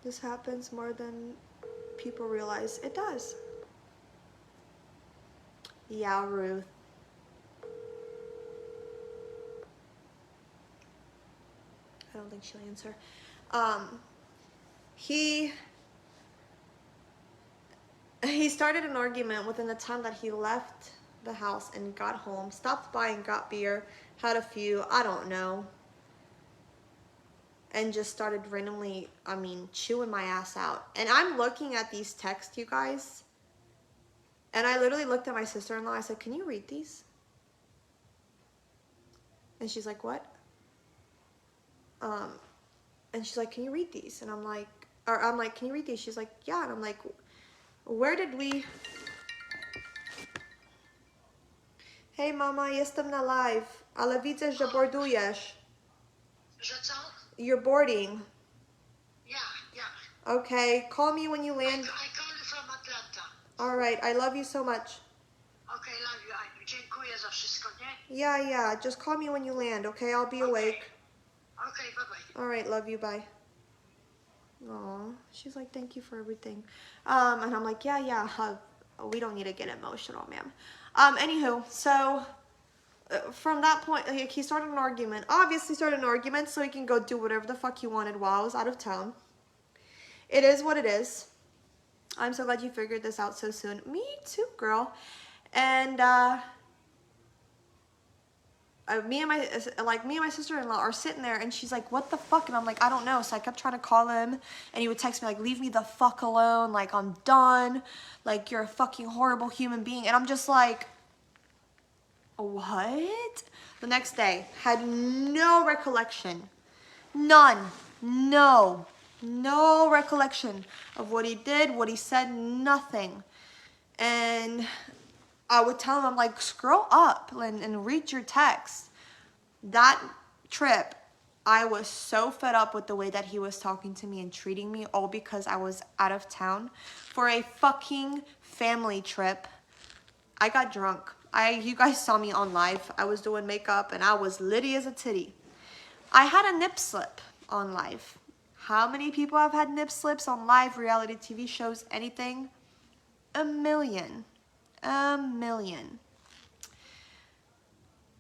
This happens more than people realize. It does. Yeah, Ruth. I don't think she'll answer. He he started an argument within the time that he left the house and got home, stopped by and got beer, had a few, I don't know, and just started randomly, I mean, chewing my ass out. And I'm looking at these texts, you guys, and I literally looked at my sister-in-law. I said, can you read these? And she's like, what? And she's like, can you read these? And I'm like, can you read these? She's like, yeah. And I'm like, where did we... Hej mama, jestem na live, ale widzę, że bordujesz. Że co? You're boarding. Yeah. Okay, call me when you land. I call you from Atlanta. Alright, I love you so much. Okay, love you, Aniu. Dziękuję za wszystko, nie? Yeah, just call me when you land, okay? I'll be awake. Okay, bye-bye. Alright, love you, bye. Aw, she's like, thank you for everything. And I'm like, yeah, we don't need to get emotional, ma'am. Anywho, so from that point, like, he started an argument. Obviously started an argument so he can go do whatever the fuck he wanted while I was out of town. It is what it is. I'm so glad you figured this out so soon. Me too, girl. And me and my sister-in-law are sitting there, and she's like, what the fuck? And I'm like, I don't know. So I kept trying to call him, and he would text me like, leave me the fuck alone, like, I'm done, like, you're a fucking horrible human being. And I'm just like, what? The next day, had no recollection, no recollection of what he did, what he said, nothing. And I would tell him, I'm like, scroll up and read your text. That trip, I was so fed up with the way that he was talking to me and treating me, all because I was out of town for a fucking family trip. I got drunk. You guys saw me on live. I was doing makeup and I was litty as a titty. I had a nip slip on live. How many people have had nip slips on live reality TV shows, anything? A million.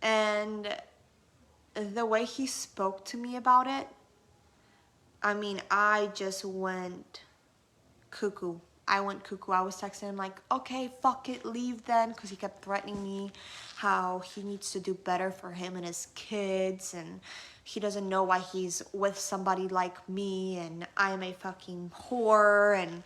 And the way he spoke to me about it, I mean, I just went cuckoo. I went cuckoo. I was texting him like, okay, fuck it, leave then, because he kept threatening me how he needs to do better for him and his kids, and he doesn't know why he's with somebody like me, and I'm a fucking whore, and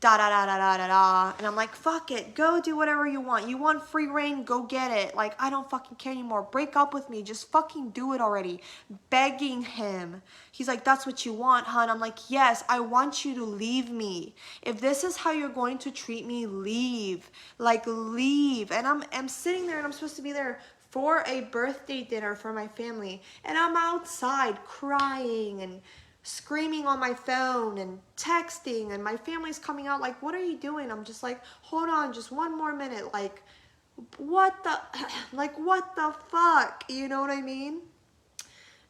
da. And I'm like, fuck it, go do whatever you want. You want free reign, go get it. Like, I don't fucking care anymore. Break up with me, just fucking do it already. Begging him. He's like, that's what you want, huh? And I'm like, yes, I want you to leave me. If this is how you're going to treat me, leave. Like, leave. And I'm sitting there, and I'm supposed to be there for a birthday dinner for my family, and I'm outside crying and screaming on my phone and texting, and my family's coming out like, what are you doing? I'm just like, hold on, just one more minute. Like, what the fuck? You know what I mean?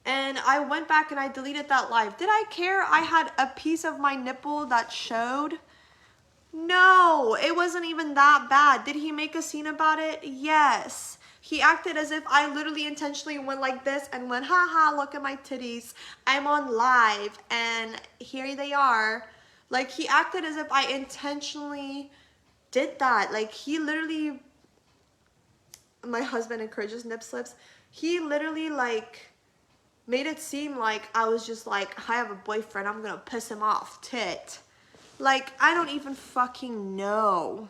And I went back and I deleted that live. Did I care? I had a piece of my nipple that showed. No, it wasn't even that bad. Did he make a scene about it? Yes. He acted as if I literally intentionally went like this and went, haha, look at my titties. I'm on live and here they are. Like, he acted as if I intentionally did that. Like, he literally, my husband encourages nip slips. He literally, like, made it seem like I was just like, I have a boyfriend, I'm gonna piss him off, tit. Like, I don't even fucking know.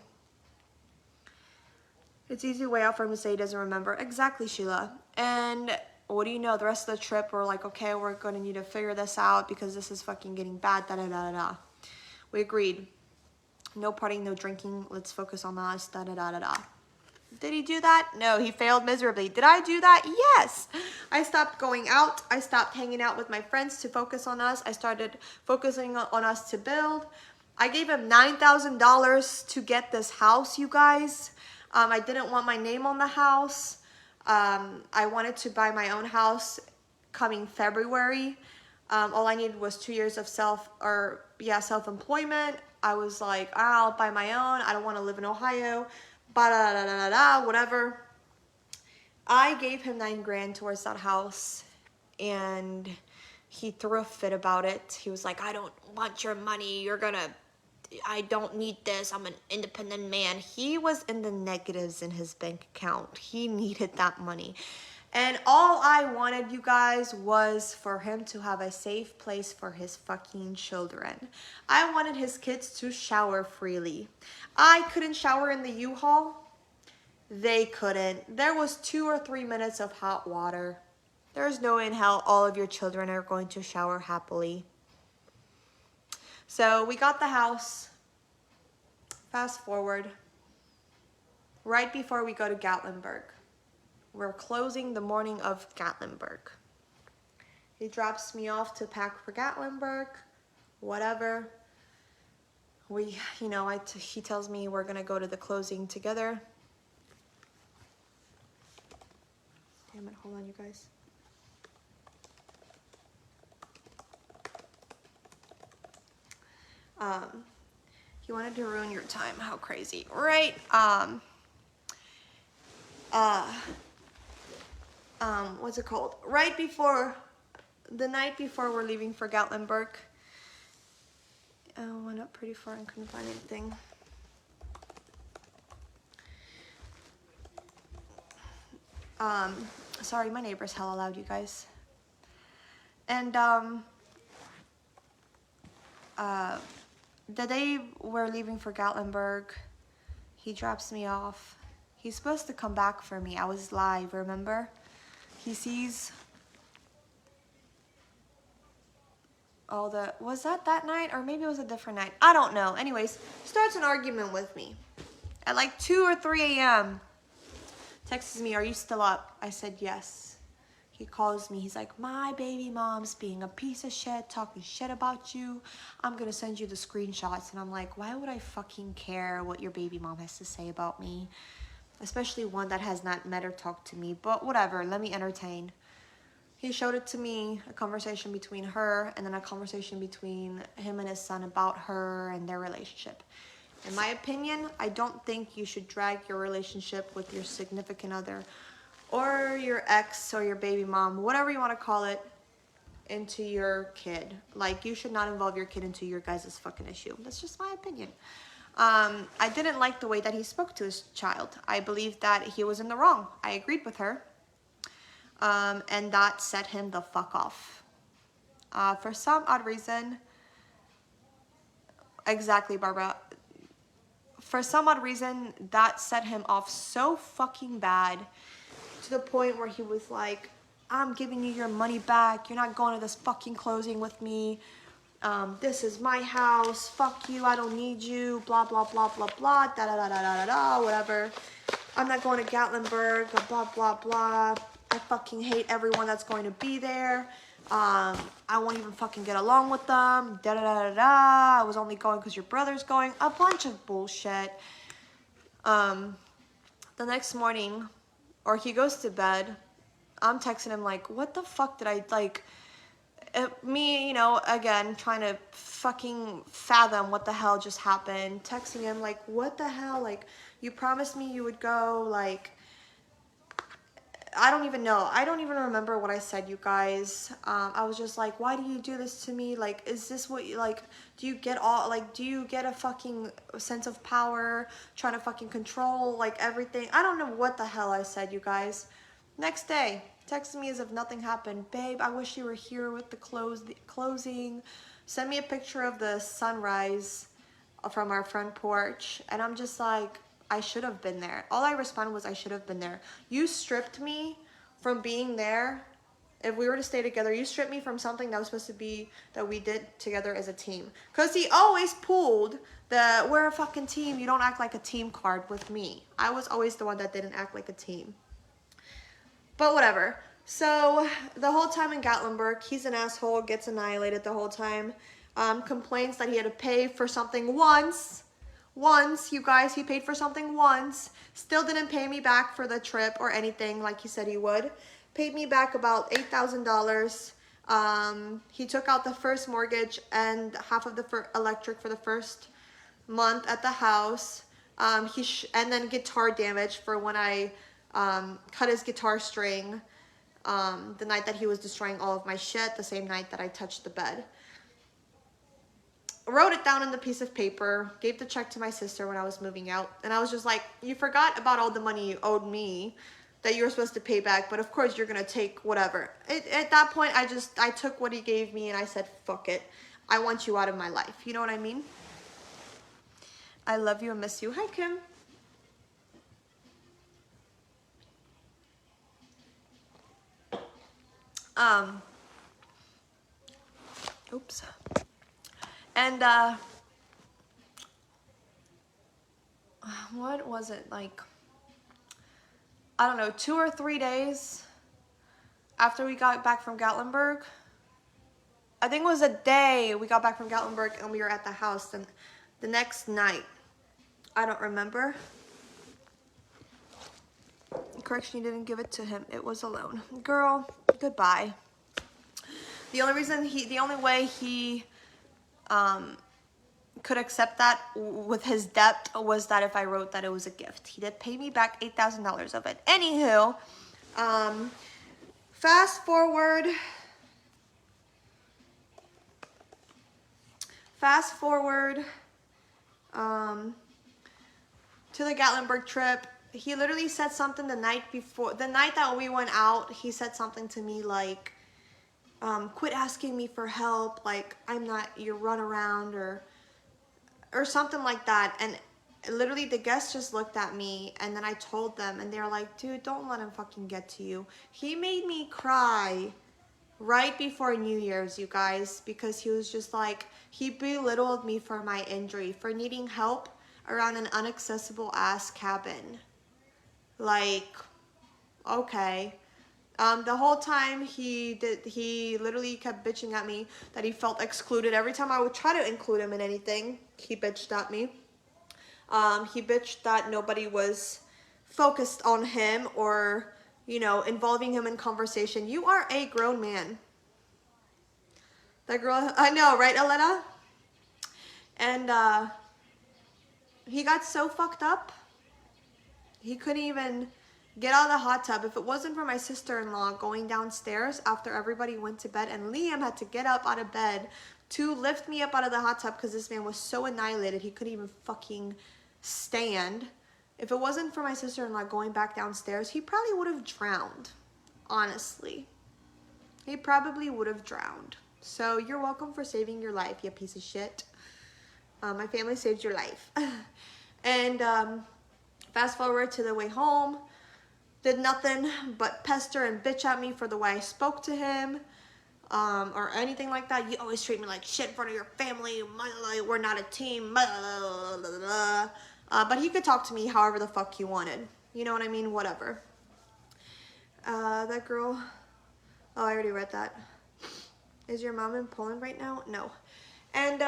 It's easy way out for him to say he doesn't remember. Exactly, Sheila. And what do you know? The rest of the trip, we're like, okay, we're going to need to figure this out because this is fucking getting bad, da-da-da-da-da. We agreed. No partying, no drinking. Let's focus on us, da-da-da-da-da. Did he do that? No, he failed miserably. Did I do that? Yes. I stopped going out. I stopped hanging out with my friends to focus on us. I started focusing on us to build. I gave him $9,000 to get this house, you guys. I didn't want my name on the house. I wanted to buy my own house coming February. All I needed was 2 years of self-employment. I was like, I'll buy my own. I don't want to live in Ohio. Whatever. I gave him $9 grand towards that house, and he threw a fit about it. He was like, I don't want your money. You're gonna I don't need this. I'm an independent man. He was in the negatives in his bank account. He needed that money. And all I wanted, you guys, was for him to have a safe place for his fucking children. I wanted his kids to shower freely. I couldn't shower in the U-Haul. They couldn't. There was 2 or 3 minutes of hot water. There's no way in hell all of your children are going to shower happily. So we got the house. Fast forward. Right before we go to Gatlinburg. We're closing the morning of Gatlinburg. He drops me off to pack for Gatlinburg. Whatever. He tells me we're gonna go to the closing together. Damn it, hold on, you guys. He wanted to ruin your time. How crazy, right? What's it called? Right before, the night before we're leaving for Gatlinburg. I went up pretty far and couldn't find anything. Sorry, my neighbor's hella loud, you guys. And, the day we're leaving for Gatlinburg, he drops me off. He's supposed to come back for me. I was live, remember? He sees all the... Was that night? Or maybe it was a different night. I don't know. Anyways, starts an argument with me. At like 2 or 3 a.m. Texts me, are you still up? I said, yes. He calls me. He's like, my baby mom's being a piece of shit, talking shit about you. I'm going to send you the screenshots. And I'm like, why would I fucking care what your baby mom has to say about me? Especially one that has not met or talked to me. But whatever, let me entertain. He showed it to me, a conversation between her and then a conversation between him and his son about her and their relationship. In my opinion, I don't think you should drag your relationship with your significant other or your ex or your baby mom, whatever you want to call it, into your kid. Like, you should not involve your kid into your guys' fucking issue. That's just my opinion. I didn't like the way that he spoke to his child. I believe that he was in the wrong. I agreed with her. And that set him the fuck off. For some odd reason, exactly, Barbara. For some odd reason, that set him off so fucking bad to the point where he was like, I'm giving you your money back. You're not going to this fucking closing with me. This is my house. Fuck you. I don't need you. Blah, blah, blah, blah, blah. Da, da, da, da, da, da, whatever. I'm not going to Gatlinburg. Blah, blah, blah. I fucking hate everyone that's going to be there. I won't even fucking get along with them. Da, da, da, da, da. I was only going because your brother's going. A bunch of bullshit. The next morning, or he goes to bed, I'm texting him like, what the fuck did I, like... me, again, trying to fucking fathom what the hell just happened. Texting him, like, what the hell? Like, you promised me you would go, like, I don't even know. I don't even remember what I said, you guys. I was just like, why do you do this to me? Like, is this what you, like, do you get a fucking sense of power, trying to fucking control, like, everything? I don't know what the hell I said, you guys. Next day, texted me as if nothing happened. Babe, I wish you were here with the closing. Send me a picture of the sunrise from our front porch. And I'm just like, I should have been there. All I responded was, I should have been there. You stripped me from being there. If we were to stay together, you stripped me from something that was supposed to be, that we did together as a team. Because he always pulled the, we're a fucking team, you don't act like a team card with me. I was always the one that didn't act like a team. But whatever. So the whole time in Gatlinburg, he's an asshole, gets annihilated the whole time. Complains that he had to pay for something once, you guys, he paid for something once. Still didn't pay me back for the trip or anything like he said he would. Paid me back about $8,000. He took out the first mortgage and half of the electric for the first month at the house. And then guitar damage for when I cut his guitar string the night that he was destroying all of my shit, the same night that I touched the bed. wrote it down on the piece of paper, gave the check to my sister when I was moving out, and I was just like, you forgot about all the money you owed me that you were supposed to pay back, but of course you're gonna take whatever. At that point, I took what he gave me and I said, fuck it. I want you out of my life. You know what I mean? I love you and miss you. Hi, Kim. Oops. And, what was it, like, I don't know, 2 or 3 days after we got back from Gatlinburg? I think it was a day we got back from Gatlinburg and we were at the house, and the next night, I don't remember. Correction, you didn't give it to him. It was a loan. Girl, goodbye. The only way he could accept that with his debt was that if I wrote that it was a gift. He did pay me back $8,000 of it. Anywho, fast forward to the Gatlinburg trip. He literally said something the night that we went out. He said something to me like, quit asking me for help, like I'm not your runaround, or something like that. And literally the guests just looked at me, and then I told them, and they're like, dude, don't let him fucking get to you. He made me cry right before New Year's, you guys, because he was just like, he belittled me for my injury, for needing help around an inaccessible ass cabin. Like, okay. The whole time he literally kept bitching at me that he felt excluded. Every time I would try to include him in anything, he bitched at me. He bitched that nobody was focused on him or, you know, involving him in conversation. You are a grown man. That girl, I know, right, Aletta? And, he got so fucked up, he couldn't even get out of the hot tub. If it wasn't for my sister-in-law going downstairs after everybody went to bed, and Liam had to get up out of bed to lift me up out of the hot tub because this man was so annihilated he couldn't even fucking stand. If it wasn't for my sister-in-law going back downstairs, he probably would have drowned. Honestly. He probably would have drowned. So you're welcome for saving your life, you piece of shit. My family saved your life. And fast forward to the way home. Did nothing but pester and bitch at me for the way I spoke to him, or anything like that. You always treat me like shit in front of your family. We're not a team. But he could talk to me however the fuck he wanted. You know what I mean? Whatever. That girl. Oh, I already read that. Is your mom in Poland right now? No. And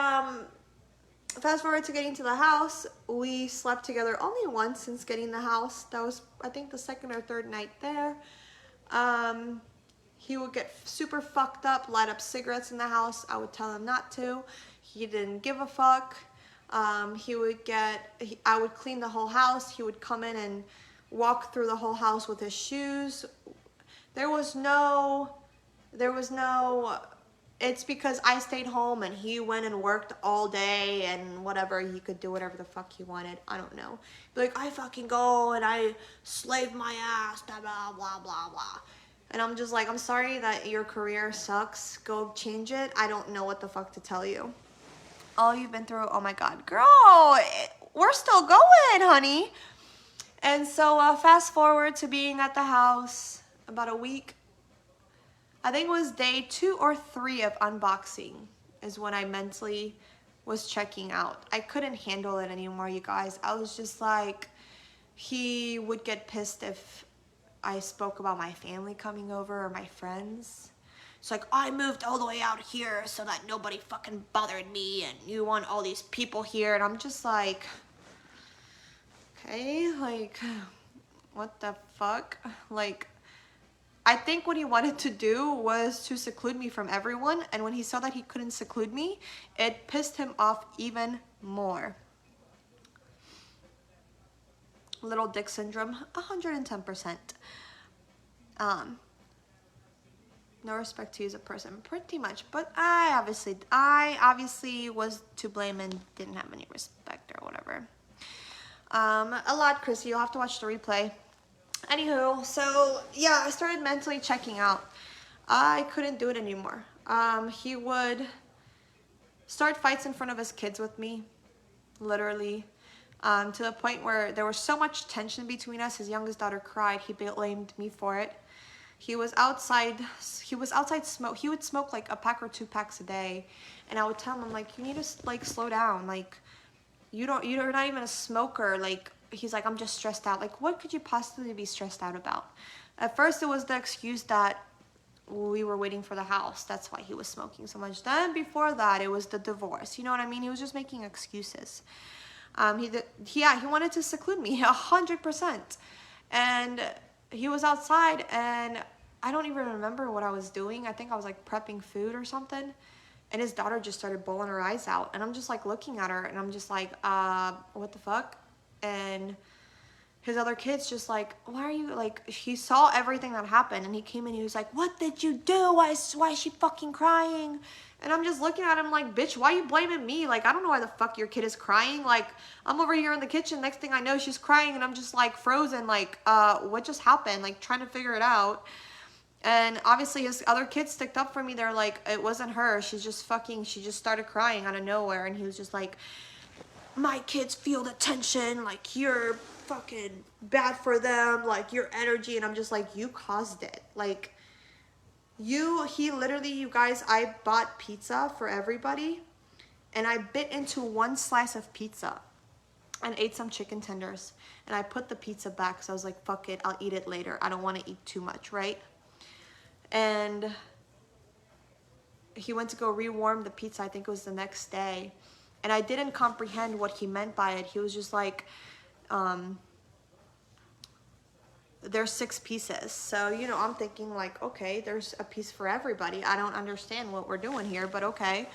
fast forward to getting to the house, we slept together only once since getting the house. That was, I think, the second or third night there. He would get super fucked up, light up cigarettes in the house. I would tell him not to. He didn't give a fuck. I would clean the whole house. He would come in and walk through the whole house with his shoes. There was no, it's because I stayed home and he went and worked all day and whatever. He could do whatever the fuck he wanted. I don't know. Be like, I fucking go and I slave my ass, blah, blah, blah, blah, blah. And I'm just like, I'm sorry that your career sucks. Go change it. I don't know what the fuck to tell you. All you've been through, oh my God. Girl, we're still going, honey. And so fast forward to being at the house about a week. I think it was day 2 or 3 of unboxing is when I mentally was checking out. I couldn't handle it anymore, you guys. I was just like, he would get pissed if I spoke about my family coming over or my friends. It's like, I moved all the way out here so that nobody fucking bothered me, and you want all these people here. And I'm just like, okay, like, what the fuck? Like, I think what he wanted to do was to seclude me from everyone, and when he saw that he couldn't seclude me, it pissed him off even more. Little dick syndrome, 110%. No respect to you as a person, pretty much. But I obviously was to blame and didn't have any respect or whatever. A lot, Chrissy. You'll have to watch the replay. Anywho, so yeah, I started mentally checking out. I couldn't do it anymore. He would start fights in front of his kids with me, literally, to the point where there was so much tension between us. His youngest daughter cried. He blamed me for it. He was outside smoke. He would smoke like a pack or 2 packs a day, and I would tell him, I'm like, you need to like slow down. Like, you're not even a smoker. Like, he's like, I'm just stressed out. Like, what could you possibly be stressed out about? At first, it was the excuse that we were waiting for the house. That's why he was smoking so much. Then before that, it was the divorce. You know what I mean? He was just making excuses. He wanted to seclude me 100%. And he was outside, and I don't even remember what I was doing. I think I was like prepping food or something. And his daughter just started bawling her eyes out. And I'm just like looking at her, and I'm just like, what the fuck? And his other kid's just like, why are you, like, he saw everything that happened, and he came in, he was like, what did you do? Why is she fucking crying? And I'm just looking at him like, bitch, why are you blaming me? Like, I don't know why the fuck your kid is crying. Like, I'm over here in the kitchen, next thing I know, she's crying, and I'm just like frozen, like, what just happened? Like, trying to figure it out. And obviously his other kids sticked up for me. They're like, it wasn't her, she just started crying out of nowhere. And he was just like, my kids feel the tension, like, you're fucking bad for them, like, your energy. And I'm just like, you caused it. Like, he literally, you guys, I bought pizza for everybody, and I bit into 1 slice of pizza and ate some chicken tenders, and I put the pizza back because I was like, fuck it, I'll eat it later, I don't want to eat too much, right? And he went to go rewarm the pizza, I think it was the next day, and I didn't comprehend what he meant by it. He was just like, there's 6 pieces. So, you know, I'm thinking like, okay, there's a piece for everybody. I don't understand what we're doing here, but okay.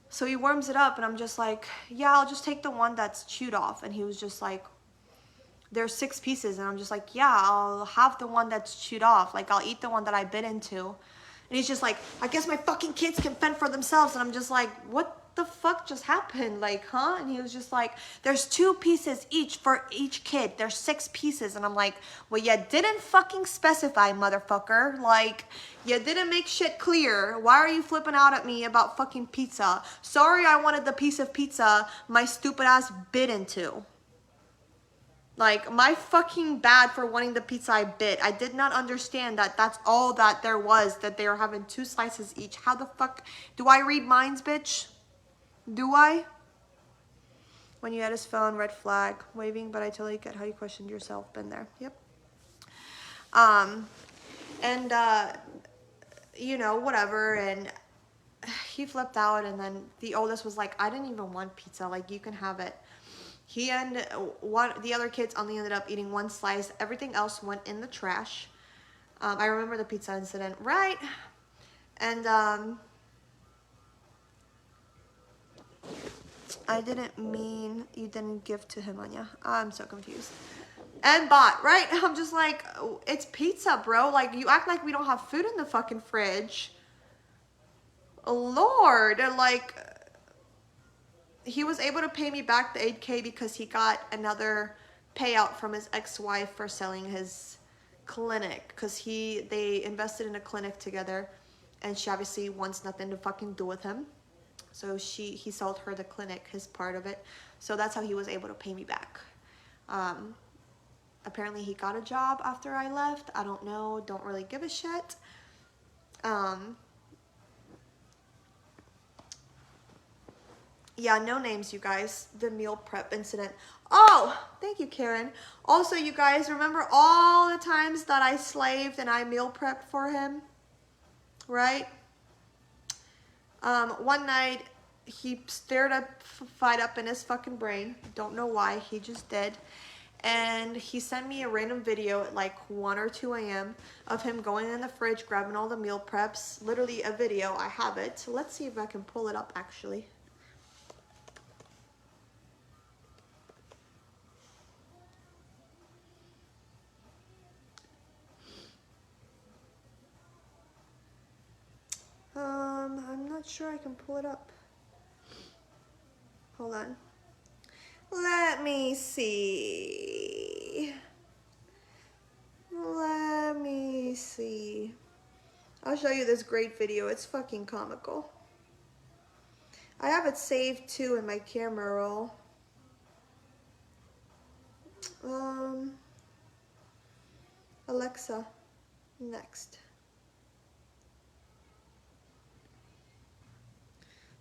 So he warms it up, and I'm just like, yeah, I'll just take the one that's chewed off. And he was just like, there's 6 pieces. And I'm just like, yeah, I'll have the one that's chewed off. Like, I'll eat the one that I bit into. And he's just like, I guess my fucking kids can fend for themselves. And I'm just like, what the fuck just happened? Like, huh? And he was just like, there's 2 pieces each for each kid. There's 6 pieces. And I'm like, well, you didn't fucking specify, motherfucker. Like, you didn't make shit clear. Why are you flipping out at me about fucking pizza? Sorry, I wanted the piece of pizza my stupid ass bit into. Like, my fucking bad for wanting the pizza I bit. I did not understand that that's all that there was, that they were having 2 slices each. How the fuck do I read minds, bitch? Do I? When you had his phone, red flag, waving, but I totally get how you questioned yourself. Been there. Yep. You know, whatever, and he flipped out, and then the oldest was like, I didn't even want pizza, like, you can have it. He and the other kids only ended up eating 1 slice. Everything else went in the trash. I remember the pizza incident, right? And I didn't mean you didn't give to him, Anya. I'm so confused. And bought, right? I'm just like, it's pizza, bro. Like, you act like we don't have food in the fucking fridge. Lord, like, he was able to pay me back the 8K because he got another payout from his ex-wife for selling his clinic, because they invested in a clinic together, and she obviously wants nothing to fucking do with him. So he sold her the clinic, his part of it. So that's how he was able to pay me back. Apparently he got a job after I left. I don't know. Don't really give a shit. Yeah, no names, you guys. The meal prep incident. Oh, thank you, Karen. Also, you guys, remember all the times that I slaved and I meal prepped for him? Right? One night, he stirred a fight up in his fucking brain. Don't know why, he just did. And he sent me a random video at like 1 or 2 a.m. of him going in the fridge, grabbing all the meal preps. Literally a video, I have it. So let's see if I can pull it up actually. not sure I can pull it up. Hold on. Let me see. Let me see. I'll show you this great video. It's fucking comical. I have it saved too in my camera roll. Alexa, next.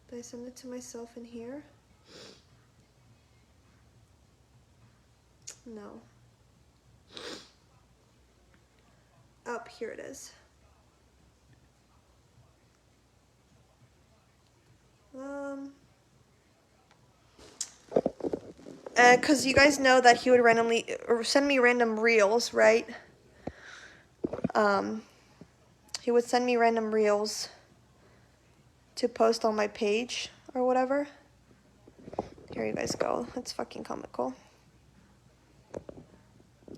Did I send it to myself in here? No. Up, here it is. Cause you guys know that he would randomly send me random reels, right? He would send me random reels to post on my page or whatever. Here you guys go. It's fucking comical.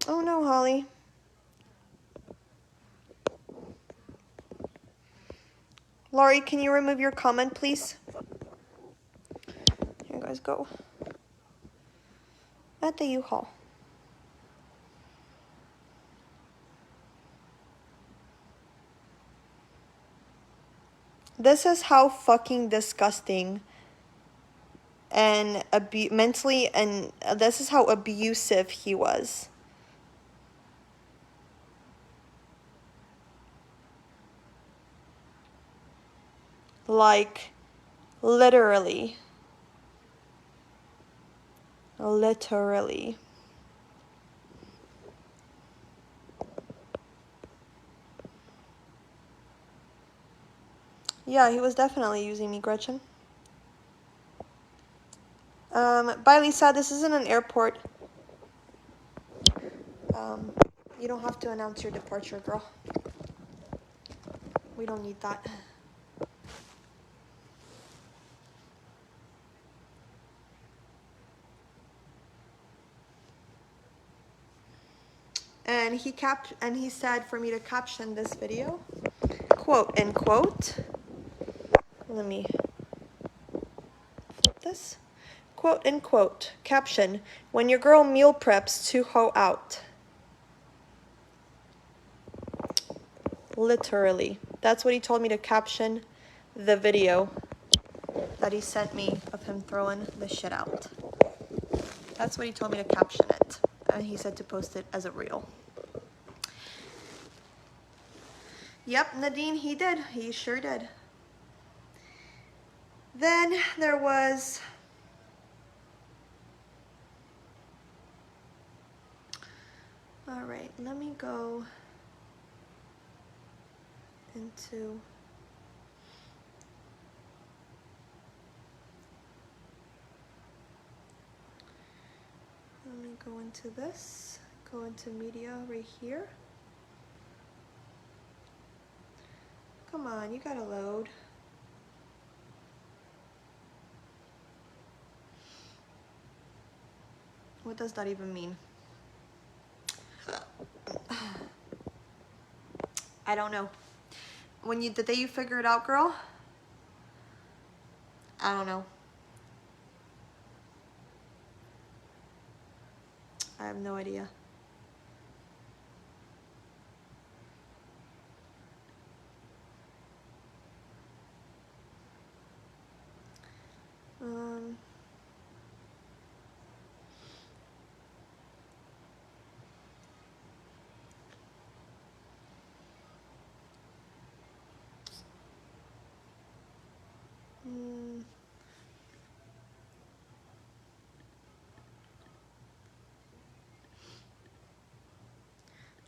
Oh no, Holly. Laurie, can you remove your comment, please? Here you guys go. At the U-Haul. This is how fucking disgusting and mentally, and this is how abusive he was. Like, literally. Literally. Yeah, he was definitely using me, Gretchen. Bye, Lisa. This isn't an airport. You don't have to announce your departure, girl. We don't need that. And he said for me to caption this video, quote unquote. Let me flip this. Quote unquote, caption, when your girl meal preps to hoe out. Literally. That's what he told me to caption the video that he sent me of him throwing the shit out. That's what he told me to caption it. And he said to post it as a reel. Yep, Nadine, he did. He sure did. Then there was... All right, let me go into... Let me go into this, go into media right here. Come on, you gotta load. What does that even mean? I don't know. The day you figure it out, girl? I don't know. I have no idea.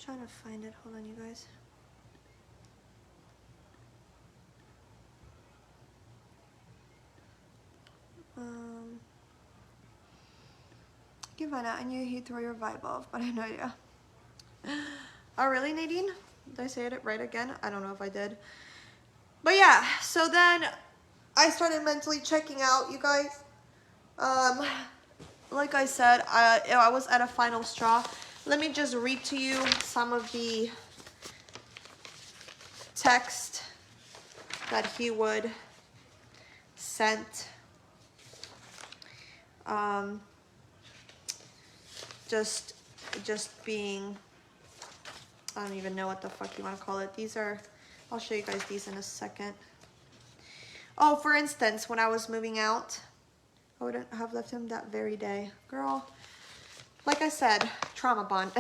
Trying to find it. Hold on, you guys. Giovanna, I knew he'd throw your vibe off, but I have no idea. Oh, really, Nadine? Did I say it right again? I don't know if I did. But yeah, so then I started mentally checking out, you guys. Like I said, I was at a final straw. Let me just read to you some of the text that he would sent. Just being, I don't even know what the fuck you want to call it. These are, I'll show you guys these in a second. Oh, for instance, when I was moving out, I wouldn't have left him that very day. Girl, like I said, trauma bond.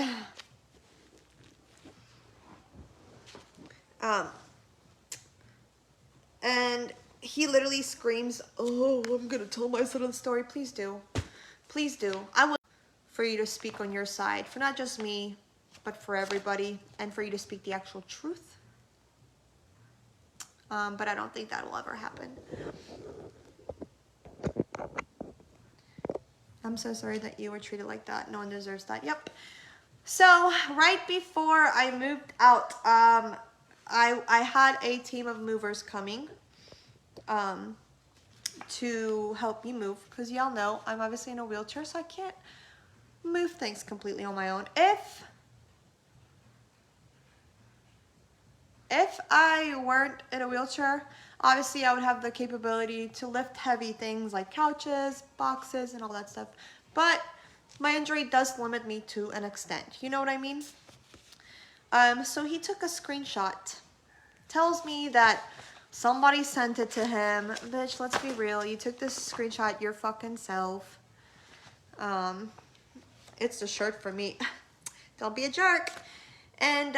And he literally screams, "Oh, I'm gonna tell my son the story." Please do. Please do. I would for you to speak on your side, for not just me, but for everybody, and for you to speak the actual truth. But I don't think that will ever happen. I'm so sorry that you were treated like that. No one deserves that. Yep. So right before I moved out, I had a team of movers coming to help me move, because y'all know I'm obviously in a wheelchair, so I can't move things completely on my own. If I weren't in a wheelchair, obviously I would have the capability to lift heavy things like couches, boxes, and all that stuff. But my injury does limit me to an extent. You know what I mean? So he took a screenshot. Tells me that somebody sent it to him. Bitch, let's be real. You took this screenshot your fucking self. It's the shirt for me. Don't be a jerk. And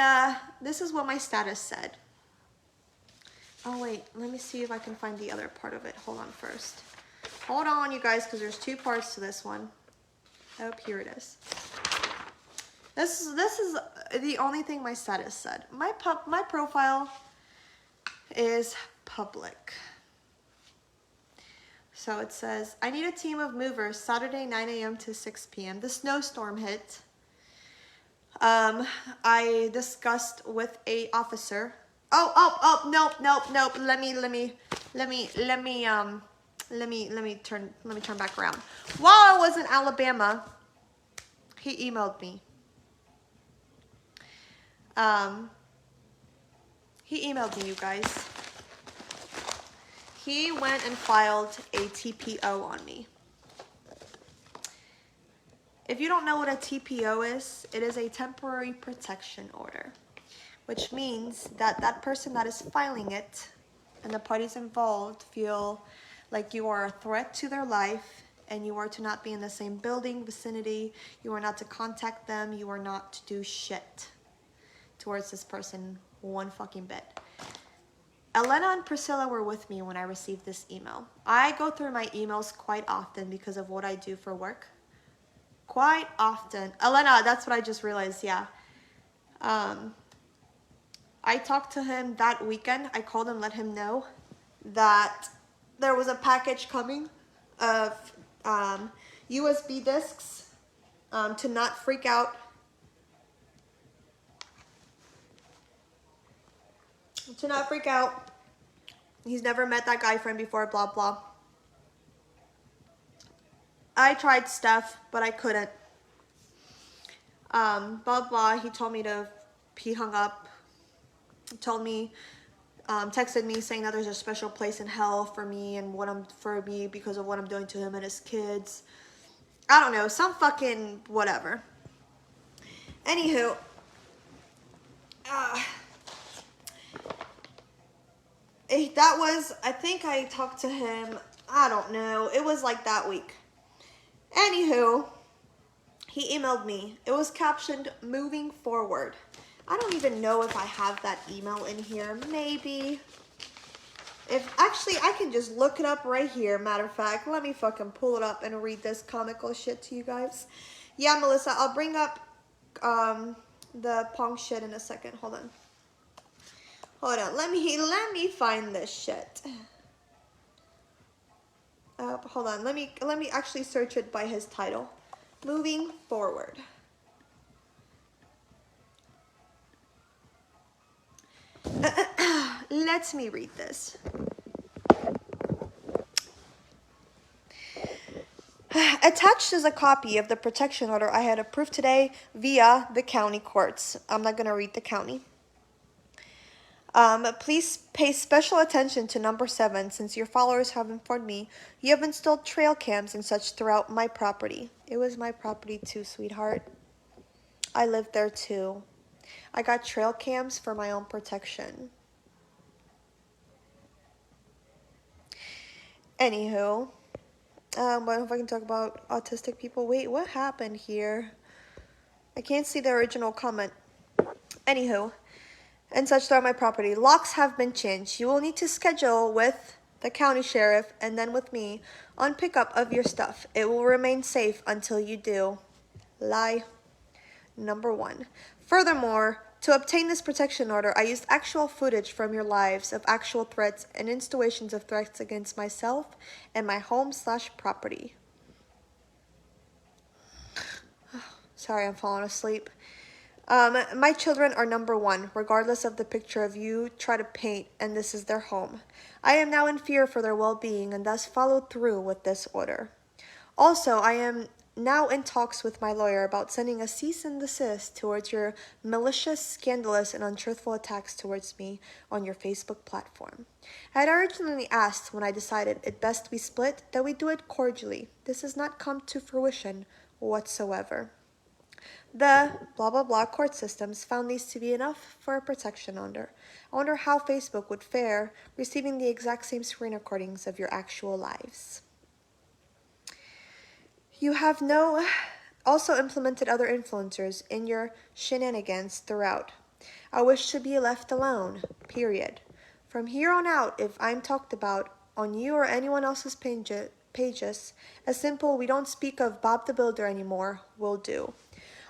this is what my status said. Oh wait, let me see if I can find the other part of it. Hold on first. Hold on, you guys, because there's two parts to this one. Oh, here it is. This is the only thing my status said. My profile is public. So it says, I need a team of movers Saturday 9 a.m. to 6 p.m. The snowstorm hit. I discussed with a officer. Oh, nope. Let me turn back around. While I was in Alabama, he emailed me. He emailed me, you guys. He went and filed a TPO on me. If you don't know what a TPO is, it is a temporary protection order, which means that that person that is filing it and the parties involved feel like you are a threat to their life, and you are to not be in the same building, vicinity, you are not to contact them, you are not to do shit towards this person one fucking bit. Elena and Priscilla were with me when I received this email. I go through my emails quite often because of what I do for work. Quite often. Elena, that's what I just realized, yeah. I talked to him that weekend. I called him, let him know that there was a package coming of USB discs to not freak out. To not freak out. He's never met that guy friend before, blah, blah. I tried stuff, but I couldn't. Blah, blah. He told me he hung up. Told me, texted me saying that there's a special place in hell for me and for me because of what I'm doing to him and his kids. I don't know, some fucking whatever. Anywho, that was, I think I talked to him, I don't know, it was like that week. Anywho, he emailed me. It was captioned, moving forward. I don't even know if I have that email in here. Maybe. Actually, I can just look it up right here. Matter of fact, let me fucking pull it up and read this comical shit to you guys. Yeah, Melissa, I'll bring up the Pong shit in a second. Hold on. Let me find this shit. Hold on. Let me actually search it by his title. Moving forward. Let me read this. Attached is a copy of the protection order I had approved today via the county courts. I'm not going to read the county. Please pay special attention to number 7 since your followers have informed me you have installed trail cams and such throughout my property. It was my property too, sweetheart. I lived there too. I got trail cams for my own protection. Anywho, what if I can talk about autistic people? Wait, what happened here? I can't see the original comment. Anywho, and such throughout my property. Locks have been changed. You will need to schedule with the county sheriff and then with me on pickup of your stuff. It will remain safe until you do. Lie number 1. Furthermore, to obtain this protection order, I used actual footage from your lives of actual threats and installations of threats against myself and my home/property. Sorry, I'm falling asleep. My children are number 1, regardless of the picture of you try to paint, and this is their home. I am now in fear for their well-being and thus followed through with this order. Also, I am now in talks with my lawyer about sending a cease and desist towards your malicious, scandalous, and untruthful attacks towards me on your Facebook platform. I had originally asked when I decided it best we split that we do it cordially. This has not come to fruition whatsoever. The blah blah blah court systems found these to be enough for a protection order. I wonder how Facebook would fare receiving the exact same screen recordings of your actual lives. You have also implemented other influencers in your shenanigans throughout. I wish to be left alone, period. From here on out, if I'm talked about on you or anyone else's pages, a simple "we don't speak of Bob the Builder anymore" will do.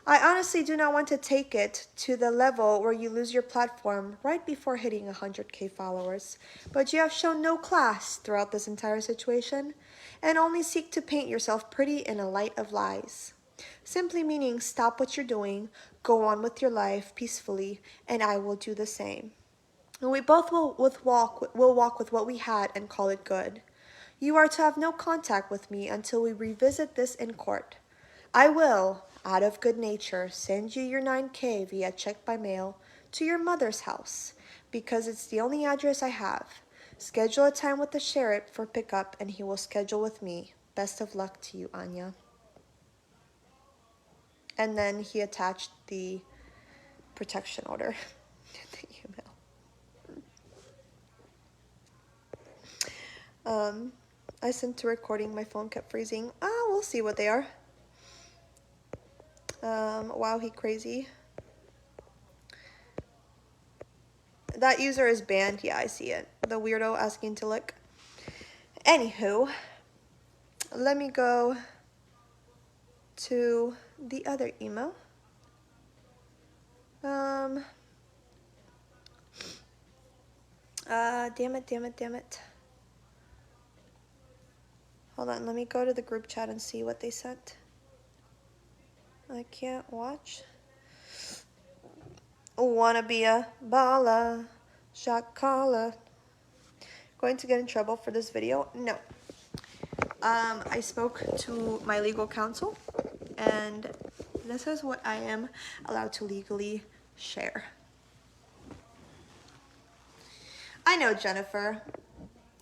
I honestly do not want to take it to the level where you lose your platform right before hitting 100K followers, but you have shown no class throughout this entire situation and only seek to paint yourself pretty in a light of lies. Simply meaning stop what you're doing, go on with your life peacefully, and I will do the same. And we both will walk with what we had and call it good. You are to have no contact with me until we revisit this in court. I will, out of good nature, send you your 9K via check by mail to your mother's house because it's the only address I have. Schedule a time with the sheriff for pickup and he will schedule with me. Best of luck to you, Anya. And then he attached the protection order to the email. I sent a recording. My phone kept freezing. We'll see what they are. Wow, he crazy. That user is banned. Yeah, I see it. The weirdo asking to lick. Anywho, let me go to the other email. Damn it. Hold on, let me go to the group chat and see what they sent. I can't watch. Wanna be a baller, shot caller. Going to get in trouble for this video? No. I spoke to my legal counsel, and this is what I am allowed to legally share. I know, Jennifer.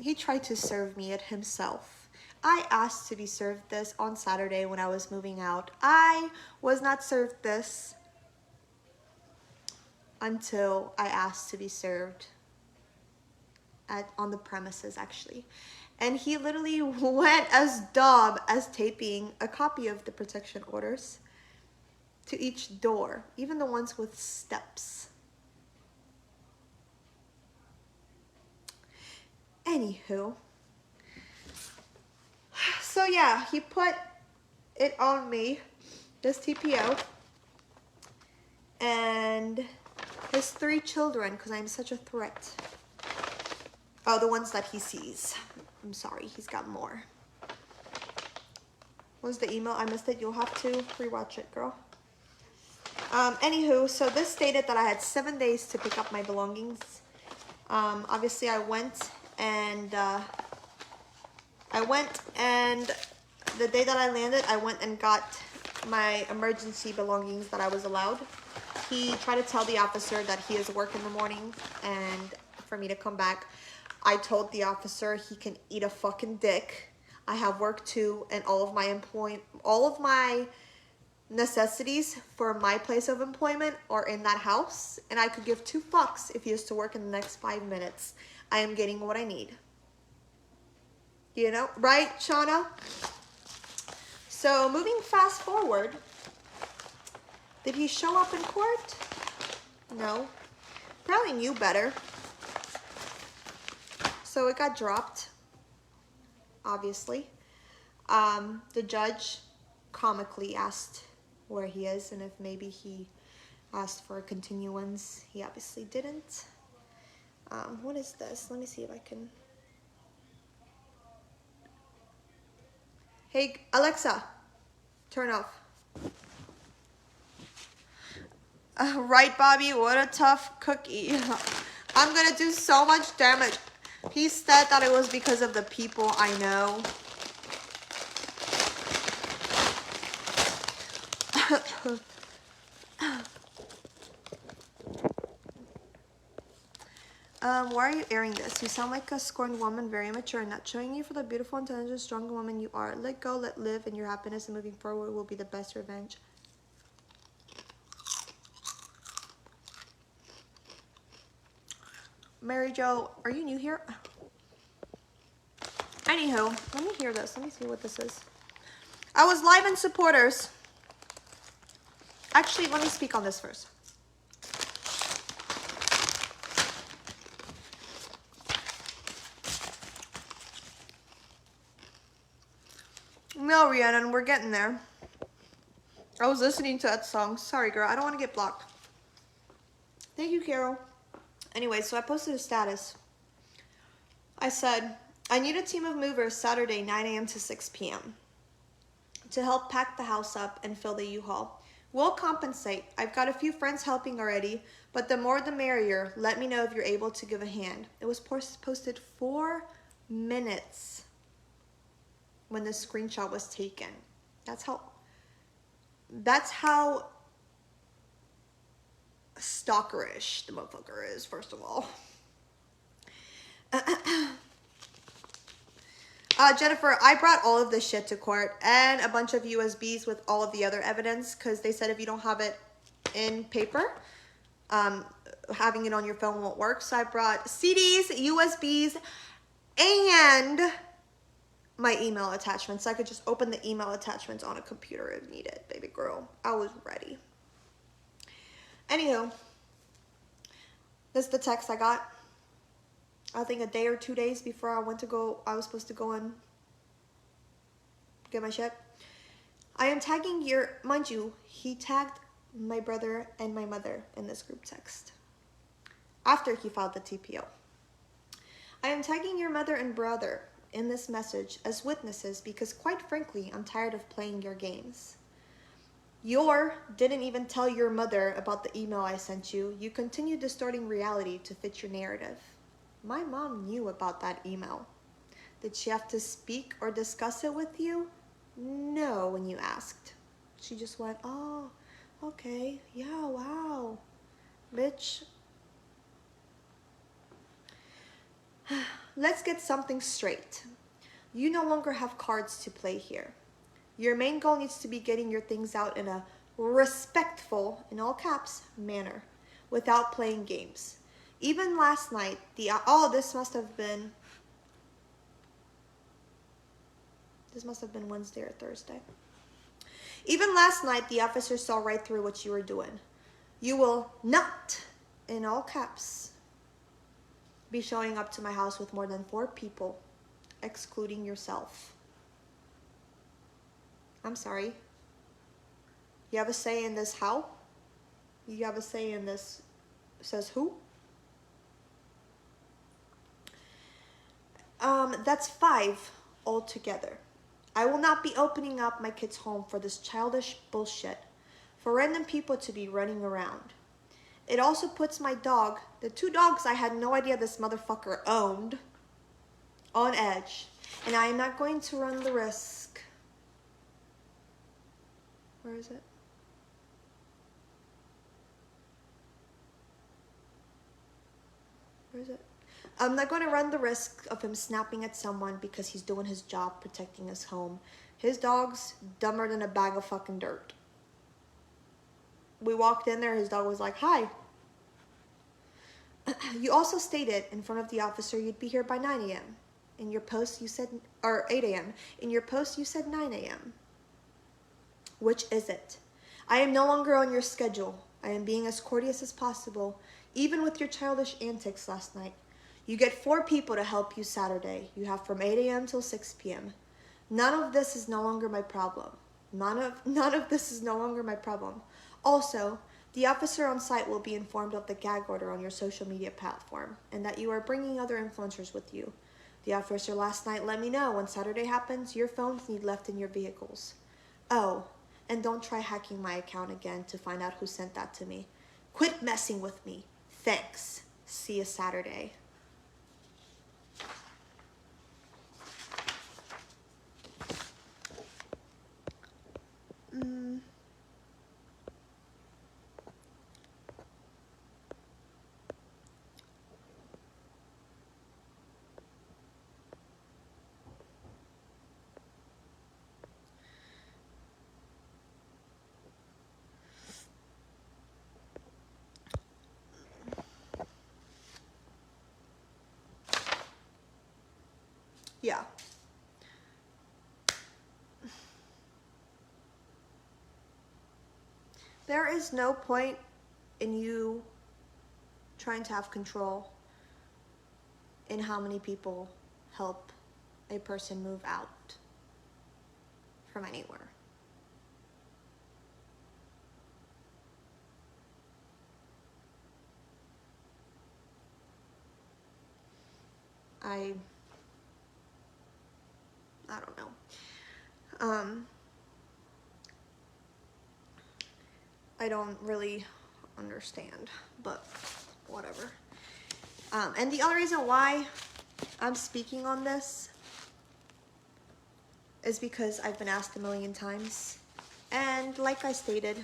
He tried to serve me it himself. I asked to be served this on Saturday when I was moving out. I was not served this until I asked to be served on the premises, actually. And he literally went as dumb as taping a copy of the protection orders to each door, even the ones with steps. Anywho, so yeah, he put it on me, this TPO, and his 3 children, because I'm such a threat. Oh, the ones that he sees. I'm sorry, he's got more. What was the email? I missed it. You'll have to rewatch it, girl. Anywho, so this stated that I had 7 days to pick up my belongings. Obviously, I went and the day that I landed, I went and got my emergency belongings that I was allowed. he tried to tell the officer that he has work in the morning and for me to come back. I told the officer he can eat a fucking dick. I have work too, and all of my necessities for my place of employment are in that house, and I could give 2 fucks if he is to work in the next 5 minutes. I am getting what I need. You know, right, Shauna? So moving fast forward, did he show up in court? No. Probably knew better. So it got dropped, obviously. The judge comically asked where he is and if maybe he asked for a continuance. He obviously didn't. What is this? Let me see if I can. Hey, Alexa, turn off. Right, Bobby, what a tough cookie. I'm gonna do so much damage. He said that it was because of the people I know. Why are you airing this? You sound like a scorned woman, very mature, and not showing you for the beautiful, intelligent, strong woman you are. Let go, let live, and your happiness and moving forward will be the best revenge. Mary Jo, are you new here? Anywho, let me hear this. Let me see what this is. I was live in supporters. Actually, let me speak on this first. No, Rhiannon, we're getting there. I was listening to that song. Sorry, girl. I don't want to get blocked. Thank you, Carol. Anyway, so I posted a status. I said, I need a team of movers Saturday, 9 a.m. to 6 p.m. to help pack the house up and fill the U-Haul. We'll compensate. I've got a few friends helping already, but the more the merrier. Let me know if you're able to give a hand. It was posted 4 minutes when the screenshot was taken. That's how stalkerish the motherfucker is, first of all. Jennifer, I brought all of this shit to court and a bunch of USBs with all of the other evidence because they said if you don't have it in paper, having it on your phone won't work. So I brought CDs, USBs, and my email attachments. So I could just open the email attachments on a computer if needed, baby girl. I was ready. Anywho, this is the text I got. I think a day or 2 days before I was supposed to go and get my shit. I am tagging mind you, he tagged my brother and my mother in this group text after he filed the TPO. I am tagging your mother and brother in this message as witnesses because quite frankly, I'm tired of playing your games. Didn't even tell your mother about the email I sent you. You continue distorting reality to fit your narrative. My mom knew about that email. Did she have to speak or discuss it with you? No, when you asked. She just went, oh, okay, yeah, wow. Bitch. Let's get something straight. You no longer have cards to play here. Your main goal needs to be getting your things out in a respectful, in all caps, manner, without playing games. Even last night, this must have been Wednesday or Thursday. Even last night, the officer saw right through what you were doing. You will not, in all caps, be showing up to my house with more than 4 people, excluding yourself. I'm sorry. You have a say in this how? You have a say in this says who? That's 5 altogether. I will not be opening up my kid's home for this childish bullshit, for random people to be running around. It also puts my dog, the 2 dogs I had no idea this motherfucker owned, on edge, and I am not going to run the risk. Where is it? Where is it? I'm not going to run the risk of him snapping at someone because he's doing his job protecting his home. His dog's dumber than a bag of fucking dirt. We walked in there, his dog was like, hi. You also stated in front of the officer you'd be here by 9 a.m. In your post you said, or 8 a.m. In your post you said 9 a.m. Which is it? I am no longer on your schedule. I am being as courteous as possible, even with your childish antics last night. You get 4 people to help you Saturday. You have from 8 a.m. till 6 p.m. None of this is no longer my problem. None of this is no longer my problem. Also, the officer on site will be informed of the gag order on your social media platform and that you are bringing other influencers with you. The officer last night let me know when Saturday happens, your phones need left in your vehicles. Oh, and don't try hacking my account again to find out who sent that to me. Quit messing with me. Thanks. See you Saturday. Yeah. There is no point in you trying to have control in how many people help a person move out from anywhere. I don't know. I don't really understand, but whatever. And the other reason why I'm speaking on this is because I've been asked a million times. And like I stated,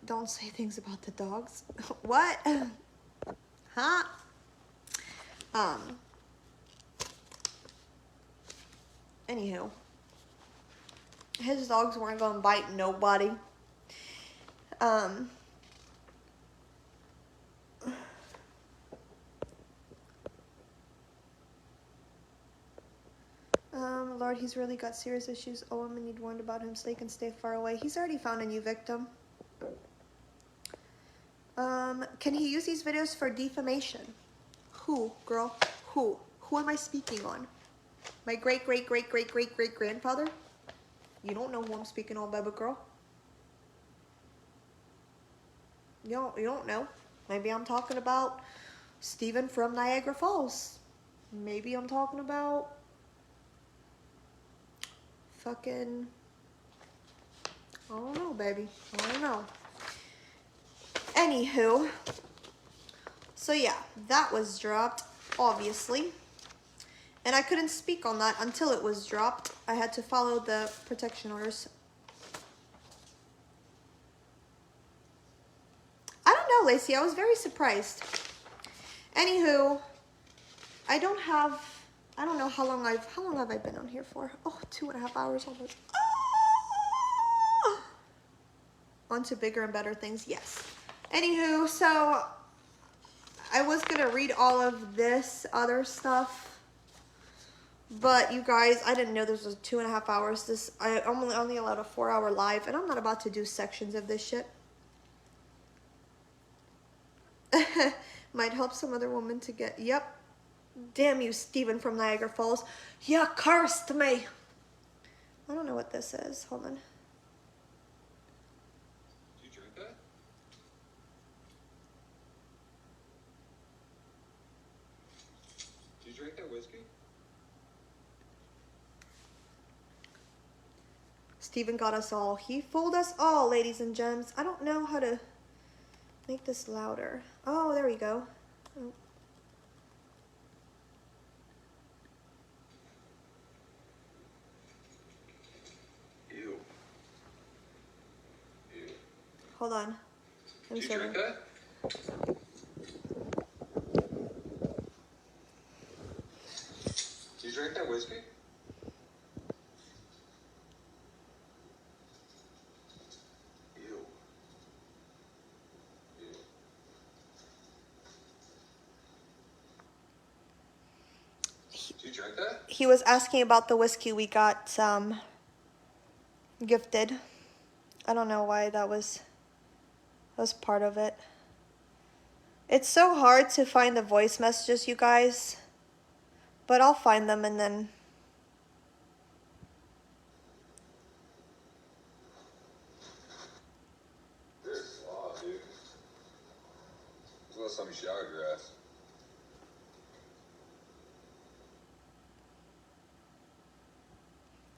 don't say things about the dogs. What? Huh? Anywho, his dogs weren't gonna bite nobody. Lord, he's really got serious issues. Oh, I'm gonna need warned about him so they can stay far away. He's already found a new victim. Can he use these videos for defamation? Who, girl? Who? Who am I speaking on? My great-great-great-great-great-great-grandfather? You don't know who I'm speaking on, baby girl. You don't know. Maybe I'm talking about Steven from Niagara Falls. Maybe I'm talking about fucking, I don't know, baby. I don't know. Anywho, so yeah, that was dropped, obviously. And I couldn't speak on that until it was dropped. I had to follow the protection orders. I don't know, Lacey. I was very surprised. Anywho, I don't know how long have I been on here for? Oh, 2.5 hours almost. Oh! On to bigger and better things, yes. Anywho, so I was gonna read all of this other stuff, but you guys, I didn't know this was 2.5 hours. I only allowed a 4-hour live, and I'm not about to do sections of this shit. Might help some other woman to get, yep. Damn you, Steven from Niagara Falls. You cursed me. I don't know what this is. Hold on. Did you drink that? Did you drink that whiskey? Steven got us all. He fooled us all, ladies and gents. I don't know how to make this louder. Oh, there we go. Oh. Ew. Hold on. Let me Did show you drink that? Did you drink that whiskey? Ew. Ew. Did you drink that? He was asking about the whiskey we got gifted. I don't know why that was part of it. It's so hard to find the voice messages, you guys. But I'll find them and then... This law, dude. As well as some shower your ass.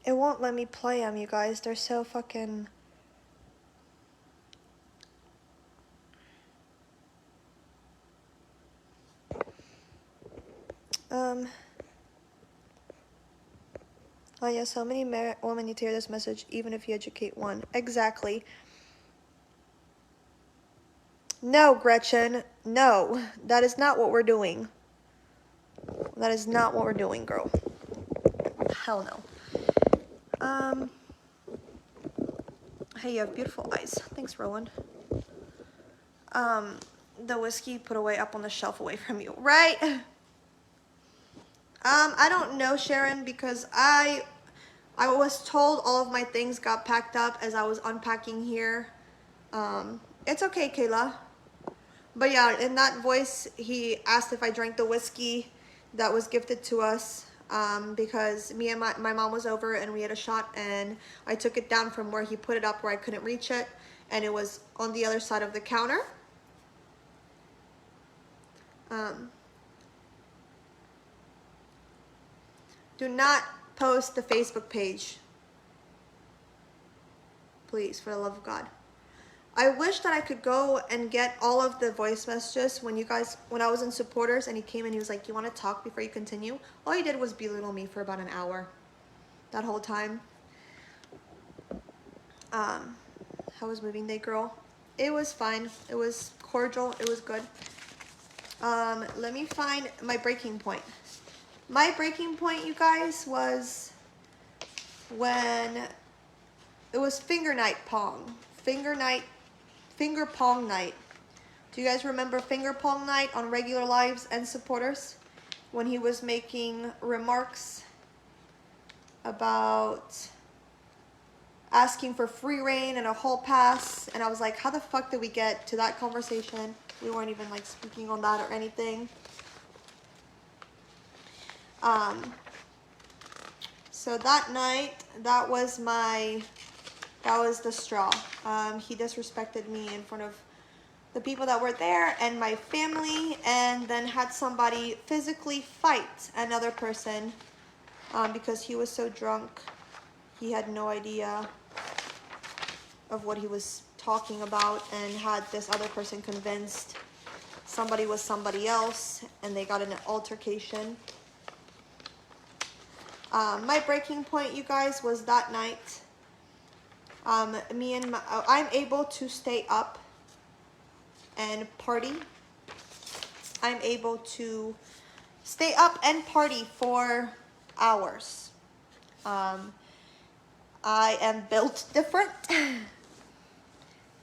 It won't let me play them, you guys. They're so fucking... Oh yeah, so many women need to hear this message, even if you educate one. Exactly. No, Gretchen. No. That is not what we're doing. That is not what we're doing, girl. Hell no. Hey, you have beautiful eyes. Thanks, Roland. The whiskey put away up on the shelf away from you, right? I don't know, Sharon, because I was told all of my things got packed up as I was unpacking here. It's okay, Kayla. But yeah, in that voice, he asked if I drank the whiskey that was gifted to us, because me and my mom was over and we had a shot, and I took it down from where he put it up where I couldn't reach it, and it was on the other side of the counter. Do not post the Facebook page. Please, for the love of God. I wish that I could go and get all of the voice messages when I was in supporters and he came and he was like, you want to talk before you continue? All he did was belittle me for about an hour. That whole time. How was moving day, girl? It was fine. It was cordial. It was good. Let me find my breaking point. My breaking point, you guys, was when it was finger pong night. Do you guys remember finger pong night on regular lives and supporters? When he was making remarks about asking for free reign and a hall pass, and I was like, how the fuck did we get to that conversation? We weren't even like speaking on that or anything. So that night, that was the straw. He disrespected me in front of the people that were there and my family, and then had somebody physically fight another person because he was so drunk. He had no idea of what he was talking about and had this other person convinced somebody was somebody else, and they got in an altercation. My breaking point, you guys, was that night. I'm able to stay up and party. I'm able to stay up and party for hours. I am built different.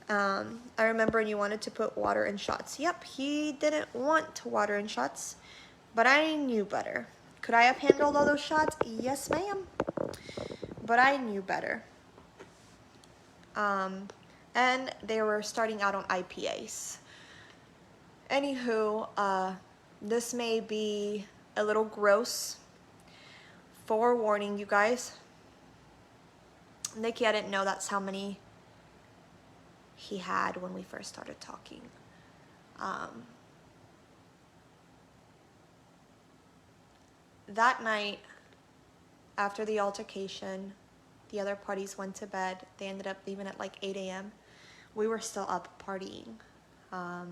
I remember you wanted to put water in shots. Yep, he didn't want water in shots, but I knew better. Could I have handled all those shots? Yes, ma'am. But I knew better. And they were starting out on IPAs. Anywho, this may be a little gross. Forewarning, you guys. Nikki, I didn't know that's how many he had when we first started talking. That night, after the altercation, the other parties went to bed. They ended up leaving at like 8 a.m. We were still up partying. I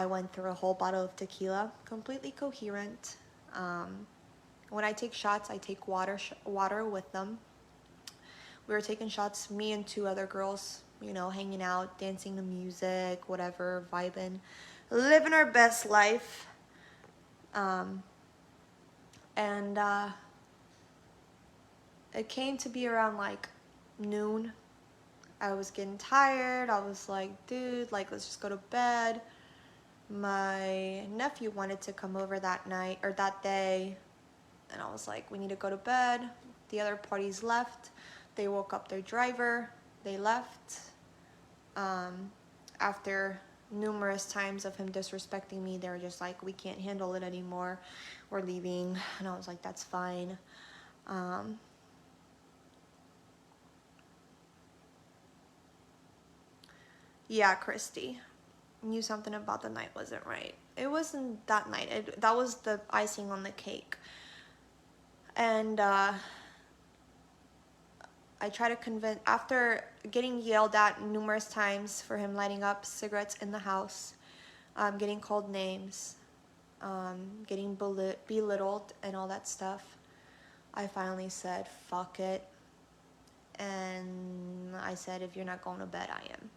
went through a whole bottle of tequila, completely coherent. When I take shots, I take water with them. We were taking shots, me and two other girls, you know, hanging out, dancing to music, whatever, vibing, living our best life. And it came to be around like noon. I was getting tired. I was like, dude, like, let's just go to bed. My nephew wanted to come over that night or that day, and I was like, we need to go to bed. The other parties left. They woke up their driver. They left. After numerous times of him disrespecting me, they were just like, we can't handle it anymore. We're leaving. And I was like, that's fine. Yeah, Christy. Knew something about the night wasn't right. It wasn't that night. That was the icing on the cake. And I try to convince, after getting yelled at numerous times for him lighting up cigarettes in the house, getting called names, getting belittled and all that stuff, I finally said, fuck it. And I said, if you're not going to bed, I am.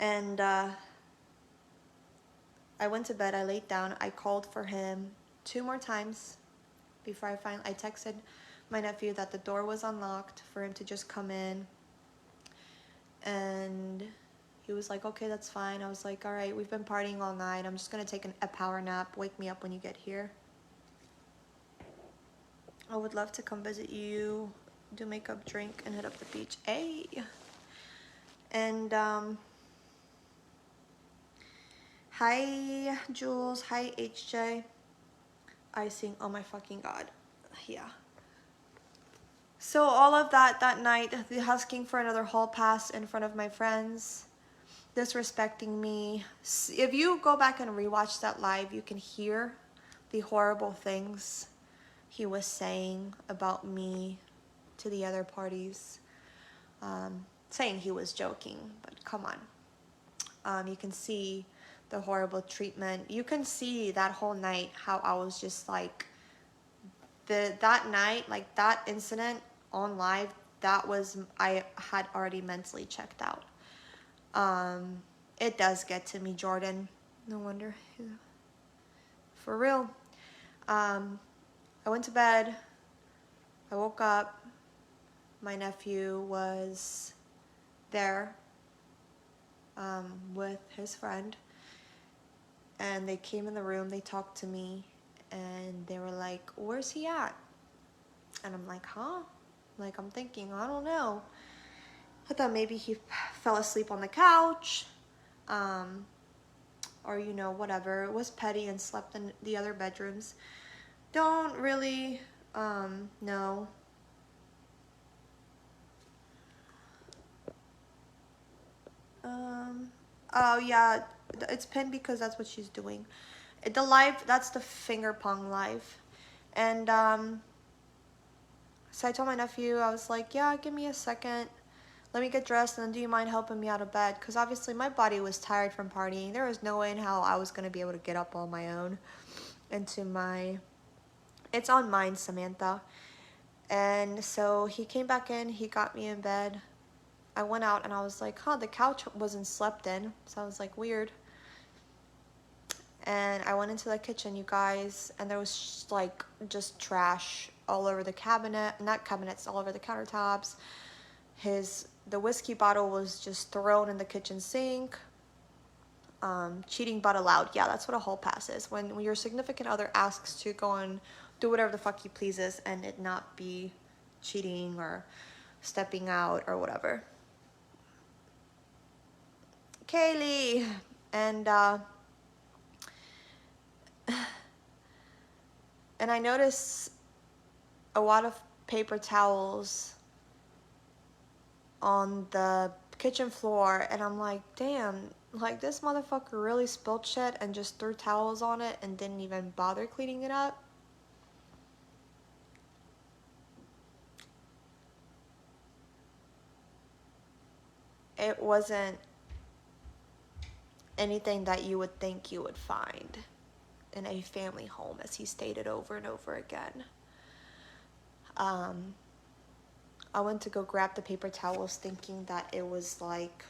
And I went to bed, I laid down, I called for him 2 more times before I texted my nephew that the door was unlocked for him to just come in. And he was like, okay, that's fine. I was like, all right, we've been partying all night. I'm just gonna take a power nap. Wake me up when you get here. I would love to come visit you, do makeup, drink, and hit up the beach. Hey. And hi Jules, hi HJ. Icing, oh my fucking god. Yeah. So all of that night, the asking for another hall pass in front of my friends, disrespecting me. If you go back and rewatch that live, you can hear the horrible things he was saying about me to the other parties. Saying he was joking, but come on. You can see the horrible treatment. You can see that whole night how I was just like, that night, like that incident on live, that was, I had already mentally checked out. It does get to me, Jordan. No wonder. For real. I went to bed. I woke up. My nephew was there with his friend. And they came in the room. They talked to me. And they were like, where's he at? And I'm like, huh? Like, I'm thinking, I don't know. I thought maybe he fell asleep on the couch. Or, you know, whatever. It was petty and slept in the other bedrooms. Don't really know. Oh yeah, it's pinned because that's what she's doing. The live, that's the finger pong live. And so I told my nephew, I was like, yeah, give me a second. Let me get dressed, and then do you mind helping me out of bed? Because obviously my body was tired from partying. There was no way in hell I was going to be able to get up on my own into my... It's on mine, Samantha. And so he came back in. He got me in bed. I went out, and I was like, huh, the couch wasn't slept in. So I was like, weird. And I went into the kitchen, you guys, and there was like just trash all over the cabinet. Not cabinets, all over the countertops. The whiskey bottle was just thrown in the kitchen sink. Cheating but allowed. Yeah, that's what a hall pass is. When your significant other asks to go and do whatever the fuck he pleases and it not be cheating or stepping out or whatever. Kaylee. And and I noticed a lot of paper towels on the kitchen floor, and I'm like, damn, like this motherfucker really spilled shit and just threw towels on it and didn't even bother cleaning it up. It wasn't anything that you would think you would find in a family home, as he stated over and over again. I went to go grab the paper towels thinking that it was like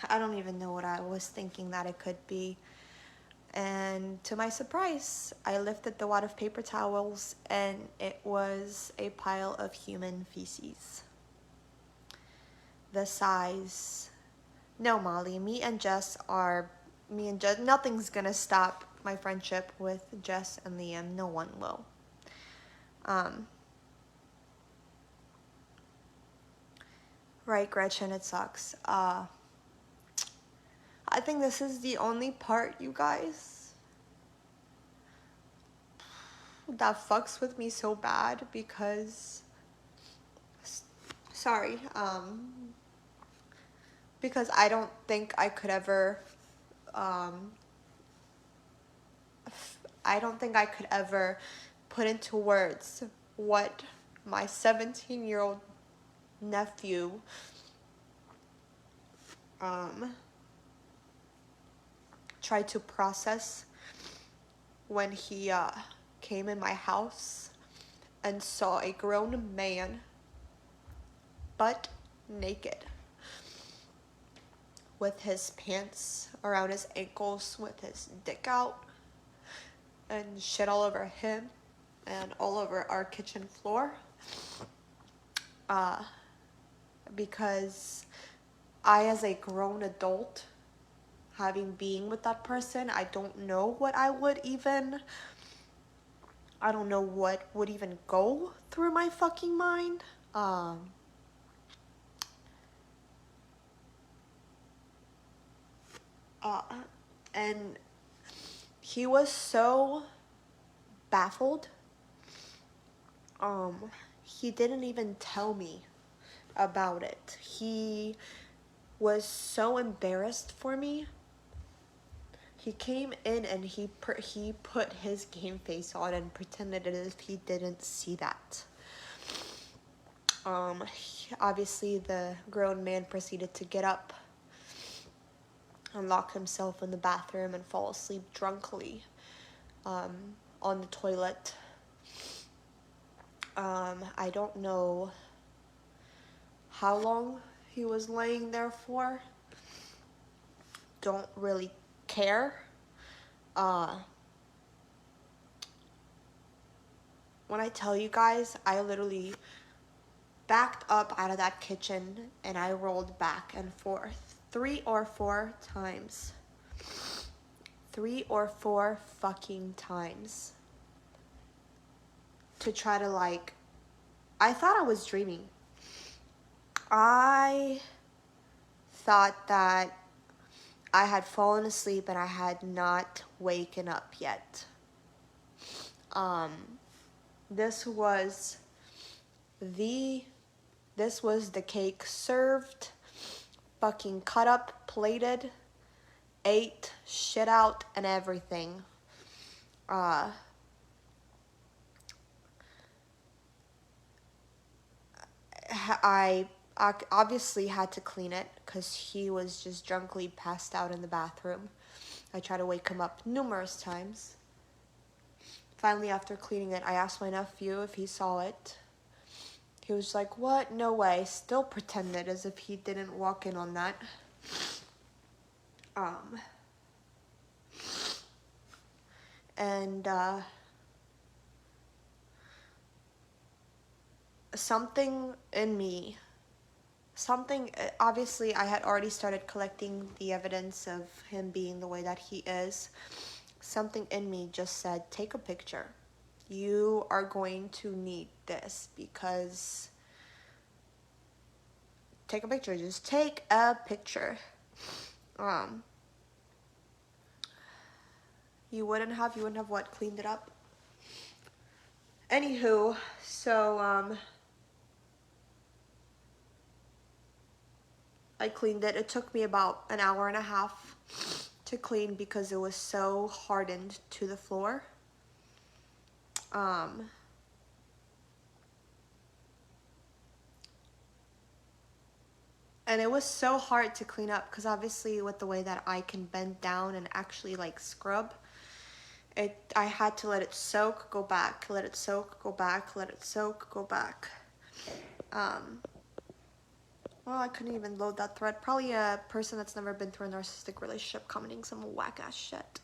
I don't even know what I was thinking that it could be. And to my surprise, I lifted the wad of paper towels and it was a pile of human feces. The size. No, Molly, me and Jess, nothing's gonna stop my friendship with Jess and Liam. No one will. Right, Gretchen, it sucks. I think this is the only part, you guys, that fucks with me so bad because, sorry, because I don't think I could ever, I don't think I could ever put into words what my 17-year-old nephew tried to process when he came in my house and saw a grown man butt naked with his pants around his ankles, with his dick out, and shit all over him and all over our kitchen floor. Because I, as a grown adult, having being with that person, I don't know what would even go through my fucking mind. And he was so baffled. He didn't even tell me about it. He was so embarrassed for me. He came in and he put his game face on and pretended as if he didn't see that. Obviously the grown man proceeded to get up and lock himself in the bathroom and fall asleep drunkly on the toilet. I don't know how long he was laying there for. Don't really care. When I tell you guys, I literally backed up out of that kitchen and I rolled back and forth 3 or 4 times. 3 or 4 fucking times. To try to I thought I was dreaming. I thought that I had fallen asleep and I had not waken up yet. This was the cake served, fucking cut up, plated, ate, shit out, and everything. I obviously had to clean it because he was just drunkly passed out in the bathroom. I tried to wake him up numerous times. Finally, after cleaning it, I asked my nephew if he saw it. He was like, "What? No way." Still pretended as if he didn't walk in on that. And obviously I had already started collecting the evidence of him being the way that he is. Something in me just said, take a picture. You are going to need this because take a picture. Just take a picture. You wouldn't have what? Cleaned it up? Anywho, so I cleaned it. It took me about an hour and a half to clean because it was so hardened to the floor. And it was so hard to clean up because obviously with the way that I can bend down and actually scrub, I had to let it soak, go back, let it soak, go back, let it soak, go back. Well, I couldn't even load that thread. Probably a person that's never been through a narcissistic relationship commenting some whack ass shit.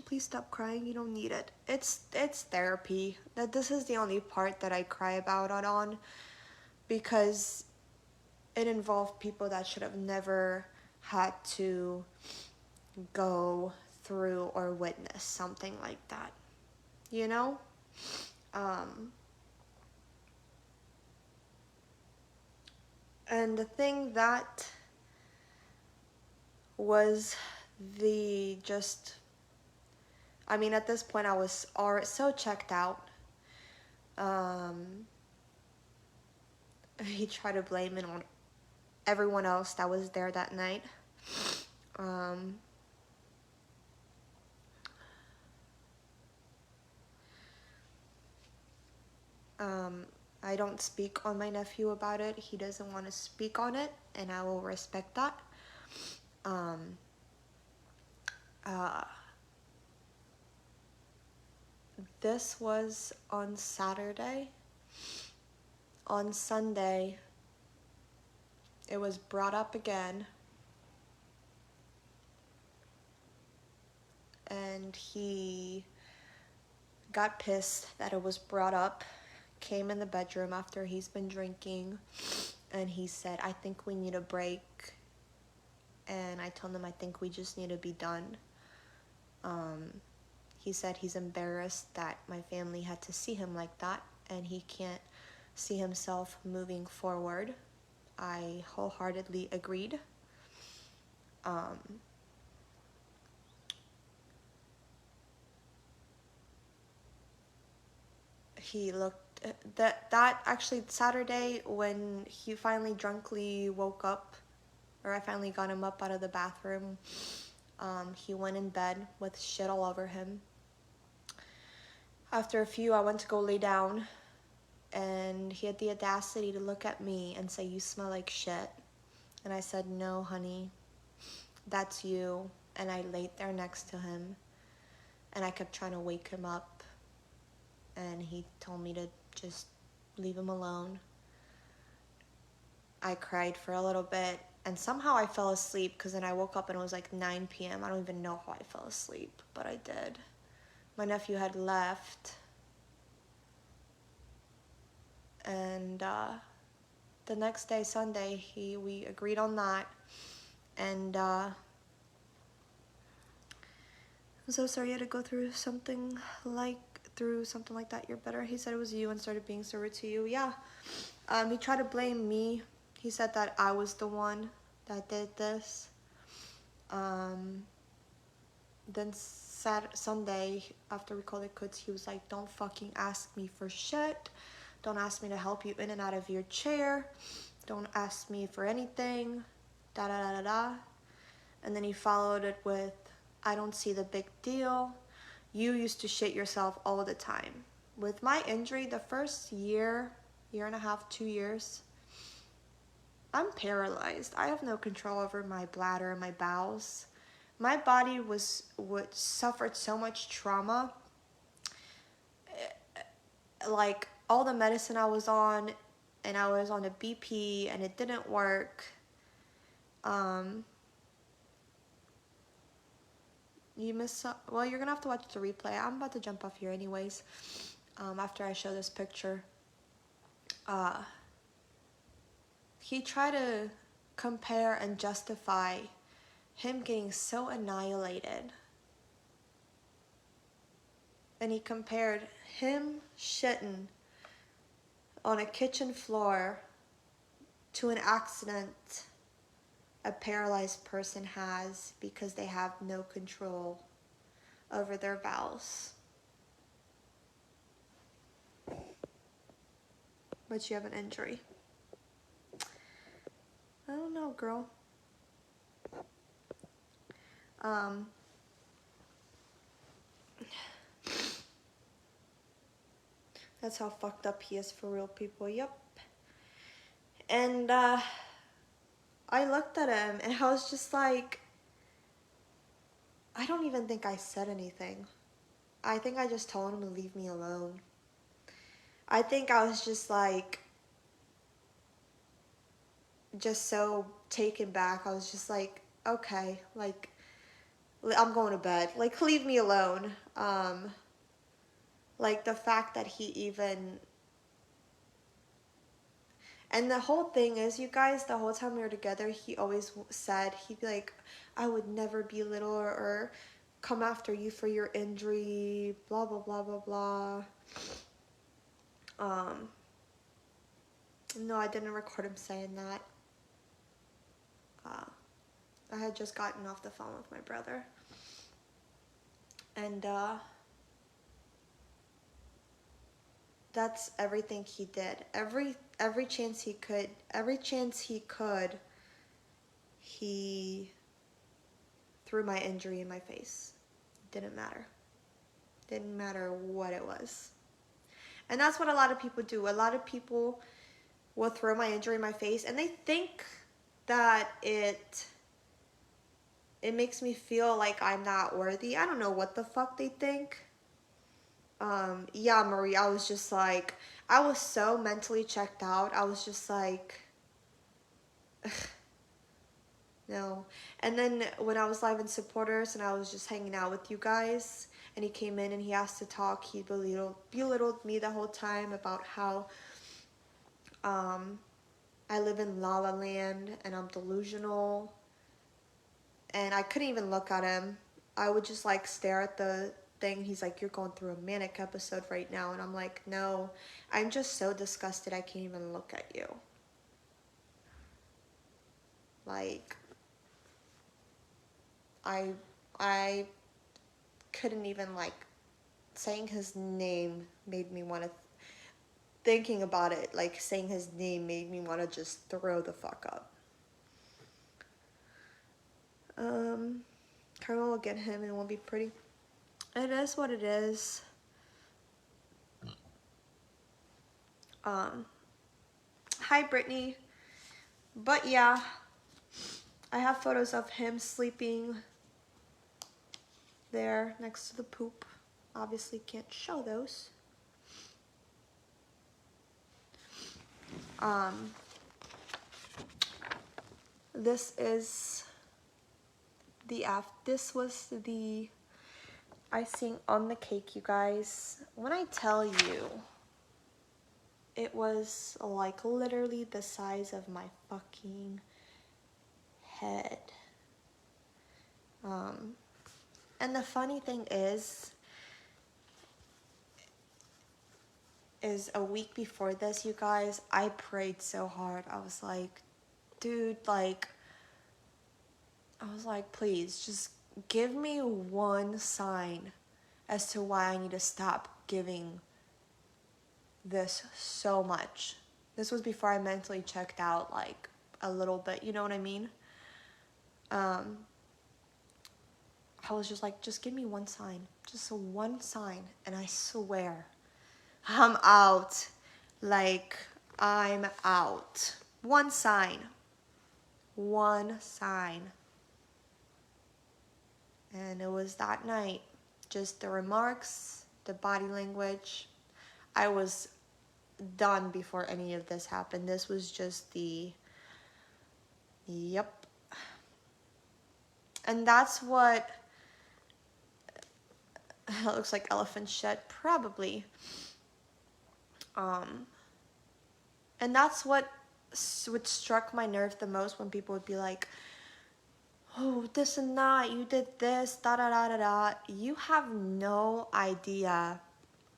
Please stop crying. You don't need it. It's therapy. This is the only part that I cry about on because it involved people that should have never had to go through or witness something like that. You know? And the thing that was I mean, at this point I was already so checked out. He tried to blame it on everyone else that was there that night. I don't speak on my nephew about it. He doesn't want to speak on it, and I will respect that. This was on Saturday. On Sunday, it was brought up again. And he got pissed that it was brought up, came in the bedroom after he's been drinking, and he said, I think we need a break. And I told him I think we just need to be done. He said he's embarrassed that my family had to see him like that, and he can't see himself moving forward. I wholeheartedly agreed. He looked that actually Saturday when he finally drunkenly woke up, or I finally got him up out of the bathroom, he went in bed with shit all over him. After a few, I went to go lay down, and he had the audacity to look at me and say, you smell like shit. And I said, no, honey, that's you. And I laid there next to him, and I kept trying to wake him up, and he told me to just leave him alone. I cried for a little bit, and somehow I fell asleep, because then I woke up and it was like 9 p.m. I don't even know how I fell asleep, but I did. My nephew had left, and the next day, Sunday, we agreed on that, and I'm so sorry you had to go through something like that. You're better. He said it was you and started being so rude to you. Yeah. He tried to blame me. He said that I was the one that did this. Then Sunday, after we called it quits, he was like, don't fucking ask me for shit. Don't ask me to help you in and out of your chair. Don't ask me for anything. Da da da da da. And then he followed it with, I don't see the big deal. You used to shit yourself all the time. With my injury, the first year and a half, 2 years, I'm paralyzed. I have no control over my bladder and my bowels. My body suffered so much trauma. Like all the medicine I was on, and I was on a BP, and it didn't work. You missed well, you're gonna have to watch the replay. I'm about to jump off here anyways, after I show this picture. He tried to compare and justify him getting so annihilated. And he compared him shitting on a kitchen floor to an accident a paralyzed person has because they have no control over their bowels. But you have an injury. I don't know, girl. That's how fucked up he is for real, people. Yep. And I looked at him and I was just like, I don't even think I said anything. I think I just told him to leave me alone. I think I was just like, just so taken back. I was just like, okay, like, I'm going to bed. Like, leave me alone. Like, the fact that he even... And the whole thing is, you guys, the whole time we were together, he always said, he'd be like, I would never belittle or come after you for your injury, blah, blah, blah, blah, blah. No, I didn't record him saying that. I had just gotten off the phone with my brother. And, that's everything he did. Every chance he could, he threw my injury in my face. Didn't matter. Didn't matter what it was. And that's what a lot of people do. A lot of people will throw my injury in my face, and they think that it makes me feel like I'm not worthy. I don't know what the fuck they think. Yeah, Marie, I was just like, I was so mentally checked out. I was just like, no. And then when I was live in supporters and I was just hanging out with you guys, and he came in and he asked to talk, he belittled me the whole time about how I live in La La Land and I'm delusional. And I couldn't even look at him. I would just like stare at the thing. He's like, you're going through a manic episode right now. And I'm like, no, I'm just so disgusted I can't even look at you. Like, I couldn't even, like, saying his name made me want to, thinking about it, like saying his name made me want to just throw the fuck up. Karma will get him and it won't be pretty. It is what it is. Hi, Brittany. But yeah, I have photos of him sleeping there next to the poop. Obviously can't show those. This is the this was the icing on the cake, you guys. When I tell you, it was like literally the size of my fucking head. And the funny thing is a week before this, you guys, I prayed so hard. I was like, dude, like, I was like, please, just give me one sign as to why I need to stop giving this so much. This was before I mentally checked out, like, a little bit, you know what I mean? I was just like, just give me one sign. Just one sign. And I swear, I'm out. Like, I'm out. One sign. One sign. And it was that night. Just the remarks, the body language. I was done before any of this happened. This was just the, yep. And that's what, it looks like elephant shit, probably. And that's what struck my nerve the most, when people would be like, oh, this and that, you did this, da da da da da. You have no idea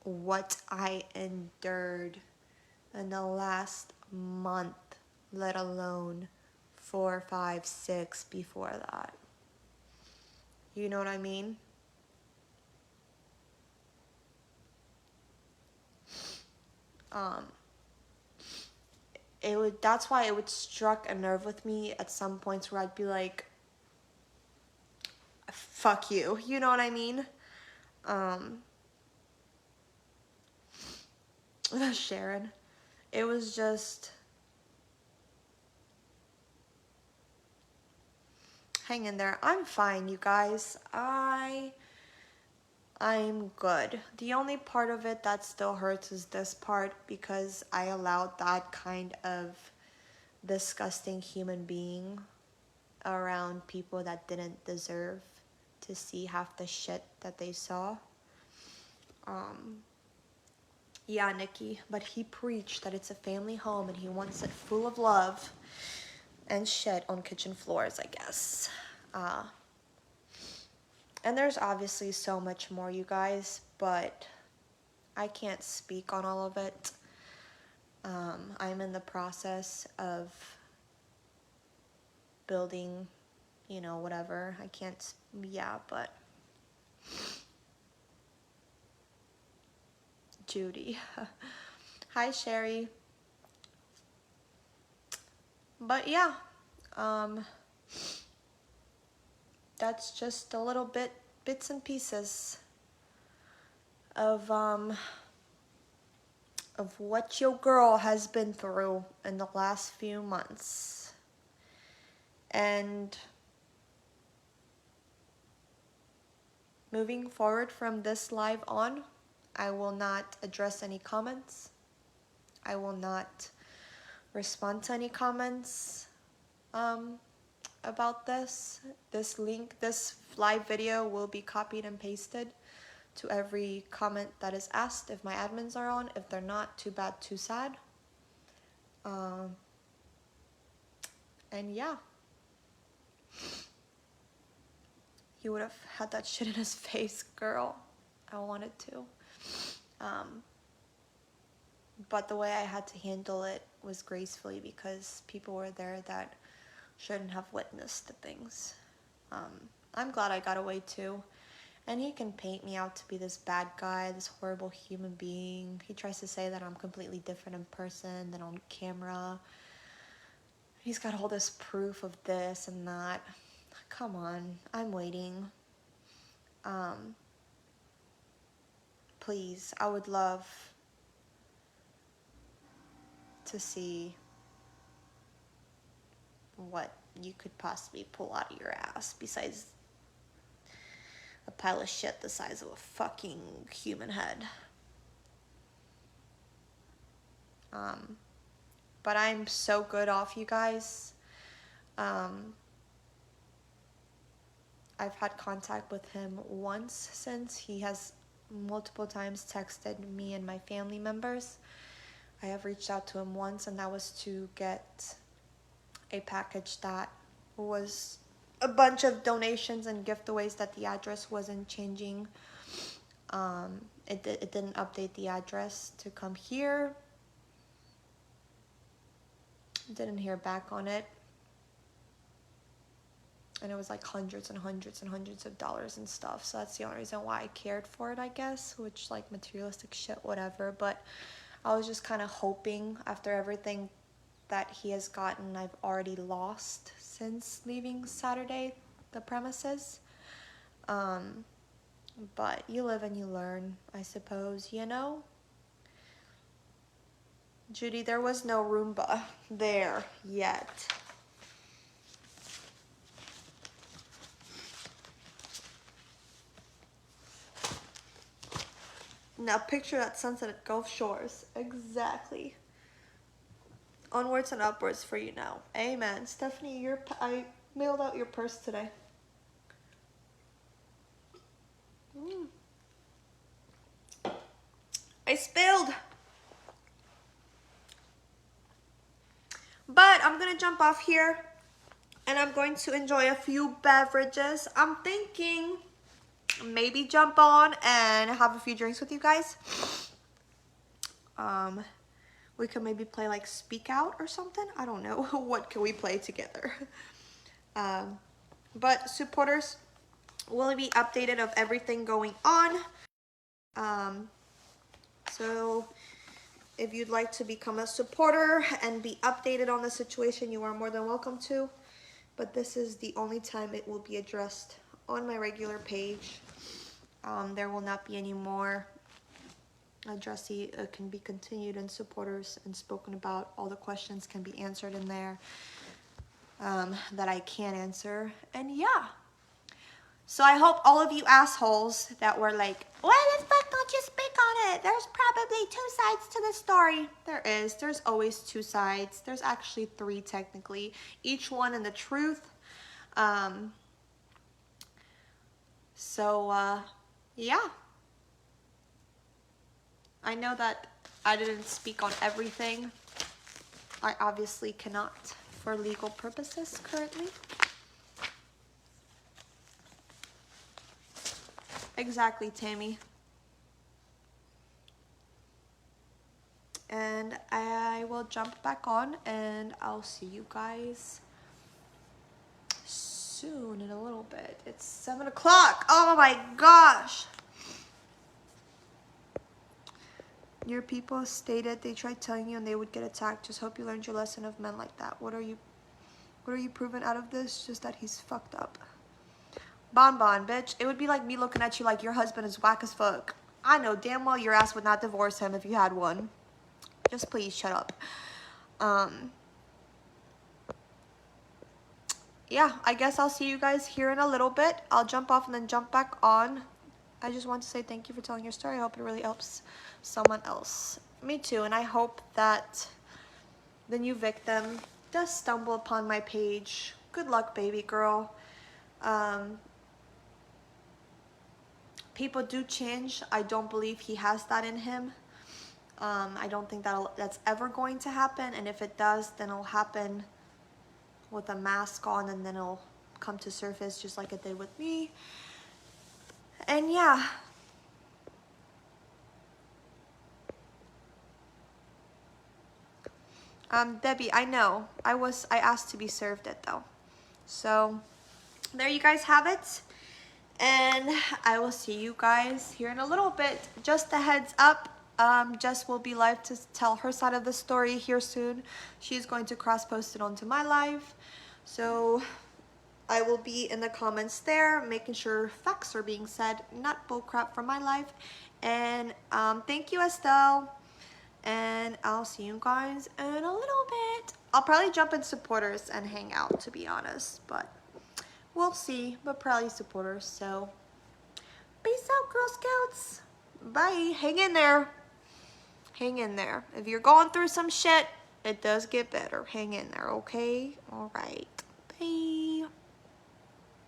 what I endured in the last month, let alone 4, 5, 6 before that. You know what I mean? That's why it would struck a nerve with me at some points where I'd be like, fuck you. You know what I mean? Sharon. It was just, hang in there. I'm fine, you guys. I'm good. The only part of it that still hurts is this part, because I allowed that kind of disgusting human being around people that didn't deserve to see half the shit that they saw. Yeah, Nikki, but he preached that it's a family home and he wants it full of love and shit on kitchen floors, I guess. And there's obviously so much more, you guys, but I can't speak on all of it. I'm in the process of building, you know, whatever. I can't, yeah, but Judy. Hi, Sherry. But yeah, that's just a little bits and pieces of what your girl has been through in the last few months. And moving forward from this live on, I will not address any comments. I will not respond to any comments about this. This link, this live video will be copied and pasted to every comment that is asked if my admins are on. If they're not, too bad, too sad. And yeah. He would have had that shit in his face, girl. I wanted to. But the way I had to handle it was gracefully, because people were there that shouldn't have witnessed the things. I'm glad I got away too. And he can paint me out to be this bad guy, this horrible human being. He tries to say that I'm completely different in person than on camera. He's got all this proof of this and that. Come on, I'm waiting. Please, I would love to see what you could possibly pull out of your ass besides a pile of shit the size of a fucking human head. But I'm so good off, you guys. I've had contact with him once since. He has multiple times texted me and my family members. I have reached out to him once, and that was to get a package that was a bunch of donations and giveaways that the address wasn't changing. It didn't update the address to come here. Didn't hear back on it. And it was like hundreds and hundreds and hundreds of dollars and stuff. So that's the only reason why I cared for it, I guess. Which, like, materialistic shit, whatever. But I was just kind of hoping, after everything that he has gotten, I've already lost since leaving Saturday, the premises. But you live and you learn, I suppose, you know? Judy, there was no Roomba there yet. Now picture that sunset at Gulf Shores. Exactly. Onwards and upwards for you now. Amen. Stephanie, I mailed out your purse today. I spilled. But I'm gonna jump off here and I'm going to enjoy a few beverages. I'm thinking maybe jump on and have a few drinks with you guys. We could maybe play like Speak Out or something. I don't know. What can we play together? But supporters will be updated of everything going on. So if you'd like to become a supporter and be updated on the situation, you are more than welcome to. But this is the only time it will be addressed on my regular page. There will not be any more addressee. It can be continued in supporters and spoken about. All the questions can be answered in there. that I can answer. And yeah. So I hope all of you assholes that were like, why the fuck don't you speak on it? There's probably 2 sides to the story. There is. There's always 2 sides. There's actually 3 technically. Each one in the truth. Yeah. I know that I didn't speak on everything. I obviously cannot for legal purposes currently. Exactly, Tammy. And I will jump back on and I'll see you guys soon in a little bit. It's 7 o'clock. Oh my gosh. Your people stated they tried telling you and they would get attacked. Just hope you learned your lesson of men like that. What are you proving out of this? Just that he's fucked up. Bon, bitch. It would be like me looking at you like your husband is whack as fuck. I know damn well your ass would not divorce him if you had one. Just please shut up. Yeah, I guess I'll see you guys here in a little bit. I'll jump off and then jump back on. I just want to say thank you for telling your story. I hope it really helps someone else. Me too, and I hope that the new victim does stumble upon my page. Good luck, baby girl. People do change. I don't believe he has that in him. I don't think that's ever going to happen, and if it does, then it'll happen with a mask on, and then it'll come to surface just like it did with me. And yeah. Debbie, I know. I asked to be served it though. So there you guys have it. And I will see you guys here in a little bit. Just a heads up, Jess will be live to tell her side of the story here soon. She's going to cross post it onto my live. So I will be in the comments there, making sure facts are being said, not bullcrap from my life. And thank you, Estelle. And I'll see you guys in a little bit. I'll probably jump in supporters and hang out, to be honest, but we'll see. But probably supporters. So peace out, Girl Scouts. Bye. Hang in there. Hang in there. If you're going through some shit, it does get better. Hang in there, okay? All right.